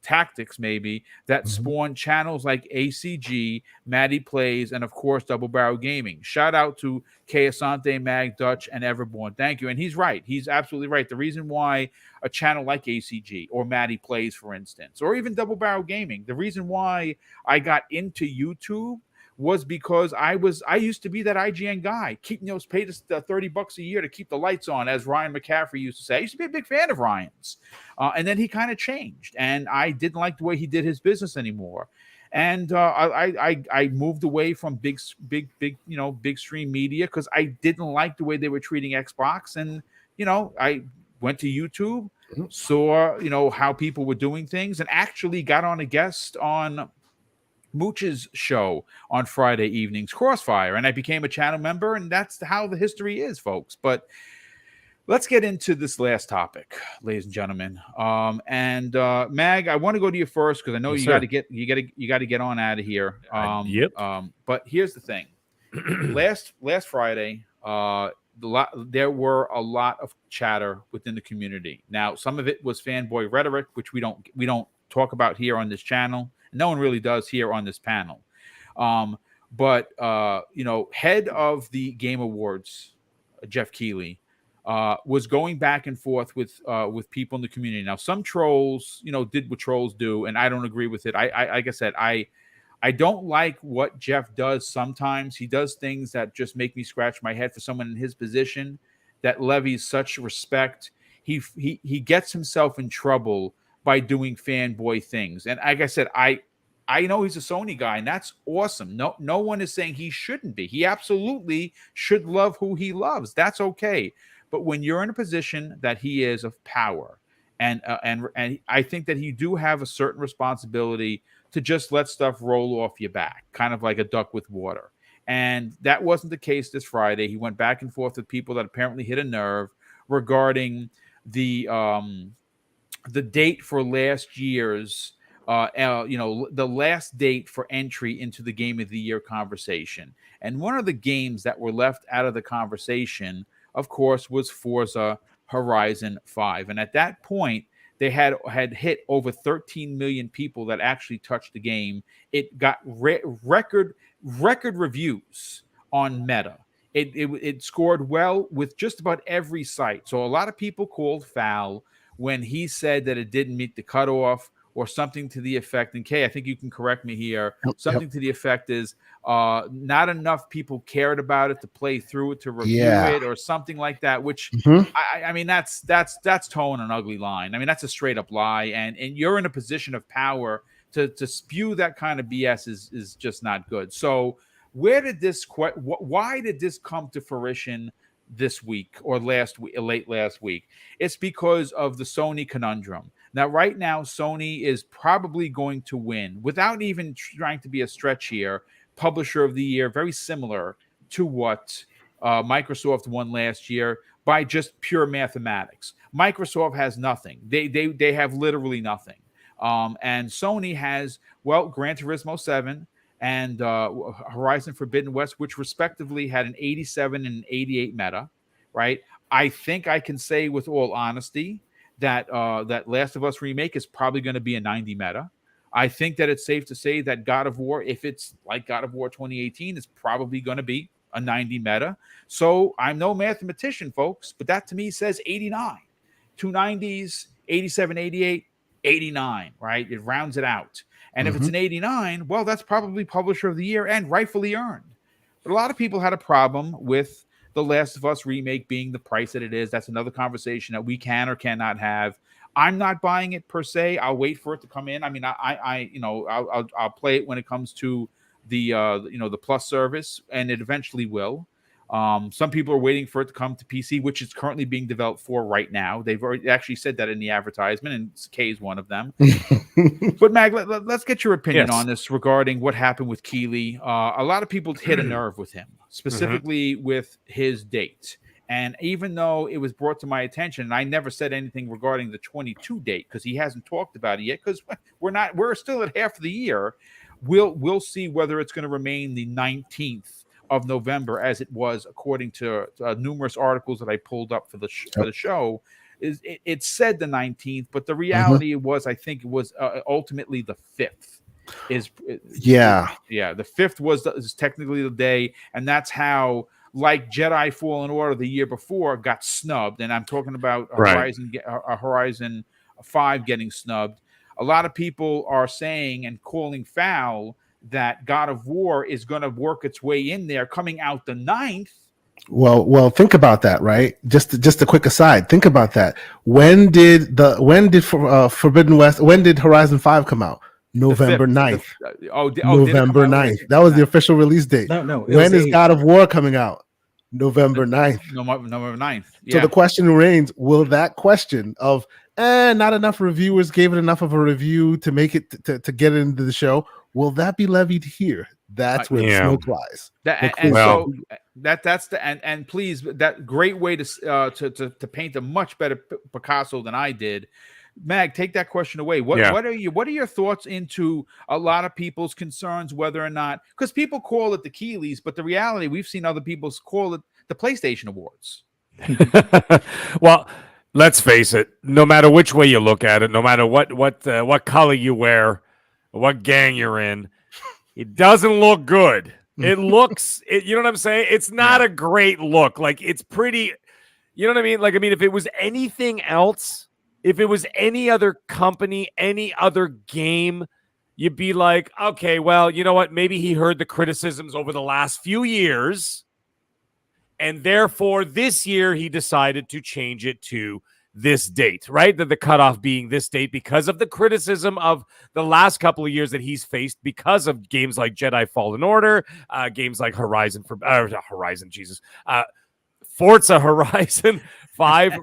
tactics, maybe, that spawn channels like ACG, Maddie Plays, and of course Double Barrel Gaming. Shout out to Asante, Mag, Dutch, and Everborn." Thank you. And he's right. He's absolutely right. The reason why a channel like ACG or Maddie Plays, for instance, or even Double Barrel Gaming, the reason why I got into YouTube was because I used to be that IGN guy. Paid us $30 a year to keep the lights on, as Ryan McCaffrey used to say. I used to be a big fan of Ryan's. And then he kind of changed, and I didn't like the way he did his business anymore. And I moved away from big stream media because I didn't like the way they were treating Xbox. And, I went to YouTube, saw, how people were doing things, and actually got on a guest on Mooch's show on Friday evenings, Crossfire, and I became a channel member, and that's how the history is, folks. But let's get into this last topic, ladies and gentlemen. Mag, I want to go to you first because I know you got to get on out of here. Yep. But here's the thing: last Friday, there were a lot of chatter within the community. Now, some of it was fanboy rhetoric, which we don't talk about here on this channel. No one really does here on this panel. But head of the Game Awards, Geoff Keighley, was going back and forth with people in the community. Now, some trolls, did what trolls do, and I don't agree with it. Like I said, I don't like what Geoff does sometimes. He does things that just make me scratch my head for someone in his position that levies such respect. He gets himself in trouble by doing fanboy things. And like I said, I know he's a Sony guy, and that's awesome. No one is saying he shouldn't be. He absolutely should love who he loves. That's okay. But when you're in a position that he is of power, and I think that you do have a certain responsibility to just let stuff roll off your back, kind of like a duck with water. And that wasn't the case this Friday. He went back and forth with people that apparently hit a nerve regarding the date for last year's, the last date for entry into the Game of the Year conversation. And one of the games that were left out of the conversation, of course, was Forza Horizon 5. And at that point, they had hit over 13 million people that actually touched the game. It got record reviews on Meta. It scored well with just about every site. So a lot of people called foul when he said that it didn't meet the cutoff, or something to the effect. And Kay, I think you can correct me here. Something to the effect is not enough people cared about it to play through it, to review it, or something like that. Which I mean, that's towing an ugly line. I mean, that's a straight up lie. And you're in a position of power to spew that kind of BS is just not good. So why did this come to fruition this week or late last week? It's because of the Sony conundrum. Now, right now, Sony is probably going to win, without even trying to be a stretch here, Publisher of the Year, very similar to what Microsoft won last year by just pure mathematics. Microsoft has nothing. They have literally nothing. And Sony has, well, Gran Turismo 7 and Horizon Forbidden West, which respectively had an 87 and an 88 meta, right? I think I can say with all honesty that that Last of Us Remake is probably going to be a 90 meta. I think that it's safe to say that God of War, if it's like God of War 2018, is probably going to be a 90 meta. So I'm no mathematician, folks, but that to me says 89. Two 90s, 87, 88, 89, right? It rounds it out. And if it's an 89, well, that's probably Publisher of the Year and rightfully earned. But a lot of people had a problem with The Last of Us Remake being the price that it is. That's another conversation that we can or cannot have. I'm not buying it per se. I'll wait for it to come in. I mean, I'll play it when it comes to the the Plus service, and it eventually will. Some people are waiting for it to come to PC, which is currently being developed for right now. They've already actually said that in the advertisement, and K is one of them. But Mag, let's get your opinion on this regarding what happened with Keighley. A lot of people hit a nerve with him, specifically with his date. And even though it was brought to my attention, and I never said anything regarding the 22 date because he hasn't talked about it yet, because we're still at half of the year. We'll see whether it's going to remain the 19th of November, as it was according to numerous articles that I pulled up for the show. It said the 19th, but the reality was, I think it was ultimately the 5th. The 5th is technically the day, and that's how, like Jedi Fallen Order the year before, got snubbed. And I'm talking about Horizon 5 getting snubbed. A lot of people are saying and calling foul that God of War is going to work its way in there, coming out the 9th. Well, think about that, right? Just a quick aside. Think about that. When did Forbidden West? When did Horizon 5 come out? November 9th. November 9th. That was the official release date. No. When is God of War coming out? November 9th. November 9th. Yeah. So the question remains: will that question of not enough reviewers gave it enough of a review to make it to get into the show? Will that be levied here? That's where the smoke lies. And please, that great way to paint a much better Picasso than I did. Mag, take that question away. What are your thoughts into a lot of people's concerns whether or not, because people call it the Keighleys, but the reality, we've seen other people call it the PlayStation Awards. Well, let's face it. No matter which way you look at it, no matter what color you wear, what gang you're in, it doesn't look good. It looks, you know what I'm saying? It's not a great look. Like, it's pretty, you know what I mean? Like, I mean, if it was anything else, if it was any other company, any other game, you'd be like, okay, well, you know what? Maybe he heard the criticisms over the last few years, and therefore this year he decided to change it to this date, right? The cutoff being this date because of the criticism of the last couple of years that he's faced because of games like Jedi Fallen Order, games like Forza Horizon 5.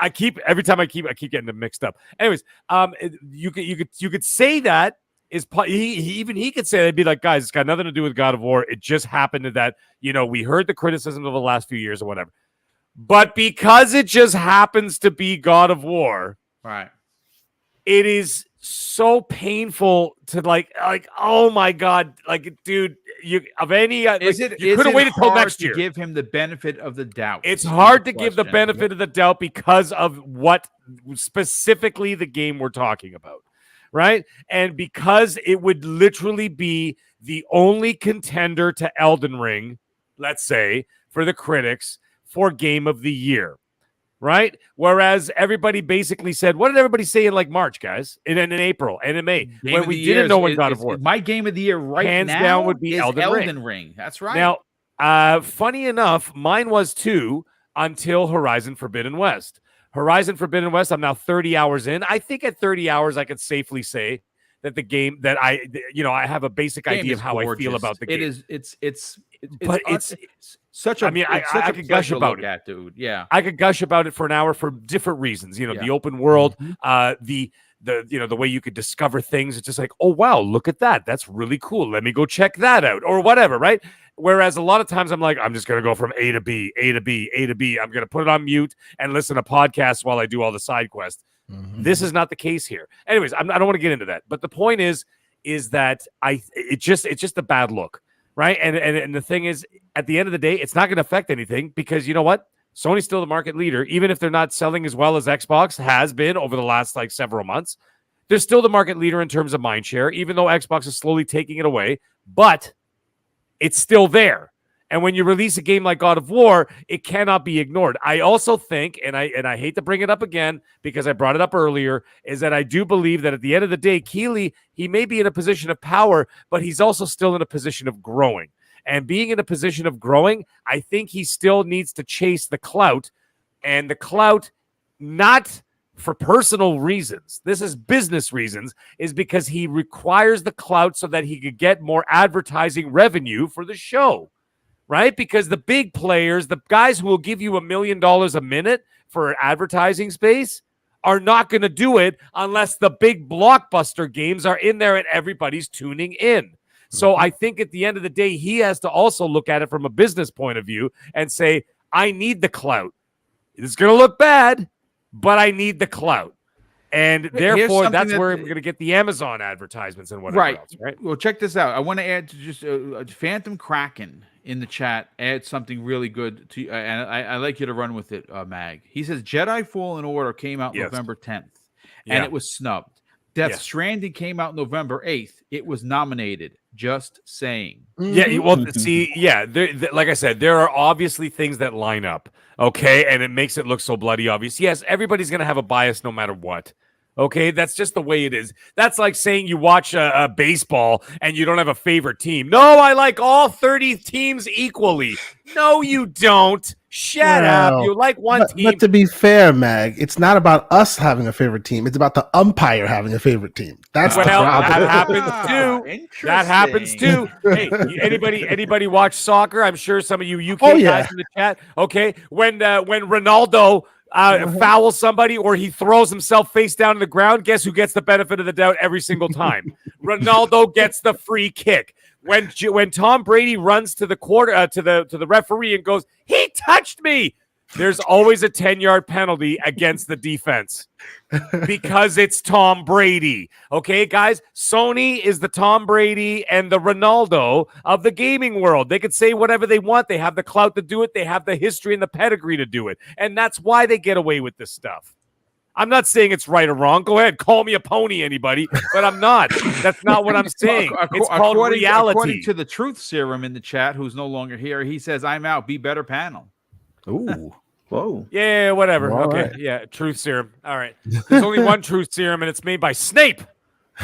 I keep getting them mixed up. Anyways, you could say that is he could say, they'd be like, guys, it's got nothing to do with God of War. It just happened that, we heard the criticism of the last few years or whatever. But because it just happens to be God of War, right? It is so painful to like, oh my God, like, dude, you have any? You could have waited till next year. Give him the benefit of the doubt. It's hard to give the benefit of the doubt because of what specifically the game we're talking about, right? And because it would literally be the only contender to Elden Ring, let's say, for the critics, for Game of the Year, right? Whereas everybody basically said, what did everybody say in like March, guys? And in April and in May, when we didn't know when God of War. My Game of the Year hands down would be Elden Ring. That's right. Now, funny enough, mine was too until Horizon Forbidden West. Horizon Forbidden West, I'm now 30 hours in. I think at 30 hours, I could safely say that the game that I have a basic idea of how I feel about the game. It's such a. I mean, I could gush about it, dude. Yeah, I could gush about it for an hour for different reasons. The open world, the way you could discover things. It's just like, oh wow, look at that. That's really cool. Let me go check that out or whatever, right? Whereas a lot of times I'm like, I'm just going to go from A to B, A to B, A to B. I'm going to put it on mute and listen to podcasts while I do all the side quests. This is not the case here. Anyways, I don't want to get into that. But the point is that it's just a bad look, right? And the thing is, at the end of the day, it's not going to affect anything because you know what? Sony's still the market leader, even if they're not selling as well as Xbox has been over the last like several months. They're still the market leader in terms of mind share, even though Xbox is slowly taking it away. But it's still there. And when you release a game like God of War, it cannot be ignored. I also think, and I hate to bring it up again because I brought it up earlier, is that I do believe that at the end of the day, Keighley, he may be in a position of power, but he's also still in a position of growing. And being in a position of growing, I think he still needs to chase the clout, and the clout not for personal reasons. This is business reasons, is because he requires the clout so that he could get more advertising revenue for the show. Right? Because the big players, the guys who will give you $1 million a minute for advertising space are not going to do it unless the big blockbuster games are in there and everybody's tuning in. So I think at the end of the day, he has to also look at it from a business point of view and say, I need the clout. It's going to look bad, but I need the clout. And therefore, that's where I'm going to get the Amazon advertisements and whatever else, right? Well, check this out. I want to add to just Phantom Kraken in the chat. Add something really good to, and I like you to run with it, Mag. He says Jedi Fallen Order came out November 10th, and it was snubbed. Death Stranding came out November 8th. It was nominated. Just saying. Yeah, well, see, like I said, there are obviously things that line up, okay? And it makes it look so bloody obvious. Yes, everybody's going to have a bias no matter what. Okay, that's just the way it is. That's like saying you watch a baseball and you don't have a favorite team. No, I like all 30 teams equally. No, you don't. Shut up. You like one team. But to be fair, Mag, it's not about us having a favorite team. It's about the umpire having a favorite team. That's the problem. That happens too. That happens too. Hey, anybody watch soccer? I'm sure some of you UK guys in the chat. Okay, when Ronaldo fouls somebody or he throws himself face down to the ground, guess who gets the benefit of the doubt every single time? Ronaldo gets the free kick. When Tom Brady runs to the to the referee and goes, "He touched me," there's always a 10-yard penalty against the defense because it's Tom Brady. Okay, guys, Sony is the Tom Brady and the Ronaldo of the gaming world. They could say whatever they want. They have the clout to do it. They have the history and the pedigree to do it. And that's why they get away with this stuff. I'm not saying it's right or wrong. Go ahead, call me a pony, anybody, but I'm not. That's not what I'm saying. It's called reality. According to the Truth Serum in the chat, who's no longer here, he says, "I'm out. Be better, panel." Ooh. Whoa. Yeah, whatever. All okay. right. Yeah, Truth Serum. All right. There's only one Truth Serum, and it's made by Snape,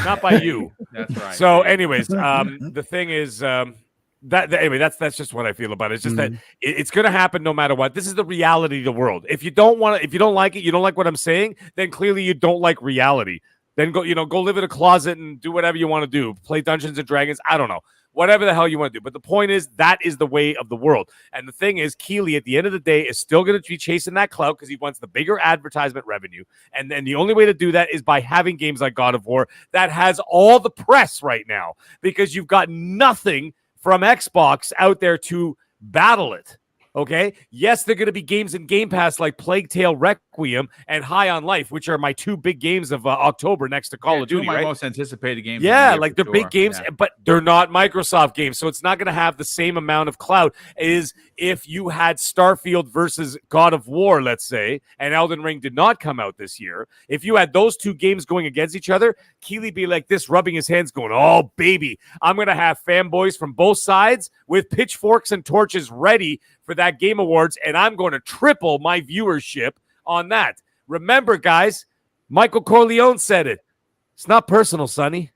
not by you. That's right. So, anyways, the thing is anyway, that's just what I feel about it. It's just that it's going to happen no matter what. This is the reality of the world. If you don't like it, you don't like what I'm saying, then clearly you don't like reality. Then go live in a closet and do whatever you want to do. Play Dungeons and Dragons. I don't know. Whatever the hell you want to do. But the point is, that is the way of the world. And the thing is, Keighley, at the end of the day, is still going to be chasing that clout because he wants the bigger advertisement revenue. And then the only way to do that is by having games like God of War that has all the press right now because you've got nothing from Xbox out there to battle it. Okay. Yes, they're going to be games in Game Pass like Plague Tale Requiem and High on Life, which are my two big games of October next to Call of Duty. Two of my right? most anticipated games. Yeah, like they're big games, but they're not Microsoft games, so it's not going to have the same amount of clout as if you had Starfield versus God of War, let's say, and Elden Ring did not come out this year. If you had those two games going against each other, Keighley be like this, rubbing his hands, going, "Oh, baby, I'm going to have fanboys from both sides with pitchforks and torches ready for that Game Awards, and I'm going to triple my viewership on that." Remember, guys, Michael Corleone said it. It's not personal, Sonny.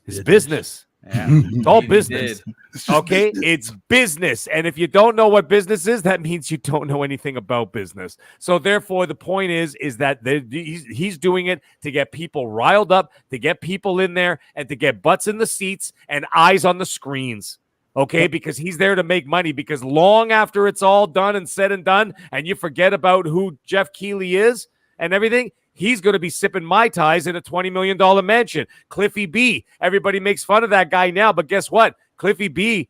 It's business. Yeah. It's all business. Okay? It's business. And if you don't know what business is, that means you don't know anything about business. So therefore, the point is that he's doing it to get people riled up, to get people in there, and to get butts in the seats and eyes on the screens. Okay, because he's there to make money, because long after it's all done and said and done, and you forget about who Geoff Keighley is and everything, he's going to be sipping Mai Tais in a $20 million mansion. Cliffy B, everybody makes fun of that guy now, but guess what? Cliffy B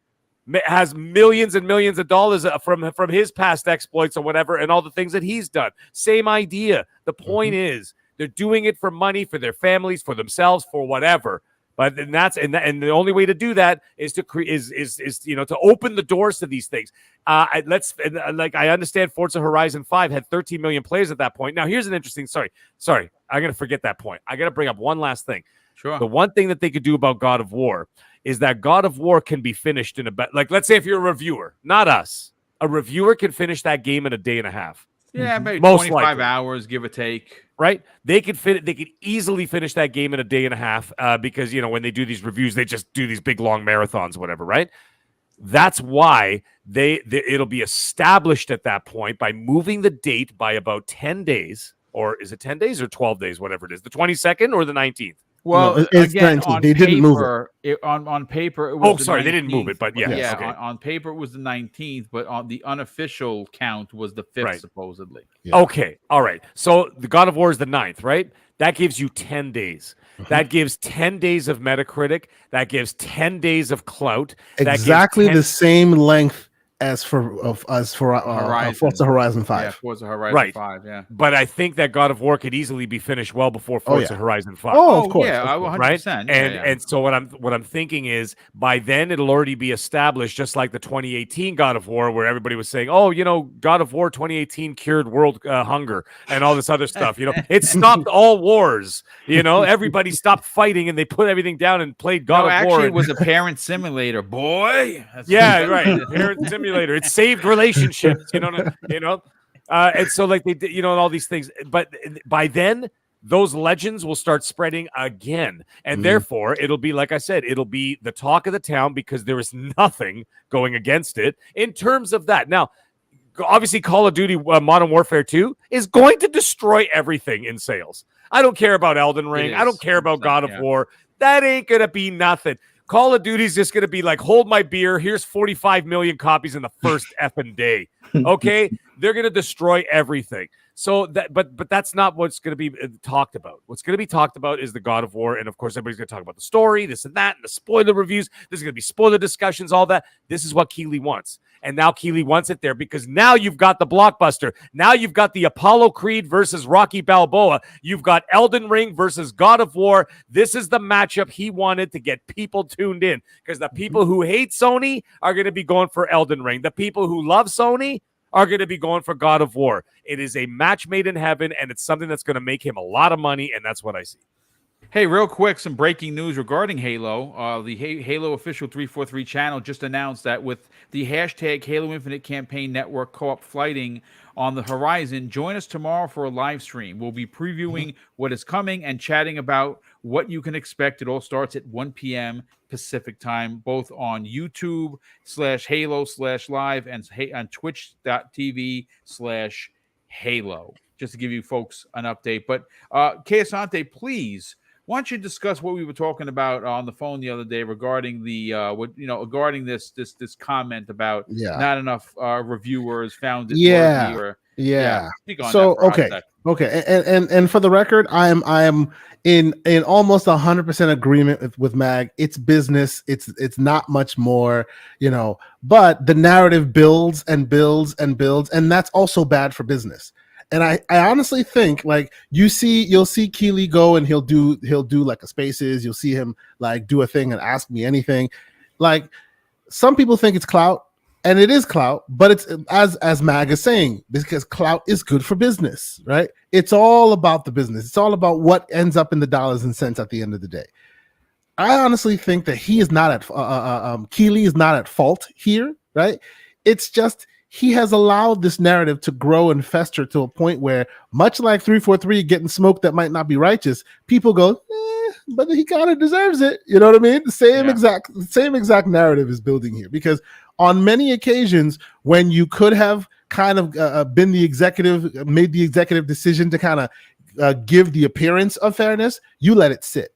has millions and millions of dollars from his past exploits or whatever, and all the things that he's done. Same idea. The point is, they're doing it for money, for their families, for themselves, for whatever. But then and the only way to do that is to to open the doors to these things. I understand Forza Horizon 5 had 13 million players at that point. Now here's an interesting. Sorry, I'm gonna forget that point. I gotta bring up one last thing. Sure. The one thing that they could do about God of War is that God of War can be finished in let's say if you're a reviewer, not us, a reviewer can finish that game in a day and a half. Yeah, maybe Most 25 likely. hours, give or take. Right? They could easily finish that game in a day and a half because, when they do these reviews, they just do these big, long marathons, whatever, right? That's why it'll be established at that point by moving the date by about 10 days. Or is it 10 days or 12 days, whatever it is? The 22nd or the 19th? Well, no, it's again, 19. on They paper, didn't move it. On paper, it was they didn't move it, but yeah, okay. on paper it was the 19th, but on the unofficial count was the 5th, supposedly. Yeah. Okay, all right. So the God of War is the 9th, right? That gives you 10 days. That gives 10 days of Metacritic. That gives 10 days of clout. Exactly the same length as for Forza Horizon 5. Yeah, Forza Horizon 5, yeah. But I think that God of War could easily be finished well before Forza Horizon 5. Oh, of course. Yeah, of course. 100%. Right? And so what I'm thinking is by then it'll already be established, just like the 2018 God of War, where everybody was saying, God of War 2018 cured world hunger and all this other stuff. It stopped all wars. Everybody stopped fighting and they put everything down and played God of War. Actually, it was a parent simulator, boy. Right. Parent simulator. It saved relationships, and so like they did, and all these things. But by then, those legends will start spreading again, and therefore it'll be, like I said, it'll be the talk of the town because there is nothing going against it in terms of that. Now, obviously, Call of Duty Modern Warfare 2 is going to destroy everything in sales. I don't care about Elden Ring. I don't care about God of War. That ain't gonna be nothing. Call of Duty's just going to be like, hold my beer. Here's 45 million copies in the first effing day. Okay? They're going to destroy everything. So but that's not what's going to be talked about. What's going to be talked about is the God of War. And of course, everybody's going to talk about the story, this and that, and the spoiler reviews. There's going to be spoiler discussions, all that. This is what Keighley wants. And now Keighley wants it there because now you've got the blockbuster. Now you've got the Apollo Creed versus Rocky Balboa. You've got Elden Ring versus God of War. This is the matchup he wanted to get people tuned in because the people who hate Sony are going to be going for Elden Ring. The people who love Sony are going to be going for God of War. It is a match made in heaven, and it's something that's going to make him a lot of money, and that's what I see. Hey, real quick, some breaking news regarding Halo. The Halo official 343 channel just announced that with the hashtag Halo Infinite Campaign Network co-op flighting on the horizon, join us tomorrow for a live stream. We'll be previewing what is coming and chatting about what you can expect. It all starts at 1 p.m. Pacific time, both on YouTube/Halo/live and on Twitch.tv/Halo. Just to give you folks an update. But Keisante, please, why don't you discuss what we were talking about on the phone the other day regarding the regarding this comment about not enough reviewers found it worthy or So okay, and for the record, I am in almost 100% agreement with Mag. It's business. It's not much more, but the narrative builds and builds and builds, and that's also bad for business. And I honestly think like you'll see Keighley go and he'll do like a Spaces. You'll see him like do a thing and ask me anything. Like some people think it's clout, and it is clout, but it's as Mag is saying, because clout is good for business, right? It's all about the business. It's all about what ends up in the dollars and cents at the end of the day. I honestly think that he is not at Keighley is not at fault here, right? It's just he has allowed this narrative to grow and fester to a point where, much like 343 getting smoke that might not be righteous, people go, but he kind of deserves it. You know what I mean? The same exact narrative is building here, because on many occasions when you could have kind of made the executive decision to kind of give the appearance of fairness, you let it sit,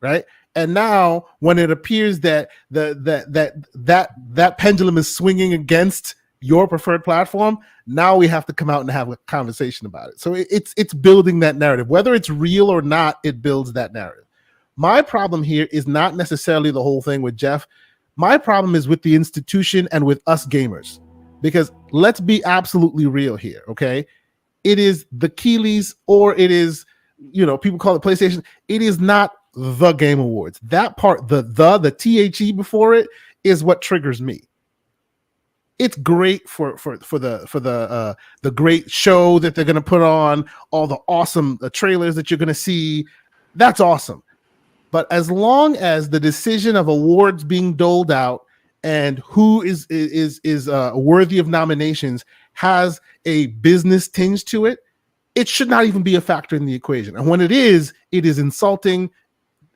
right? And now when it appears that that pendulum is swinging against your preferred platform, now we have to come out and have a conversation about it. So it's building that narrative. Whether it's real or not, it builds that narrative. My problem here is not necessarily the whole thing with Geoff My problem is with the institution and with us gamers, because let's be absolutely real here, okay? It is the Keighleys, or it is, people call it PlayStation. It is not the Game Awards. That part, the THE before it, is what triggers me. It's great for the great show that they're going to put on, all the awesome trailers that you're going to see. That's awesome. But as long as the decision of awards being doled out and who is worthy of nominations has a business tinge to it, it should not even be a factor in the equation. And when it is insulting.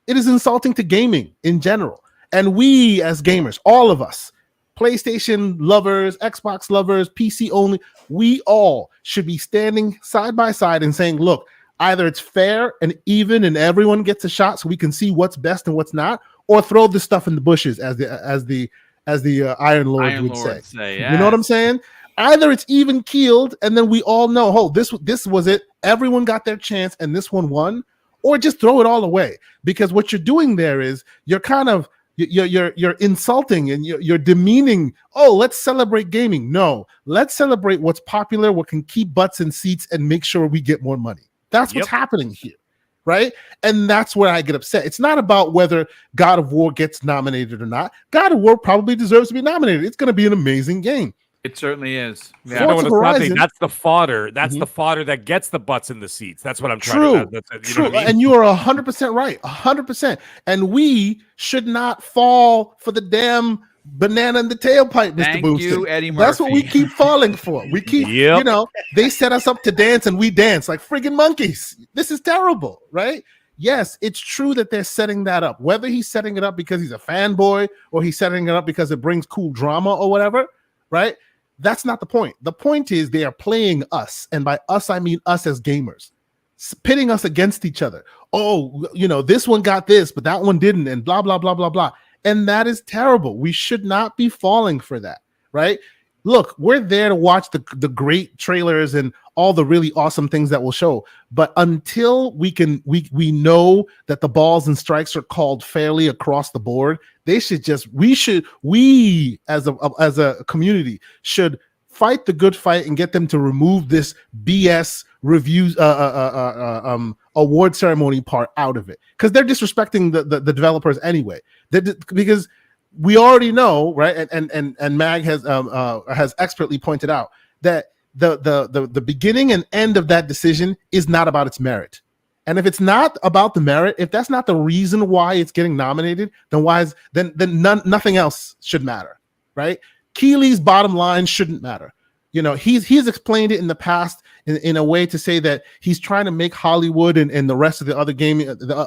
It is insulting to gaming in general. And we as gamers, all of us, PlayStation lovers, Xbox lovers, PC only, we all should be standing side by side and saying, look, either it's fair and even and everyone gets a shot so we can see what's best and what's not, or throw this stuff in the bushes, as the Iron Lord would say. Yeah. You know what I'm saying? Either it's even keeled and then we all know, oh, this was it. Everyone got their chance and this one won, or just throw it all away. Because what you're doing there is you're kind of you're insulting and you're demeaning. Oh, let's celebrate gaming. No, let's celebrate what's popular, what can keep butts in seats and make sure we get more money. That's what's happening here, right? And that's where I get upset. It's not about whether God of War gets nominated or not. God of War probably deserves to be nominated. It's going to be an amazing game. It certainly is. Yeah. That's the fodder. That's the fodder that gets the butts in the seats. That's what I'm trying to. True. What I mean? And you are 100% right. 100%. And we should not fall for the damn banana in the tailpipe, Mr. Thank Boomstick. you, Eddie Murphy. That's what we keep falling for. We keep, they set us up to dance and we dance like friggin' monkeys. This is terrible, right? Yes, it's true that they're setting that up. Whether he's setting it up because he's a fanboy or he's setting it up because it brings cool drama or whatever, right? That's not the point. The point is they are playing us. And by us, I mean us as gamers, pitting us against each other. Oh, this one got this, but that one didn't, and blah, blah, blah, blah, blah. And that is terrible. We should not be falling for that, right? Look, we're there to watch the great trailers and all the really awesome things that will show. But until we know that the balls and strikes are called fairly across the board, we as a community should fight the good fight and get them to remove this BS reviews award ceremony part out of it, because they're disrespecting the developers anyway. Because we already know, right? And Mag has expertly pointed out that the beginning and end of that decision is not about its merit. And if it's not about the merit, if that's not the reason why it's getting nominated, then nothing else should matter, right? Keighley's bottom line shouldn't matter. He's explained it in the past in a way to say that he's trying to make Hollywood and the rest of the other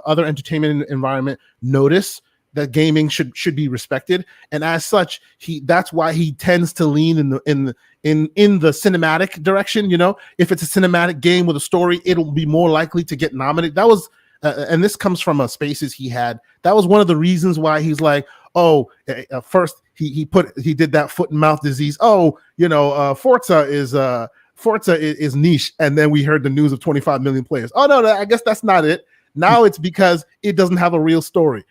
other entertainment environment notice that gaming should be respected, and as such, that's why he tends to lean in the cinematic direction. If it's a cinematic game with a story, it'll be more likely to get nominated. That was, and this comes from a Spaces he had. That was one of the reasons why he's like, first he did that foot and mouth disease. Forza is niche, and then we heard the news of 25 million players. Oh no, I guess that's not it. Now it's because it doesn't have a real story.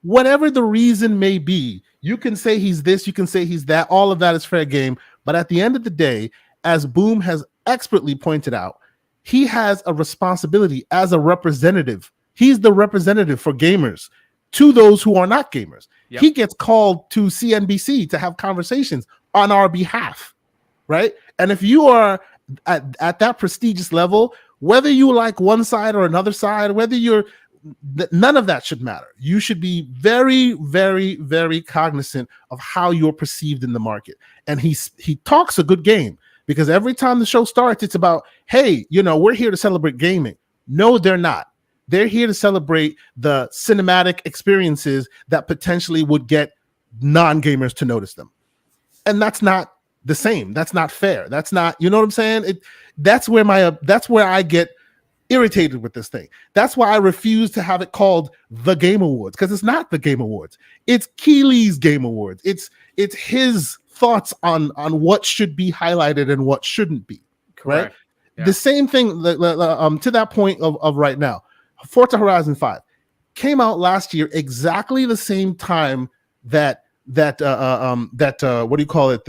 Whatever the reason may be, you can say he's this, you can say he's that. All of that is fair game. But at the end of the day, as Boom has expertly pointed out, he has a responsibility as a representative. He's the representative for gamers to those who are not gamers. Yep. He gets called to CNBC to have conversations on our behalf, right? And if you are at that prestigious level, whether you like one side or another side, none of that should matter. You should be very, very, very cognizant of how you're perceived in the market. And he talks a good game, because every time the show starts, it's about, hey, we're here to celebrate gaming. No, they're not. They're here to celebrate the cinematic experiences that potentially would get non-gamers to notice them. And that's not the same. That's not fair. That's not, you know what I'm saying? That's where I get irritated with this thing. That's why I refuse to have it called the Game Awards, because it's not the Game Awards. It's Keighley's Game Awards. It's his thoughts on what should be highlighted and what shouldn't be. Correct. Right? Yeah. The same thing to that point of right now. Forza Horizon 5 came out last year, exactly the same time what do you call it?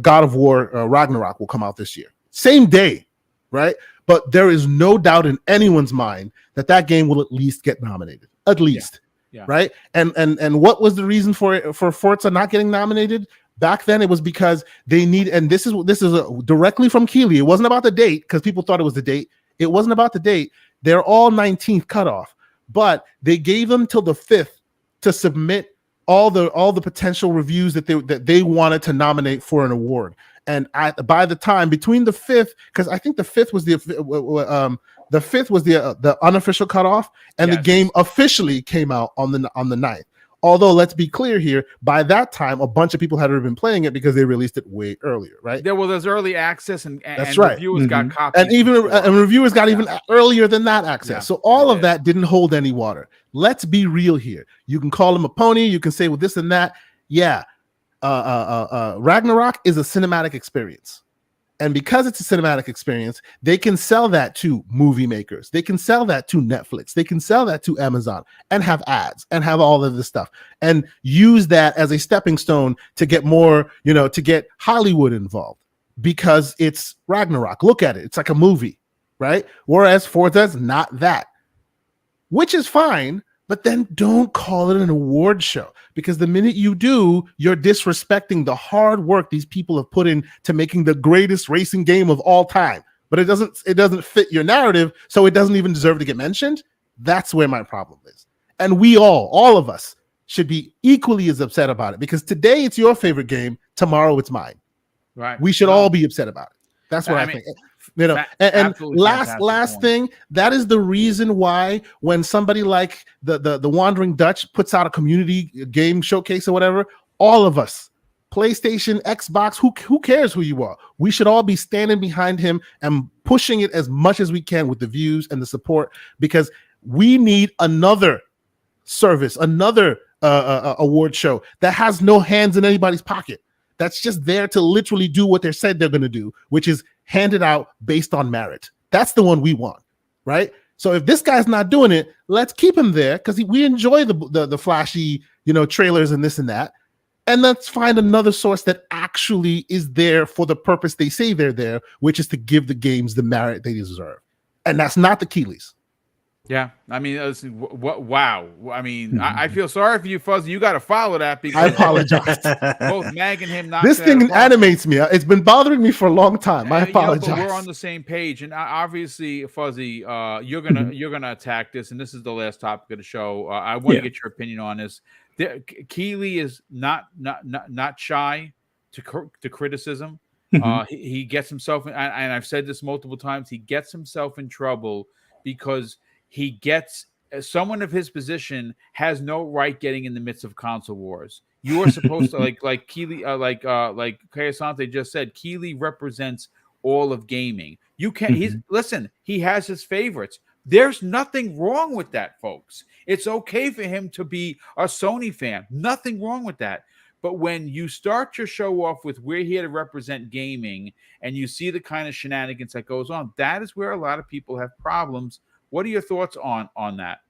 God of War Ragnarok will come out this year. Same day, right? But there is no doubt in anyone's mind that game will at least get nominated. At least. Yeah. Right? And what was the reason for Forza not getting nominated? Back then it was because they need, and this is directly from Keighley. It wasn't about the date, because people thought it was the date. It wasn't about the date. They're all 19th cutoff, but they gave them till the 5th to submit all the potential reviews that they wanted to nominate for an award. And by the time between the 5th, because I think the 5th was the unofficial cutoff, and the game officially came out on the 9th. Although, let's be clear here, by that time, a bunch of people had already been playing it because they released it way earlier, right? There's early access, and that's right. Reviewers got copies. And even reviewers got even earlier than that access. Yeah. So all of that didn't hold any water. Let's be real here. You can call him a pony. You can say, well, this and that. Yeah. Ragnarok is a cinematic experience. And because it's a cinematic experience, they can sell that to movie makers. They can sell that to Netflix. They can sell that to Amazon and have ads and have all of this stuff and use that as a stepping stone to get more, to get Hollywood involved, because it's Ragnarok. Look at it. It's like a movie, right? Whereas Forza's not that, which is fine. But then don't call it an award show, because the minute you do, you're disrespecting the hard work these people have put in to making the greatest racing game of all time. But it doesn't fit your narrative, so it doesn't even deserve to get mentioned. That's where my problem is. And we all of us should be equally as upset about it, because today it's your favorite game, tomorrow it's mine. Right. We should all be upset about it. That's what I think. And last thing, that is the reason why when somebody like the Wandering Dutch puts out a community game showcase or whatever, all of us, PlayStation, Xbox, who cares who you are, we should all be standing behind him and pushing it as much as we can with the views and the support, because we need another service, another award show that has no hands in anybody's pocket. That's just there to literally do what they said they're going to do, which is hand it out based on merit. That's the one we want, right? So if this guy's not doing it, let's keep him there, because we enjoy the flashy, trailers and this and that. And let's find another source that actually is there for the purpose they say they're there, which is to give the games the merit they deserve. And that's not the Keighley's. Yeah, I mean, wow. I mean, I feel sorry for you, Fuzzy. You got to follow that, because I apologize. Both Mag and him. This thing animates me. It's been bothering me for a long time. I apologize. But we're on the same page, and obviously, Fuzzy, you're gonna attack this, and this is the last topic of the show. I want to get your opinion on this. Keighley is not shy to criticism. He gets himself, and I've said this multiple times, he gets himself in trouble because he gets, someone of his position has no right getting in the midst of console wars. You are supposed to like Keighley, like Kayasante just said, Keighley represents all of gaming. You can't. He has his favorites. There's nothing wrong with that, folks. It's okay for him to be a Sony fan. Nothing wrong with that. But when you start your show off with we're here to represent gaming, and you see the kind of shenanigans that goes on, that is where a lot of people have problems. What are your thoughts on that?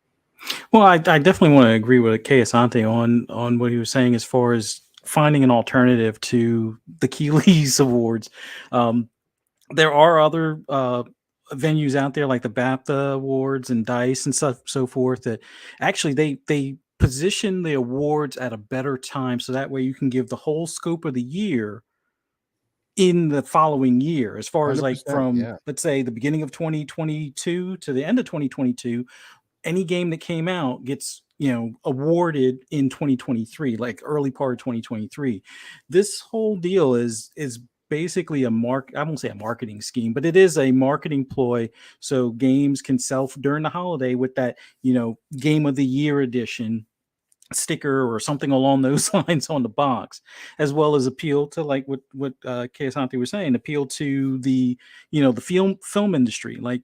Well, I definitely want to agree with Kayasante on what he was saying as far as finding an alternative to the Keighley's awards. There are other venues out there like the BAFTA awards and DICE and so forth that actually they position the awards at a better time, so that way you can give the whole scope of the year in the following year, as far as like from let's say the beginning of 2022 to the end of 2022, any game that came out gets awarded in 2023, like early part of 2023. This whole deal is basically I won't say a marketing scheme, but it is a marketing ploy, so games can sell during the holiday with that game of the year edition sticker or something along those lines on the box, as well as appeal to like what Kayasante was saying, appeal to the the film industry. Like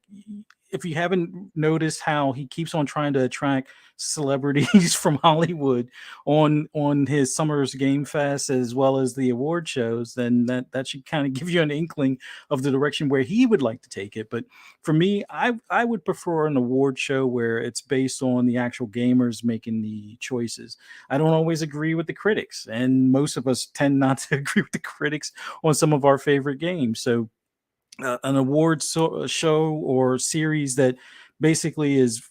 if you haven't noticed how he keeps on trying to attract celebrities from Hollywood on his Summer's Game Fest as well as the award shows, then that should kind of give you an inkling of the direction where he would like to take it. But for me, I would prefer an award show where it's based on the actual gamers making the choices. I don't always agree with the critics, and most of us tend not to agree with the critics on some of our favorite games. So an awards show or series that basically is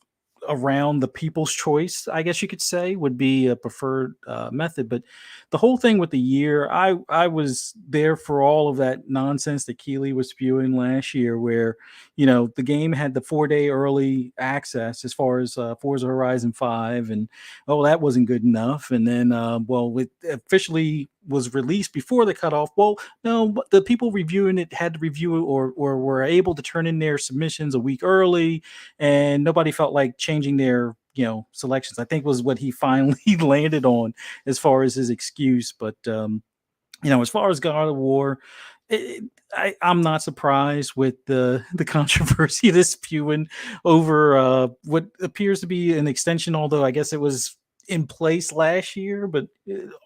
around the people's choice, I guess you could say, would be a preferred method. But the whole thing with the year, I was there for all of that nonsense that Keighley was spewing last year, where the game had the 4-day early access as far as Forza Horizon 5, and that wasn't good enough. And then it officially was released before the cutoff. Well, no, but the people reviewing it had to review it or were able to turn in their submissions a week early, and nobody felt like changing their selections, I think, was what he finally landed on as far as his excuse. But as far as God of War, I'm not surprised with the controversy that's spewing over what appears to be an extension, although I guess it was in place last year. But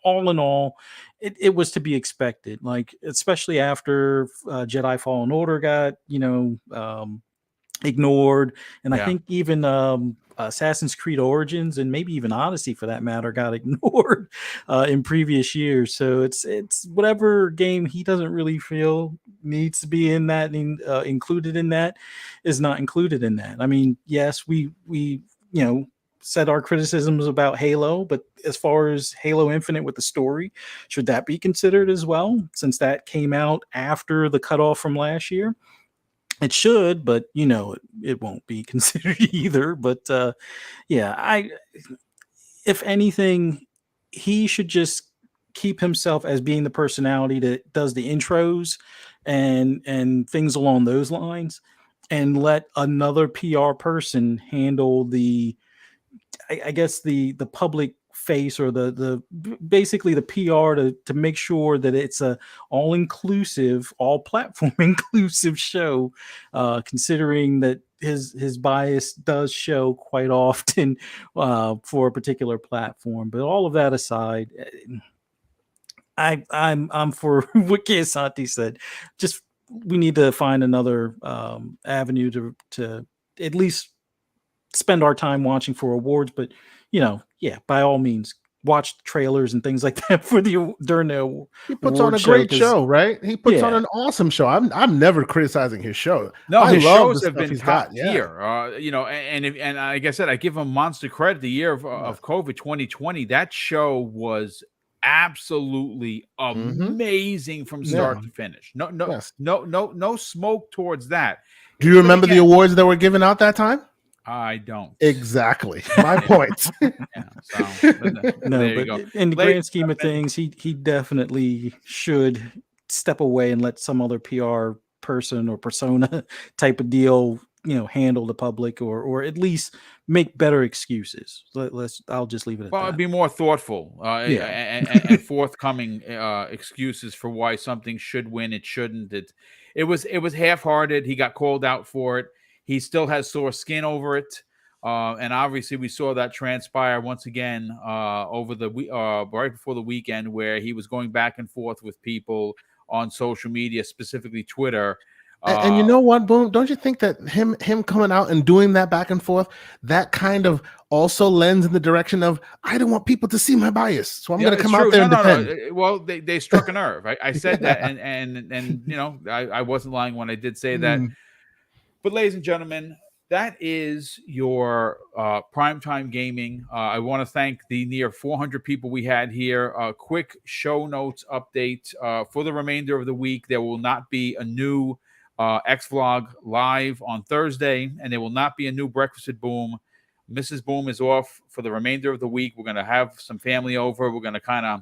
all in all, it was to be expected, like especially after Jedi Fallen Order got ignored, and I think even Assassin's Creed Origins and maybe even Odyssey, for that matter, got ignored in previous years. So it's whatever game he doesn't really feel needs to be in that included in that is not included in that. I mean, yes, we said our criticisms about Halo, but as far as Halo Infinite with the story, should that be considered as well, since that came out after the cutoff from last year? It should, but it won't be considered either. But if anything, he should just keep himself as being the personality that does the intros and things along those lines, and let another PR person handle the public face, or the basically the PR to make sure that it's a all inclusive, all platform inclusive show, considering that his bias does show quite often for a particular platform. But all of that aside, I'm for what Keasanti said. Just we need to find another avenue to at least spend our time watching for awards. But by all means, watch trailers and things like that for during the he puts on a great show, right? He puts on an awesome show. I'm never criticizing his show. No, his shows have been top tier. And like I said, I give him monster credit. The year of COVID 2020, that show was absolutely amazing from start to finish. No smoke towards that. Do you remember the awards that were given out that time? I don't. Exactly my point. But in the grand scheme of things, he definitely should step away and let some other PR person or persona type of deal handle the public, or at least make better excuses. I'll just leave it at that. It'd be more thoughtful and forthcoming excuses for why something should win, it shouldn't. It was half-hearted. He got called out for it. He still has sore skin over it, and obviously we saw that transpire once again over the right before the weekend, where he was going back and forth with people on social media, specifically Twitter. And you know what, Boom? Don't you think that him coming out and doing that back and forth, that kind of also lends in the direction of, I don't want people to see my bias, so I'm going to come out there and defend. No. Well, they struck a nerve. I said that, and I wasn't lying when I did say that. But ladies and gentlemen, that is your primetime gaming. I want to thank the near 400 people we had here. A quick show notes update for the remainder of the week. There will not be a new X-Vlog live on Thursday, and there will not be a new Breakfast at Boom. Mrs. Boom is off for the remainder of the week. We're going to have some family over. We're going to kind of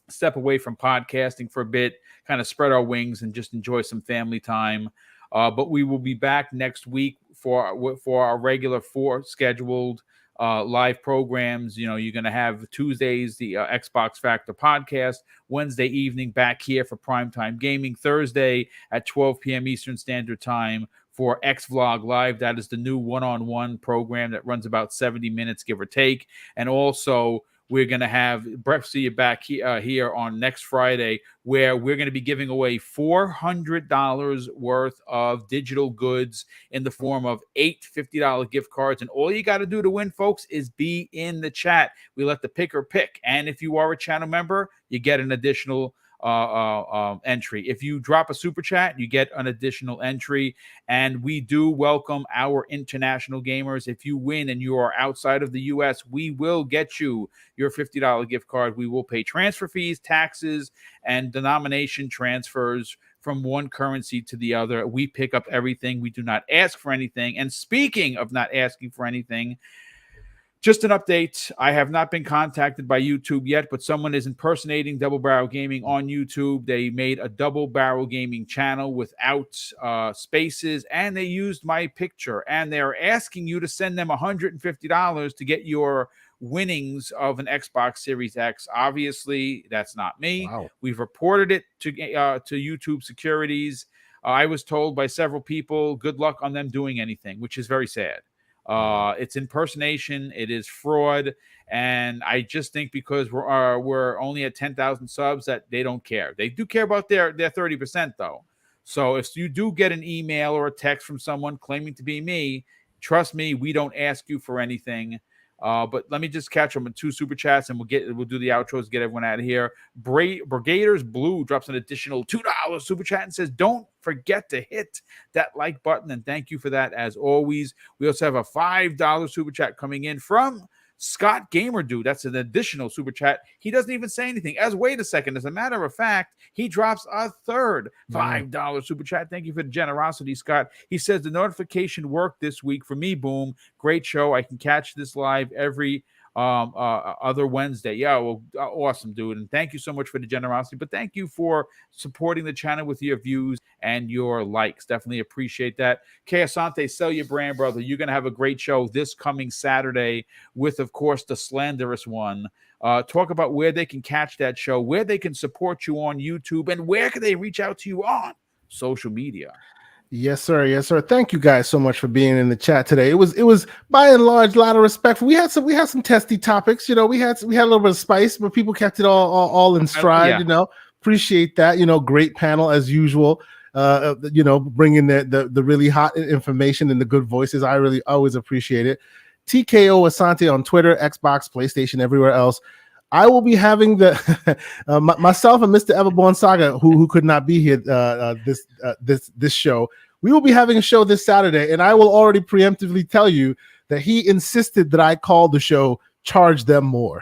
step away from podcasting for a bit, kind of spread our wings and just enjoy some family time. But we will be back next week for our regular 4 scheduled live programs. You're going to have Tuesdays, the Xbox Factor podcast, Wednesday evening back here for Primetime Gaming, Thursday at 12 p.m. Eastern Standard Time for X Vlog Live. That is the new one-on-one program that runs about 70 minutes, give or take. And also, we're going to have Brett, see you back here on next Friday, where we're going to be giving away $400 worth of digital goods in the form of 8 $50 gift cards. And all you got to do to win, folks, is be in the chat. We let the picker pick. And if you are a channel member, you get an additional entry. If you drop a super chat, you get an additional entry. And we do welcome our international gamers. If you win and you are outside of the US, we will get you your $50 gift card. We will pay transfer fees, taxes, and denomination transfers from one currency to the other. We pick up everything. We do not ask for anything. And speaking of not asking for anything, just an update. I have not been contacted by YouTube yet, but someone is impersonating Double Barrel Gaming on YouTube. They made a Double Barrel Gaming channel without spaces, and they used my picture. And they're asking you to send them $150 to get your winnings of an Xbox Series X. Obviously, that's not me. Wow. We've reported it to YouTube securities. I was told by several people, good luck on them doing anything, which is very sad. It's impersonation, it is fraud, and I just think because we're only at 10,000 subs that they don't care. They do care about their 30% though. So if you do get an email or a text from someone claiming to be me, trust me, we don't ask you for anything. But let me just catch them in 2 super chats, and we'll do the outros, get everyone out of here. Brigaders Blue drops an additional $2 super chat and says, "Don't forget to hit that like button," and thank you for that as always. We also have a $5 super chat coming in from Scott Gamer Dude. That's an additional super chat. He doesn't even say anything. Wait a second. As a matter of fact, he drops a third $5 super chat. Thank you for the generosity, Scott. He says the notification worked this week for me. Boom. Great show. I can catch this live every other Wednesday. Yeah, well, awesome, dude. And thank you so much for the generosity. But thank you for supporting the channel with your views and your likes. Definitely appreciate that. Kay Asante, sell your brand, brother. You're going to have a great show this coming Saturday with, of course, the slanderous one. Talk about where they can catch that show, where they can support you on YouTube, and where can they reach out to you on social media. Yes, sir. Yes, sir. Thank you guys so much for being in the chat today. It was by and large a lot of respect. We had some testy topics. You know, we had a little bit of spice, but people kept it all in stride. Yeah. You know, appreciate that. You know, great panel as usual. You know, bringing the really hot information and the good voices. I really always appreciate it. TKO Asante on Twitter, Xbox, PlayStation, everywhere else. I will be having the myself and Mr. Everborn Saga, who could not be here this show. We will be having a show this Saturday, and I will already preemptively tell you that he insisted that I call the show "Charge Them More."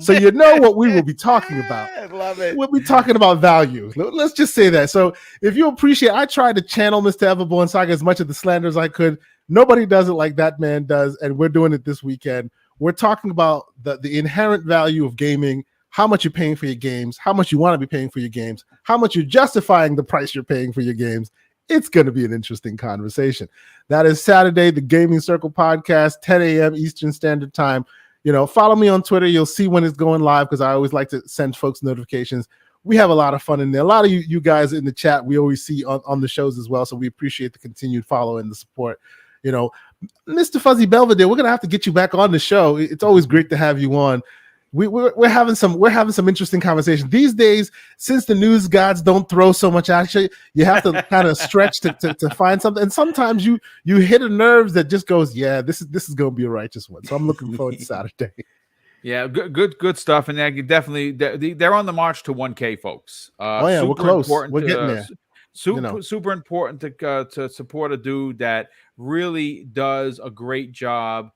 So you know what we will be talking about. I love it. We'll be talking about value. Let's just say that. So if you appreciate, I tried to channel Mr. Everborn Saga as much of the slander as I could. Nobody does it like that man does, and we're doing it this weekend. We're talking about the inherent value of gaming, how much you're paying for your games, how much you want to be paying for your games, how much you're justifying the price you're paying for your games. It's going to be an interesting conversation. That is Saturday, the Gaming Circle podcast, 10 a.m. Eastern Standard Time. You know, follow me on Twitter. You'll see when it's going live because I always like to send folks notifications. We have a lot of fun in there. A lot of you guys in the chat, we always see on the shows as well. So we appreciate the continued follow and the support. You know, Mr. Fuzzy Belvedere, we're gonna have to get you back on the show. It's always great to have you on. We're having some interesting conversations these days. Since the news gods don't throw so much at you, you have to kind of stretch to find something. And sometimes you hit a nerve that just goes, yeah, this is gonna be a righteous one. So I'm looking forward to Saturday. Yeah, good stuff, and they're on the march to 1K, folks. Yeah, we're close. We're getting there. Super important to support a dude that really does a great job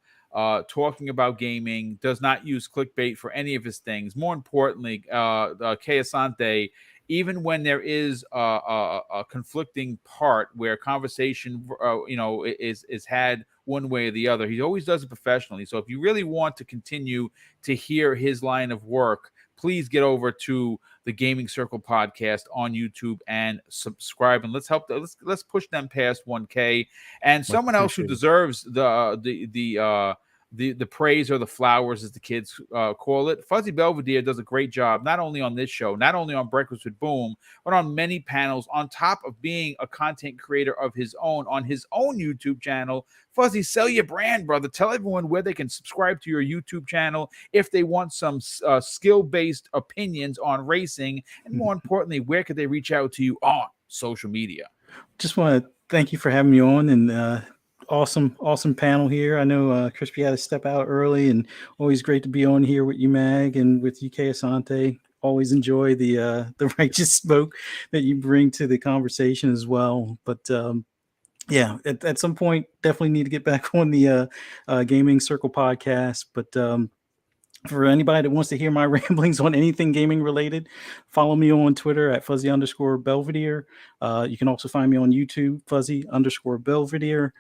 talking about gaming, does not use clickbait for any of his things. More importantly, Kay Asante, even when there is a conflicting part where conversation is had one way or the other, he always does it professionally. So if you really want to continue to hear his line of work, please get over to the Gaming Circle podcast on YouTube and subscribe, and let's push them past 1K. And someone else who deserves the the praise or the flowers, as the kids call it. Fuzzy Belvedere does a great job, not only on this show, not only on Breakfast with Boom, but on many panels, on top of being a content creator of his own on his own YouTube channel. Fuzzy, sell your brand, brother. Tell everyone where they can subscribe to your YouTube channel if they want some skill-based opinions on racing, and more importantly, where could they reach out to you on social media? Just want to thank you for having me on, and awesome panel here. I know Crispy had to step out early, and always great to be on here with you, Mag, and with you, Asante. Always enjoy the righteous smoke that you bring to the conversation as well. But yeah, at some point, definitely need to get back on the Gaming Circle podcast. But for anybody that wants to hear my ramblings on anything gaming related, follow me on Twitter at Fuzzy_Belvedere. You can also find me on YouTube, Fuzzy_Belvedere.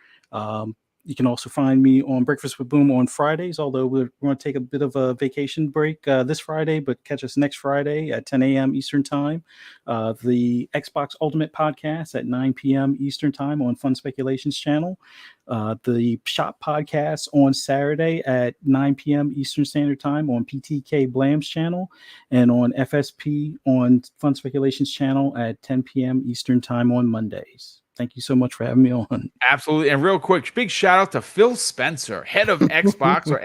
You can also find me on Breakfast with Boom on Fridays, although we're going to take a bit of a vacation break this Friday, but catch us next Friday at 10 a.m. Eastern Time. The Xbox Ultimate Podcast at 9 p.m. Eastern Time on Fun Speculations channel. The Shop Podcast on Saturday at 9 p.m. Eastern Standard Time on PTK Blam's channel, and on FSP on Fun Speculations channel at 10 p.m. Eastern Time on Mondays. Thank you so much for having me on. Absolutely. And real quick, big shout out to Phil Spencer, head of Xbox or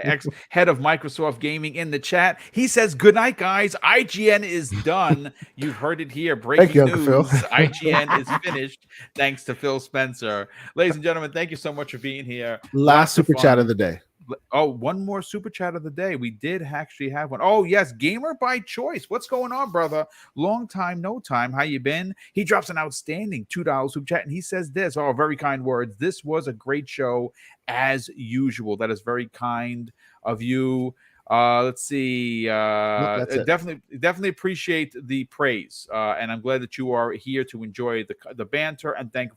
head of Microsoft Gaming in the chat. He says, good night, guys. IGN is done. You've heard it here. Breaking news. Phil. IGN is finished. Thanks to Phil Spencer. Ladies and gentlemen, thank you so much for being here. Last super chat of the day. Oh, one more super chat of the day. We did actually have one. Oh, yes. Gamer by Choice. What's going on, brother? Long time, no time. How you been? He drops an outstanding $2 super chat, and he says this. Oh, very kind words. This was a great show as usual. That is very kind of you. Let's see. Definitely appreciate the praise. And I'm glad that you are here to enjoy the banter. And thank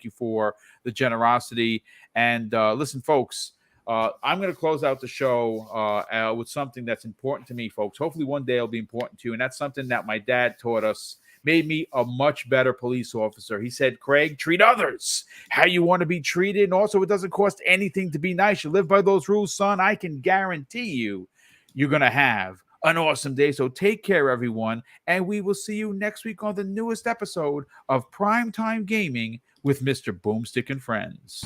you for the generosity. And listen, folks, I'm going to close out the show with something that's important to me, folks. Hopefully one day it'll be important to you. And that's something that my dad taught us, made me a much better police officer. He said, Craig, treat others how you want to be treated. And also, it doesn't cost anything to be nice. You live by those rules, son. I can guarantee you're going to have an awesome day. So take care, everyone. And we will see you next week on the newest episode of Primetime Gaming with Mr. Boomstick and Friends.